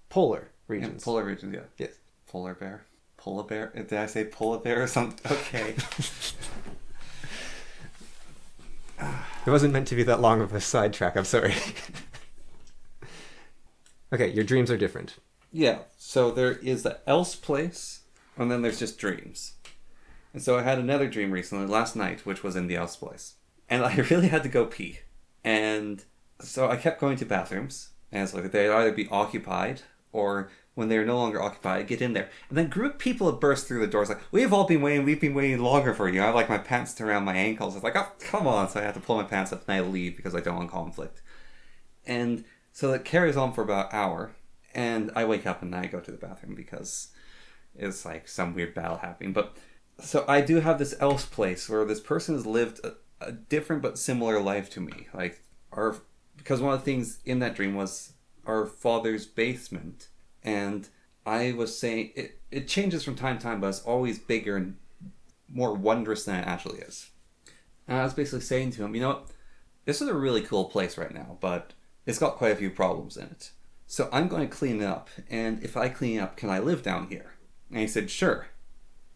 Polar regions. Yeah, polar regions, yeah. Yes. Polar bear. Polar bear? Did I say polar bear or something? Okay. It wasn't meant to be that long of a sidetrack, I'm sorry. Okay, your dreams are different. Yeah, so there is the else place, and then there's just dreams. And so I had another dream recently, last night, which was in the else place. And I really had to go pee. And so I kept going to bathrooms, and it's like they'd either be occupied, or when they're no longer occupied, I'd get in there. And then a group of people would burst through the doors like, we've been waiting longer for you. I have like my pants around my ankles. It's like, oh, come on. So I had to pull my pants up and I leave because I don't want conflict. And so that carries on for about an hour. And I wake up and I go to the bathroom because it's like some weird battle happening. But so I do have this else place where this person has lived a different but similar life to me. Like because one of the things in that dream was our father's basement. And I was saying, it changes from time to time, but it's always bigger and more wondrous than it actually is. And I was basically saying to him, you know what, this is a really cool place right now, but it's got quite a few problems in it. So I'm going to clean it up, and if I clean it up, can I live down here? And he said, sure.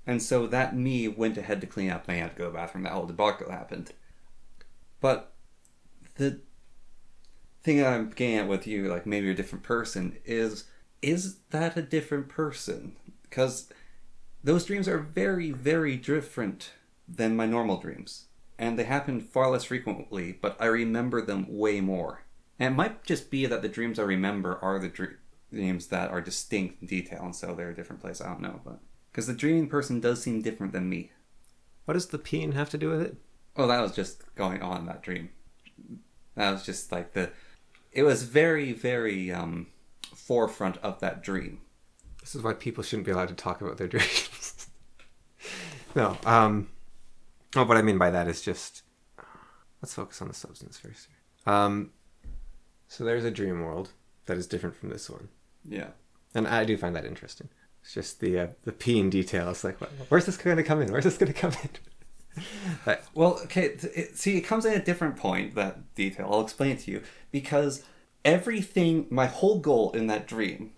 And so that me went ahead to clean up, and I had to go to the bathroom. That whole debacle happened. But the thing that I'm getting at with you, like maybe you're a different person, is that a different person? Because those dreams are very, very different than my normal dreams. And they happen far less frequently, but I remember them way more. And it might just be that the dreams I remember are the dreams that are distinct in detail, and so they're a different place. I don't know, but because the dreaming person does seem different than me. What does the peeing have to do with it? Oh, that was just going on in that dream. That was just like it was very, very forefront of that dream. This is why people shouldn't be allowed to talk about their dreams. No, what I mean by that is just, let's focus on the substance first. So there's a dream world that is different from this one. Yeah. And I do find that interesting. It's just the peeing detail. It's like, where's this going to come in? Where's this going to come in? Well, okay, it comes in a different point, that detail. I'll explain it to you. Because everything, my whole goal in that dream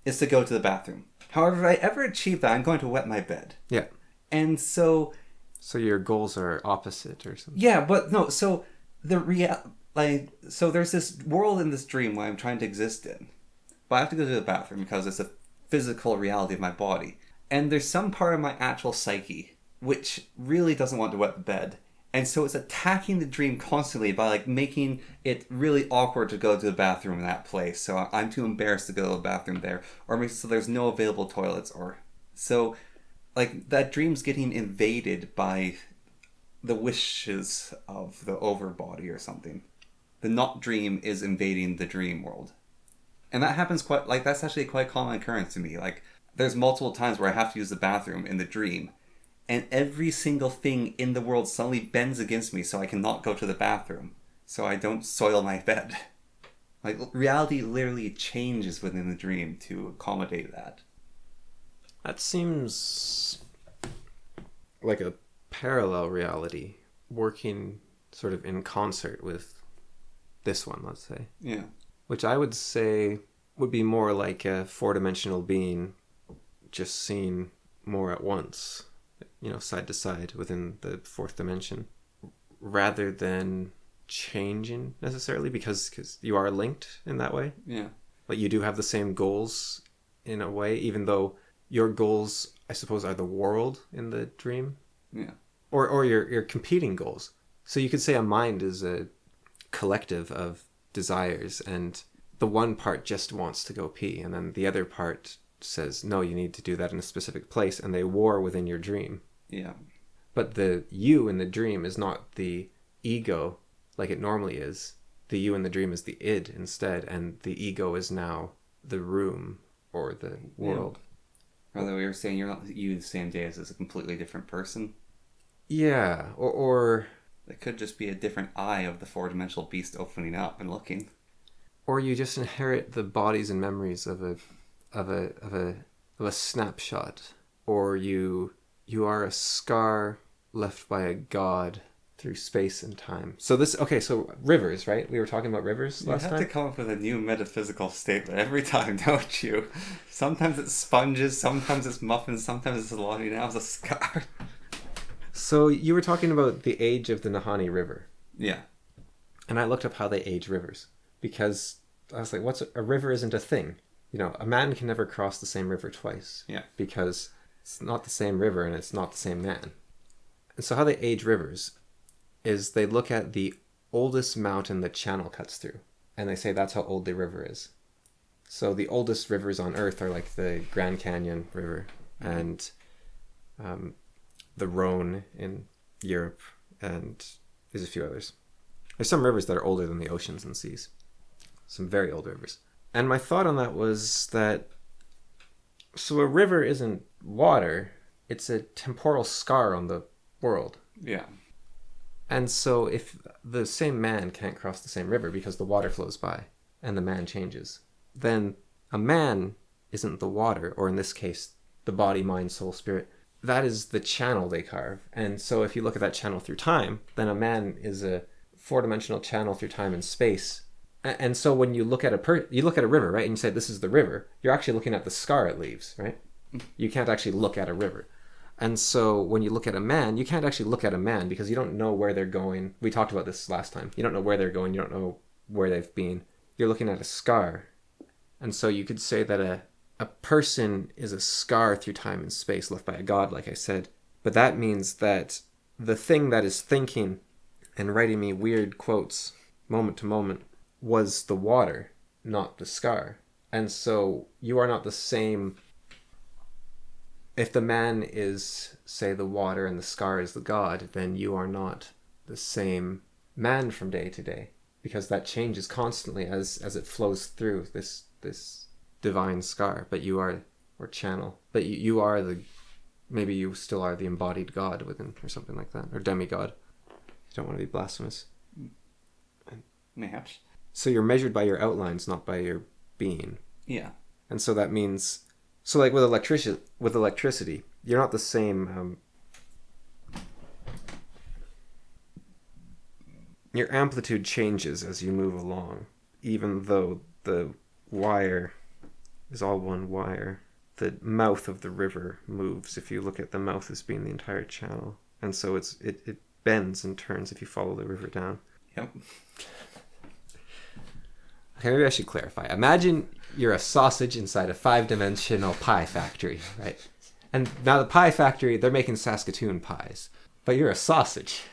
is to go to the bathroom. However, if I ever achieve that, I'm going to wet my bed. Yeah. And so... So your goals are opposite or something? Yeah, but no, so so there's this world in this dream where I'm trying to exist in. But I have to go to the bathroom because it's a physical reality of my body. And there's some part of my actual psyche which really doesn't want to wet the bed. And so it's attacking the dream constantly by like making it really awkward to go to the bathroom in that place. So I'm too embarrassed to go to the bathroom there. Or maybe so there's no available toilets. Or so like that dream's getting invaded by the wishes of the overbody or something. The not dream is invading the dream world. And that happens that's actually a quite common occurrence to me. Like, there's multiple times where I have to use the bathroom in the dream, and every single thing in the world suddenly bends against me so I cannot go to the bathroom, so I don't soil my bed. Like, reality literally changes within the dream to accommodate that. That seems like a parallel reality working sort of in concert with this one, let's say. Yeah. Which I would say would be more like a four-dimensional being just seeing more at once, side to side within the fourth dimension, rather than changing necessarily, because you are linked in that way. Yeah. Like you do have the same goals in a way, even though your goals, I suppose, are the world in the dream. Yeah. Or your competing goals. So you could say a mind is a collective of desires, and the one part just wants to go pee, and then the other part says, no, you need to do that in a specific place, and they war within your dream. Yeah. But the you in the dream is not the ego like it normally is. The you in the dream is the id instead, and the ego is now the room or the world. Yeah. Rather, we were saying you're not you the same day as a completely different person. Yeah, or It could just be a different eye of the four-dimensional beast opening up and looking. Or you just inherit the bodies and memories of a snapshot, or you are a scar left by a god through space and time. So rivers, right? We were talking about rivers last time. You have to come up with a new metaphysical statement every time, don't you? Sometimes it's sponges, sometimes it's muffins, sometimes it's a lot. Now it's a scar. So you were talking about the age of the Nahanni River. Yeah. And I looked up how they age rivers, because I was like, a river isn't a thing. You know, a man can never cross the same river twice. Yeah. Because it's not the same river and it's not the same man. And so how they age rivers is they look at the oldest mountain the channel cuts through, and they say that's how old the river is. So the oldest rivers on Earth are like the Grand Canyon River and the Rhone in Europe, and there's a few others. There's some rivers that are older than the oceans and seas. Some very old rivers. And my thought on that was that, so a river isn't water, it's a temporal scar on the world. Yeah. And so if the same man can't cross the same river because the water flows by and the man changes, then a man isn't the water, or in this case, the body, mind, soul, spirit. That is the channel they carve. And so if you look at that channel through time, then a man is a four-dimensional channel through time and space. And so when you look at you look at a river, right, and you say this is the river, you're actually looking at the scar it leaves, right? You can't actually look at a river. And so when you look at a man, you can't actually look at a man because you don't know where they're going. We talked about this last time. You don't know where they're going. You don't know where they've been. You're looking at a scar. And so you could say that a person is a scar through time and space left by a god, like I said. But that means that the thing that is thinking and writing me weird quotes moment to moment was the water, not the scar. And so you are not the same. If the man is, say, the water and the scar is the god, then you are not the same man from day to day, because that changes constantly as it flows through this divine scar. But you are, or channel, but you are maybe you still are the embodied god within, or something like that, or demigod. You don't want to be blasphemous. Perhaps. So you're measured by your outlines, not by your being. Yeah. And so that means, so like with electricity, you're not the same. Your amplitude changes as you move along, even though the wire is all one wire. The mouth of the river moves if you look at the mouth as being the entire channel, and so it bends and turns if you follow the river down. Yep. Okay, maybe I should clarify. Imagine you're a sausage inside a 5-dimensional pie factory, right? And now the pie factory, they're making Saskatoon pies. But you're a sausage.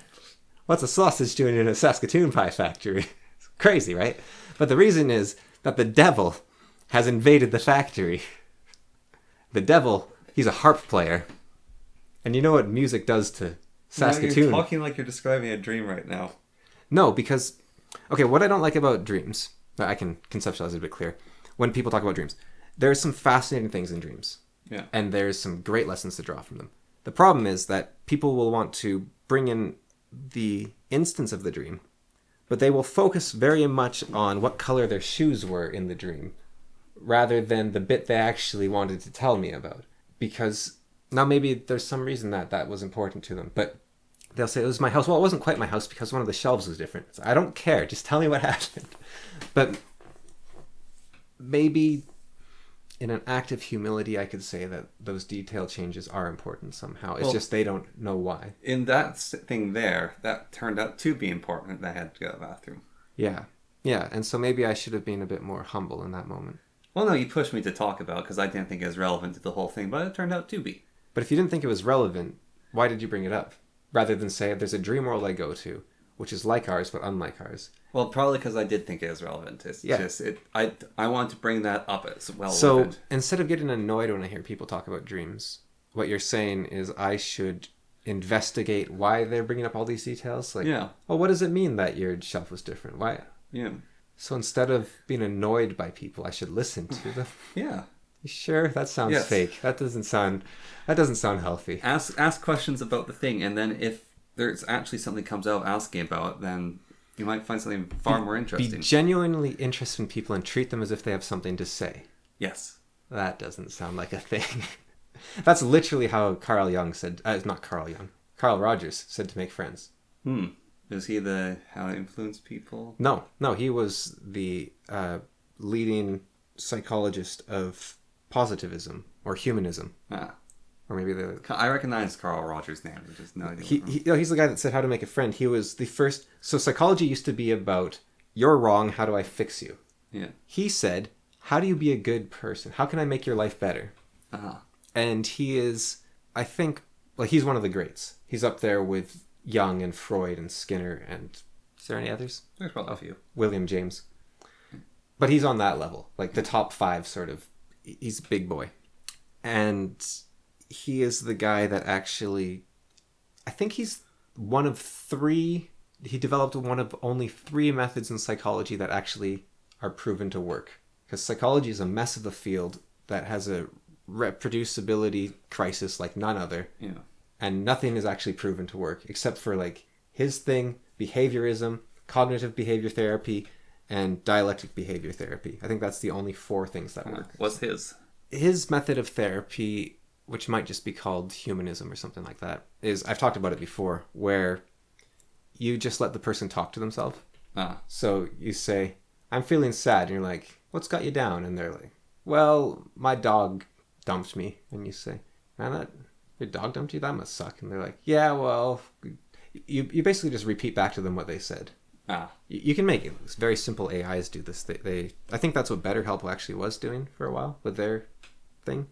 What's a sausage doing in a Saskatoon pie factory? It's crazy, right? But the reason is that the devil has invaded the factory. The devil, he's a harp player. And you know what music does to Saskatoon? You're talking like you're describing a dream right now. No, because, okay, what I don't like about dreams, I can conceptualize it a bit clear. When people talk about dreams, there's some fascinating things in dreams. Yeah. And there's some great lessons to draw from them. The problem is that people will want to bring in the instance of the dream, but they will focus very much on what color their shoes were in the dream, rather than the bit they actually wanted to tell me about. Because now maybe there's some reason that was important to them, but they'll say it was my house. Well, it wasn't quite my house because one of the shelves was different. So I don't care. Just tell me what happened. But maybe in an act of humility, I could say that those detail changes are important somehow. It's just they don't know why. In that thing there, that turned out to be important. That I had to go to the bathroom. Yeah. Yeah. And so maybe I should have been a bit more humble in that moment. Well, no, you pushed me to talk about because I didn't think it was relevant to the whole thing, but it turned out to be. But if you didn't think it was relevant, why did you bring it up? Rather than say, there's a dream world I go to, which is like ours, but unlike ours. Well, probably because I did think it was relevant. It's just, I want to bring that up as well. So instead of getting annoyed when I hear people talk about dreams, what you're saying is I should investigate why they're bringing up all these details. Like, yeah. Well, what does it mean that your shelf was different? Why? Yeah. So instead of being annoyed by people, I should listen to them. Yeah. You sure? That sounds fake. That doesn't sound healthy. Ask questions about the thing, and then if there's actually something comes out asking about, then you might find something far more interesting. Be genuinely interested in people and treat them as if they have something to say. Yes. That doesn't sound like a thing. That's literally how Carl Rogers said to make friends. Is he how to influence people? No, he was the leading psychologist of positivism or humanism. Or maybe I recognize Carl Rogers' name. Just no idea. He's the guy that said how to make a friend. He was the first. So psychology used to be about, you're wrong, how do I fix you? Yeah. He said, how do you be a good person? How can I make your life better? And he is, I think, he's one of the greats. He's up there with Jung and Freud and Skinner and, is there any others? There's probably a few. William James. But he's on that level, like the top 5 sort of. He's a big boy. And he is the guy that actually, I think he's one of 3, he developed one of only 3 methods in psychology that actually are proven to work. Because psychology is a mess of a field that has a reproducibility crisis like none other. Yeah. And nothing is actually proven to work except for like his thing, behaviorism, cognitive behavior therapy, and dialectic behavior therapy. I think that's the only 4 things that work. What's his? His method of therapy, which might just be called humanism or something like that, is, I've talked about it before, where you just let the person talk to themselves. So you say, I'm feeling sad. And you're like, what's got you down? And they're like, well, my dog dumped me. And you say, man, your dog dumped you? That must suck. And they're like, yeah, well, you basically just repeat back to them what they said. You can make it. It's very simple. AIs do this. I think that's what BetterHelp actually was doing for a while with their thing.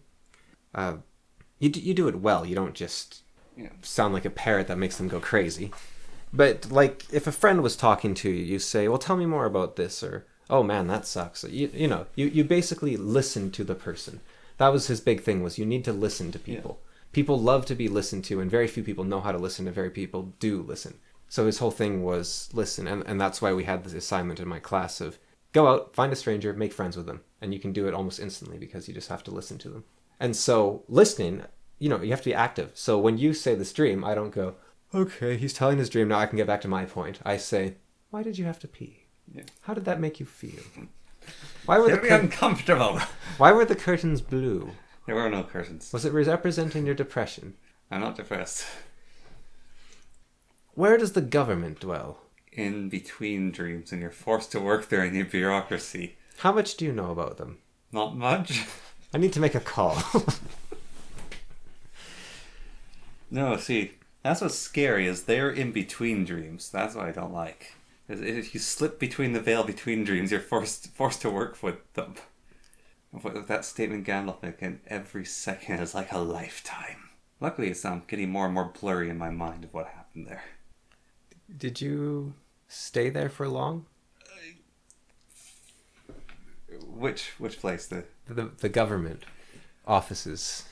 You do it well. You don't just sound like a parrot that makes them go crazy. But like, if a friend was talking to you, you say, well, tell me more about this, or, oh man, that sucks. You basically listen to the person. That was his big thing, was you need to listen to people. People love to be listened to, and very few people know how to listen, and very people do listen. So his whole thing was listen, and that's why we had this assignment in my class of go out, find a stranger, make friends with them. And you can do it almost instantly because you just have to listen to them. And so listening, you have to be active. So when you say this dream, I don't go, okay, he's telling his dream, now I can get back to my point. I say, why did you have to pee? Yeah. How did that make you feel? Why were uncomfortable. Why were the curtains blue? There were no curtains. Was it representing your depression? I'm not depressed. Where does the government dwell? In between dreams, and you're forced to work there in the bureaucracy. How much do you know about them? Not much. I need to make a call. No, see, that's what's scary, is they're in between dreams. That's what I don't like. If you slip between the veil between dreams, you're forced to work with them. With that statement Gandalf again, every second is like a lifetime. Luckily, it's getting more and more blurry in my mind of what happened there. Did you stay there for long? Which place? The government offices.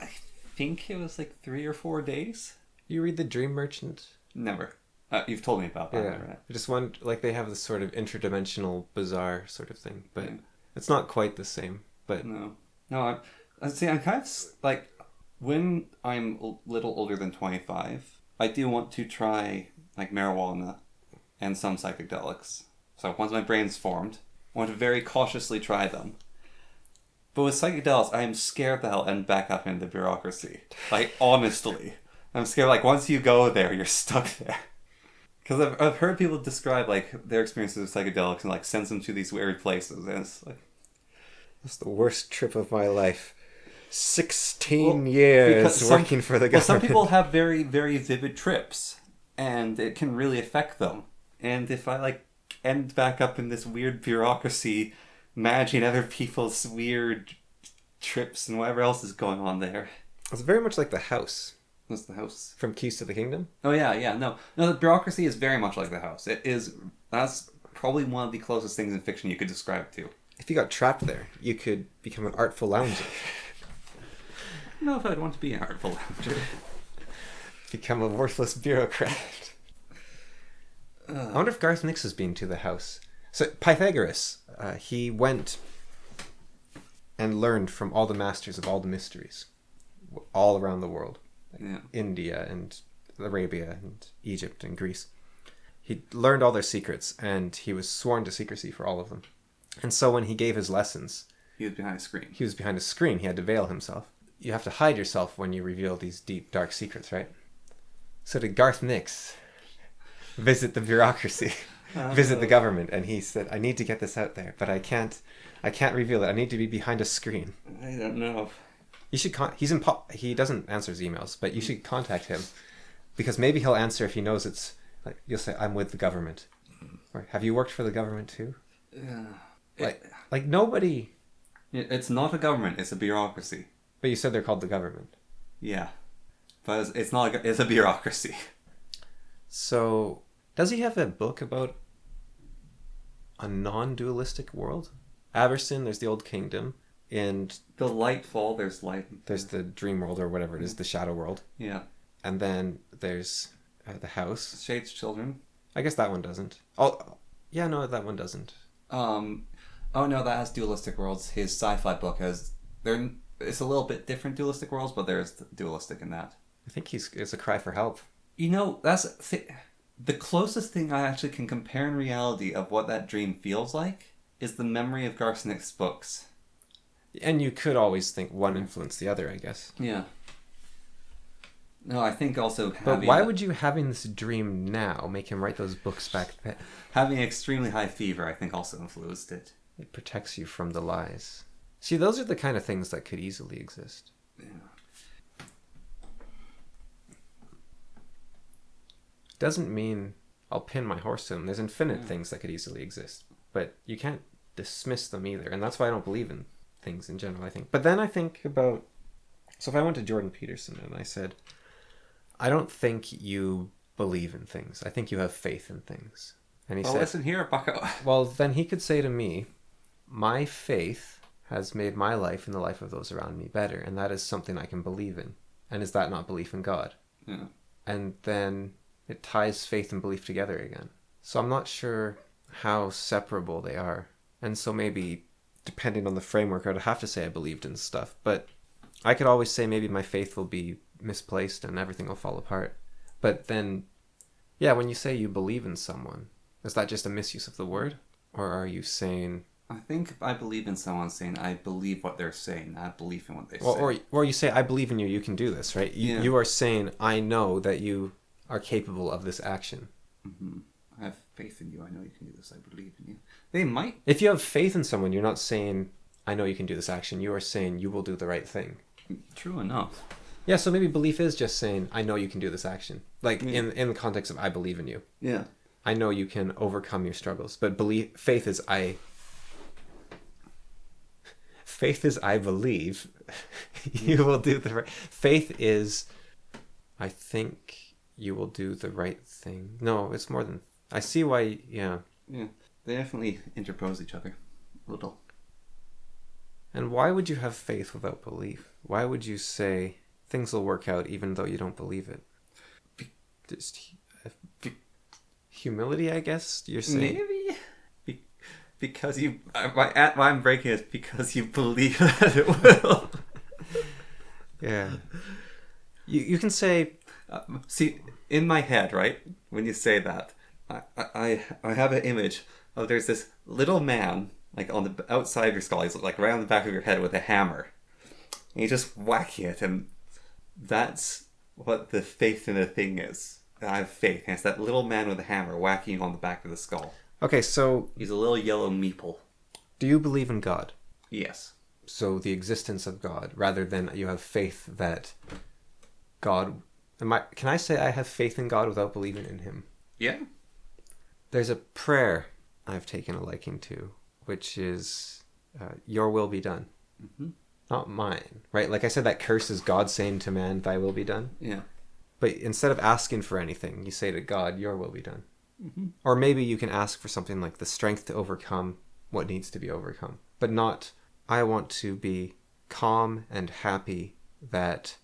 I think it was like 3 or 4 days. You read The Dream Merchant? Never. You've told me about that. Yeah. Right? I just want, like, they have this sort of interdimensional, bizarre sort of thing, but it's not quite the same. But no. I see. I'm kind of like, when I'm a little older than 25, I do want to try like marijuana and some psychedelics. So once my brain's formed, I want to very cautiously try them. But with psychedelics, I am scared that I'll end back up in the bureaucracy. Like, honestly. I'm scared, like, once you go there, you're stuck there. Because I've heard people describe, like, their experiences with psychedelics and, like, sends them to these weird places. And it's like, that's the worst trip of my life. 16 years working for the government. Well, some people have very, very vivid trips. And it can really affect them. And if I, like, end back up in this weird bureaucracy, managing other people's weird trips and whatever else is going on there. It's very much like The House. What's The House? From Keys to the Kingdom? Oh, yeah. No, the bureaucracy is very much like The House. That's probably one of the closest things in fiction you could describe to. If you got trapped there, you could become an artful lounger. I don't know if I'd want to be an artful lounger. Become a worthless bureaucrat. I wonder if Garth Nix has been to The House. So Pythagoras, he went and learned from all the masters of all the mysteries, all around the world, like India and Arabia and Egypt and Greece. He learned all their secrets, and he was sworn to secrecy for all of them. And so when he gave his lessons, He was behind a screen. he was behind a screen. He had to veil himself. You have to hide yourself when you reveal these deep, dark secrets, right? So did Garth Nix visit the bureaucracy, visit the government, and he said, I need to get this out there, but I can't reveal it. I need to be behind a screen. I don't know. You should he doesn't answer his emails, but you should contact him, because maybe he'll answer if he knows it's like, you'll say, I'm with the government. Or, have you worked for the government too? Yeah. Like nobody. It's not a government, it's a bureaucracy. But you said they're called the government. Yeah. But it's not, it's a bureaucracy. So, does he have a book about a non-dualistic world? Aberson, there's the Old Kingdom, and The Lightfall, there's light. there's the Dream World, or whatever it is, the Shadow World. Yeah. And then there's the House. Shade's Children. I guess that one doesn't. Oh, yeah, no, that one doesn't. Oh no, that has dualistic worlds. His sci-fi book has... It's a little bit different dualistic worlds, but there's dualistic in that. I think it's a cry for help. You know, that's the closest thing I actually can compare in reality of what that dream feels like is the memory of Garcinik's books. And you could always think one influenced the other, I guess. Yeah. No, I think also having... But why would you, having this dream now, make him write those books back then? Having extremely high fever, I think, also influenced it. It protects you from the lies. See, those are the kind of things that could easily exist. Yeah. Doesn't mean I'll pin my horse to them. There's infinite things that could easily exist. But you can't dismiss them either. And that's why I don't believe in things in general, I think. But then I think about... So if I went to Jordan Peterson and I said, I don't think you believe in things. I think you have faith in things. And he said, listen here, bucko. well, then he could say to me, my faith has made my life and the life of those around me better. And that is something I can believe in. And is that not belief in God? Yeah. And then it ties faith and belief together again. So I'm not sure how separable they are. And so maybe, depending on the framework, I'd have to say I believed in stuff. But I could always say maybe my faith will be misplaced and everything will fall apart. But then, yeah, when you say you believe in someone, is that just a misuse of the word? Or are you saying... I think I believe in someone saying I believe what they're saying, not believe in what they say. Or you say, I believe in you, you can do this, right? You are saying, I know that you are capable of this action. Mm-hmm. I have faith in you, I know you can do this, I believe in you. They might... If you have faith in someone, you're not saying, I know you can do this action. You are saying, you will do the right thing. True enough. Yeah, so maybe belief is just saying, I know you can do this action. Like, in the context of, I believe in you. Yeah. I know you can overcome your struggles. But faith is, Faith is, I believe you will do the right... Faith is, I think you will do the right thing. No, it's more than... I see why, yeah. Yeah, they definitely interpose each other a little. And why would you have faith without belief? Why would you say things will work out even though you don't believe it? Just humility, I guess, you're saying? Maybe. Because you... why I'm breaking it because you believe that it will. Yeah. You can say... see, in my head, right, when you say that, I have an image of there's this little man, like on the outside of your skull, he's like around the back of your head with a hammer. And he's just whacking it, and that's what the faith in a thing is. I have faith, and it's that little man with a hammer whacking you on the back of the skull. Okay, so... He's a little yellow meeple. Do you believe in God? Yes. So the existence of God, rather than you have faith that God... Can I say I have faith in God without believing in him? Yeah. There's a prayer I've taken a liking to, which is, your will be done. Mm-hmm. Not mine, right? Like I said, that curse is God saying to man, thy will be done. Yeah. But instead of asking for anything, you say to God, your will be done. Mm-hmm. Or maybe you can ask for something like the strength to overcome what needs to be overcome. But not, I want to be calm and happy that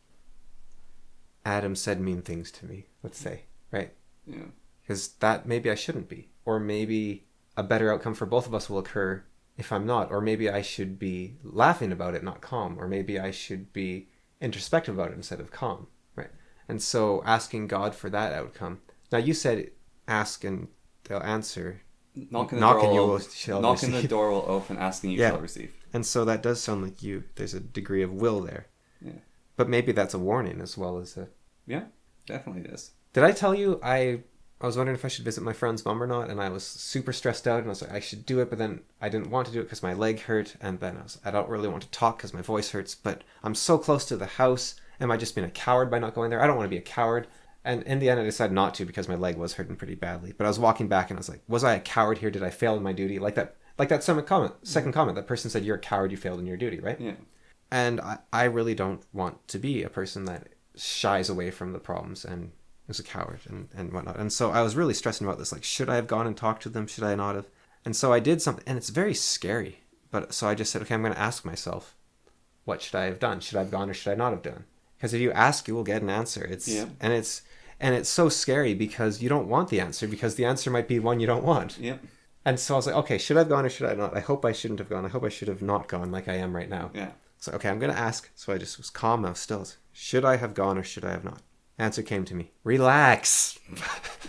Adam said mean things to me, let's say, right? Yeah. Because that maybe I shouldn't be. Or maybe a better outcome for both of us will occur if I'm not. Or maybe I should be laughing about it, not calm. Or maybe I should be introspective about it instead of calm, right? And so asking God for that outcome. Now you said ask and they'll answer. Knocking the door will open, asking you shall receive. And so that does sound like there's a degree of will there. Yeah. But maybe that's a warning as well as a... Yeah, definitely is. Did I tell you I was wondering if I should visit my friend's mom or not, and I was super stressed out, and I was like, I should do it, but then I didn't want to do it because my leg hurt, and then I don't really want to talk because my voice hurts, but I'm so close to the house. Am I just being a coward by not going there? I don't want to be a coward. And in the end, I decided not to because my leg was hurting pretty badly. But I was walking back, and I was like, was I a coward here? Did I fail in my duty? Like that second comment, that person said, you're a coward, you failed in your duty, right? Yeah. And I really don't want to be a person that shies away from the problems and is a coward and whatnot. And so I was really stressing about this. Like, should I have gone and talked to them? Should I not have? And so I did something, and it's very scary. But so I just said, okay, I'm going to ask myself, what should I have done? Should I have gone or should I not have done? Because if you ask, you will get an answer. And it's so scary because you don't want the answer, because the answer might be one you don't want. Yeah. And so I was like, okay, should I have gone or should I not? I hope I shouldn't have gone. I hope I should have not gone like I am right now. Yeah. So, okay, I'm going to ask. So I just was calm. I was still. Should I have gone or should I have not? Answer came to me. Relax.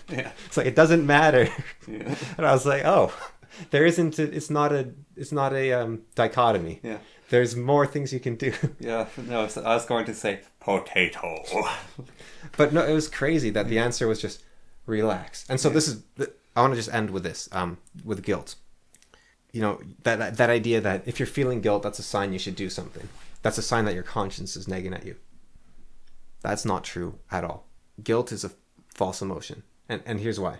Yeah. It's like, it doesn't matter. Yeah. And I was like, oh, there isn't. It's not a dichotomy. Yeah. There's more things you can do. Yeah. No, I was going to say potato. But no, it was crazy that the answer was just relax. And so I want to just end with this, with guilt. You know, that idea that if you're feeling guilt, that's a sign you should do something. That's a sign that your conscience is nagging at you. That's not true at all. Guilt is a false emotion. And here's why.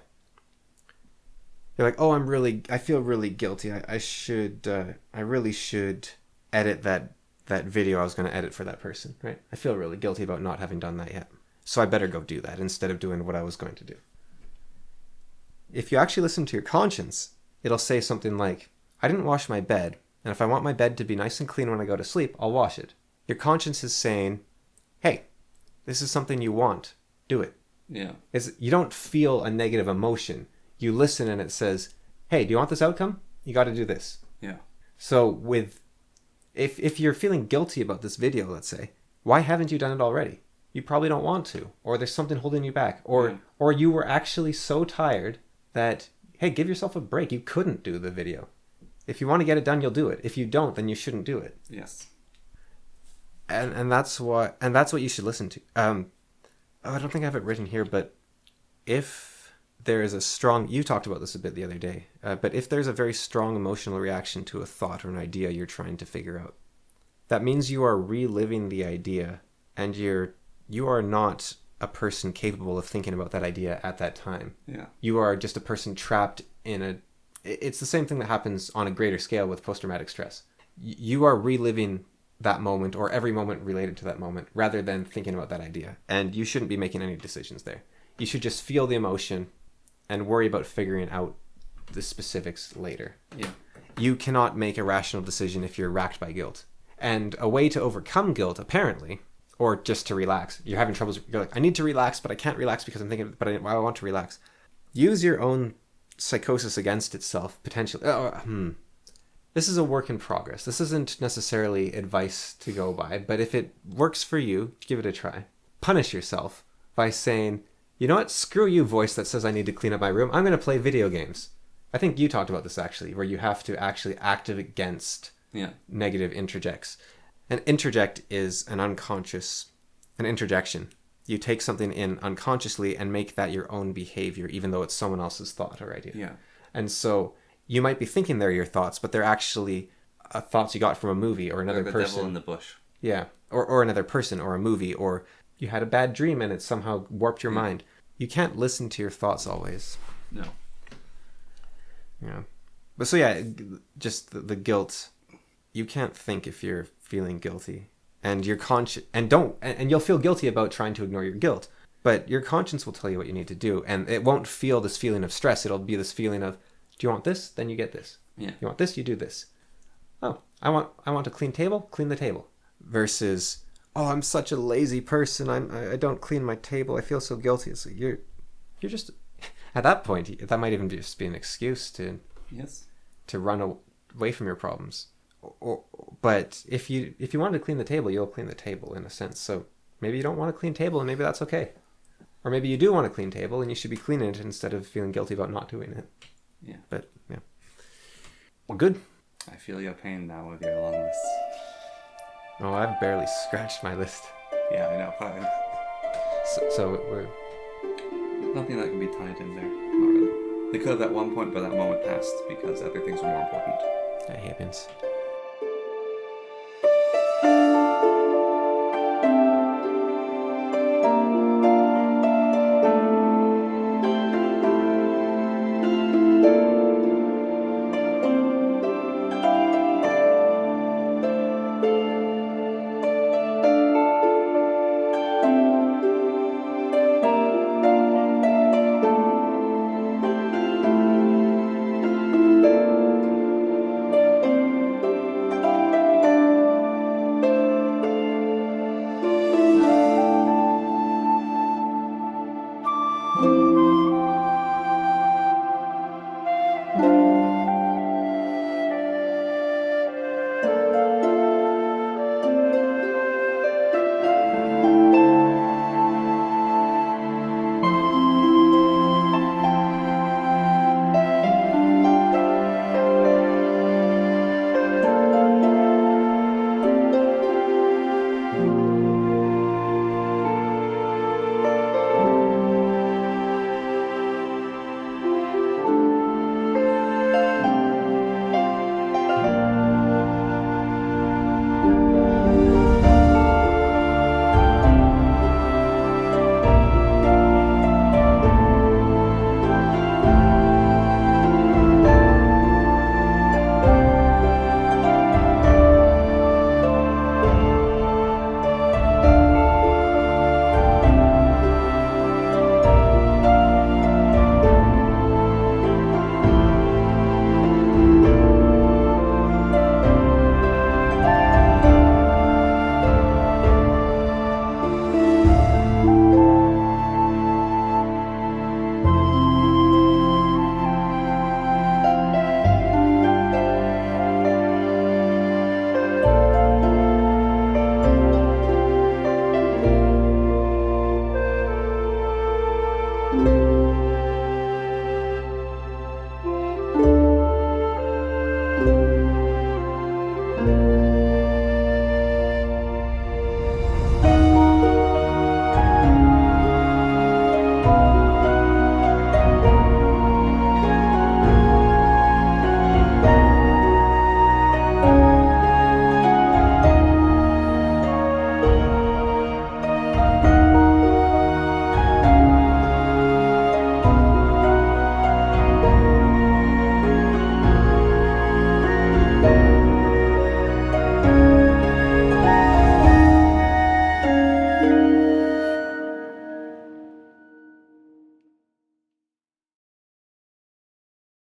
You're like, oh, I feel really guilty. I really should edit that video I was going to edit for that person, right? I feel really guilty about not having done that yet. So I better go do that instead of doing what I was going to do. If you actually listen to your conscience, it'll say something like, I didn't wash my bed, and if I want my bed to be nice and clean when I go to sleep, I'll wash it. Your conscience is saying, hey, this is something you want. Do it. Yeah. You don't feel a negative emotion. You listen and it says, hey, do you want this outcome? You got to do this. Yeah. So if you're feeling guilty about this video, let's say, why haven't you done it already? You probably don't want to, or there's something holding you back, or you were actually so tired that, hey, give yourself a break. You couldn't do the video. If you want to get it done, you'll do it. If you don't, then you shouldn't do it. Yes. And that's what you should listen to. I don't think I have it written here, but if there is a strong, you talked about this a bit the other day, but if there's a very strong emotional reaction to a thought or an idea you're trying to figure out, that means you are reliving the idea, and you are not a person capable of thinking about that idea at that time. Yeah. You are just a person trapped in it's the same thing that happens on a greater scale with post-traumatic stress. You are reliving that moment or every moment related to that moment rather than thinking about that idea. And you shouldn't be making any decisions there. You should just feel the emotion and worry about figuring out the specifics later. Yeah. You cannot make a rational decision if you're racked by guilt. And a way to overcome guilt, apparently, or just to relax. You're having troubles. You're like, I need to relax, but I can't relax because I'm thinking, but I want to relax. Use your own psychosis against itself, potentially. This is a work in progress. This isn't necessarily advice to go by, but if it works for you, give it a try. Punish yourself by saying, you know what? Screw you, voice that says I need to clean up my room. I'm going to play video games. I think you talked about this actually, where you have to actually act against negative interjects. An interject is an interjection. You take something in unconsciously and make that your own behavior, even though it's someone else's thought or idea. Yeah. And so you might be thinking they're your thoughts, but they're actually thoughts you got from a movie or another person. The devil in the bush. Yeah. Or another person or a movie, or you had a bad dream and it somehow warped your mind. You can't listen to your thoughts always. No. Yeah. But so yeah, just the guilt. You can't think if you're feeling guilty. And your conscience, and you'll feel guilty about trying to ignore your guilt, but your conscience will tell you what you need to do, and it won't feel this feeling of stress. It'll be this feeling of, do you want this? Then you get this. Yeah. You want this? You do this. Oh, I want a clean table. Clean the table. Versus, oh, I'm such a lazy person. I don't clean my table. I feel so guilty. It's like you're just at that point. That might even just be an excuse to run away from your problems. But if you wanted to clean the table, you'll clean the table in a sense. So maybe you don't want a clean table, and maybe that's okay. Or maybe you do want a clean table, and you should be cleaning it instead of feeling guilty about not doing it. Yeah. But, yeah. Well, good. I feel your pain now with your long list. Oh, I've barely scratched my list. Yeah, I know. Fine. So we're... Nothing that can be tied in there. Not really. They could have at one point, but that moment passed because other things were more important. That happens.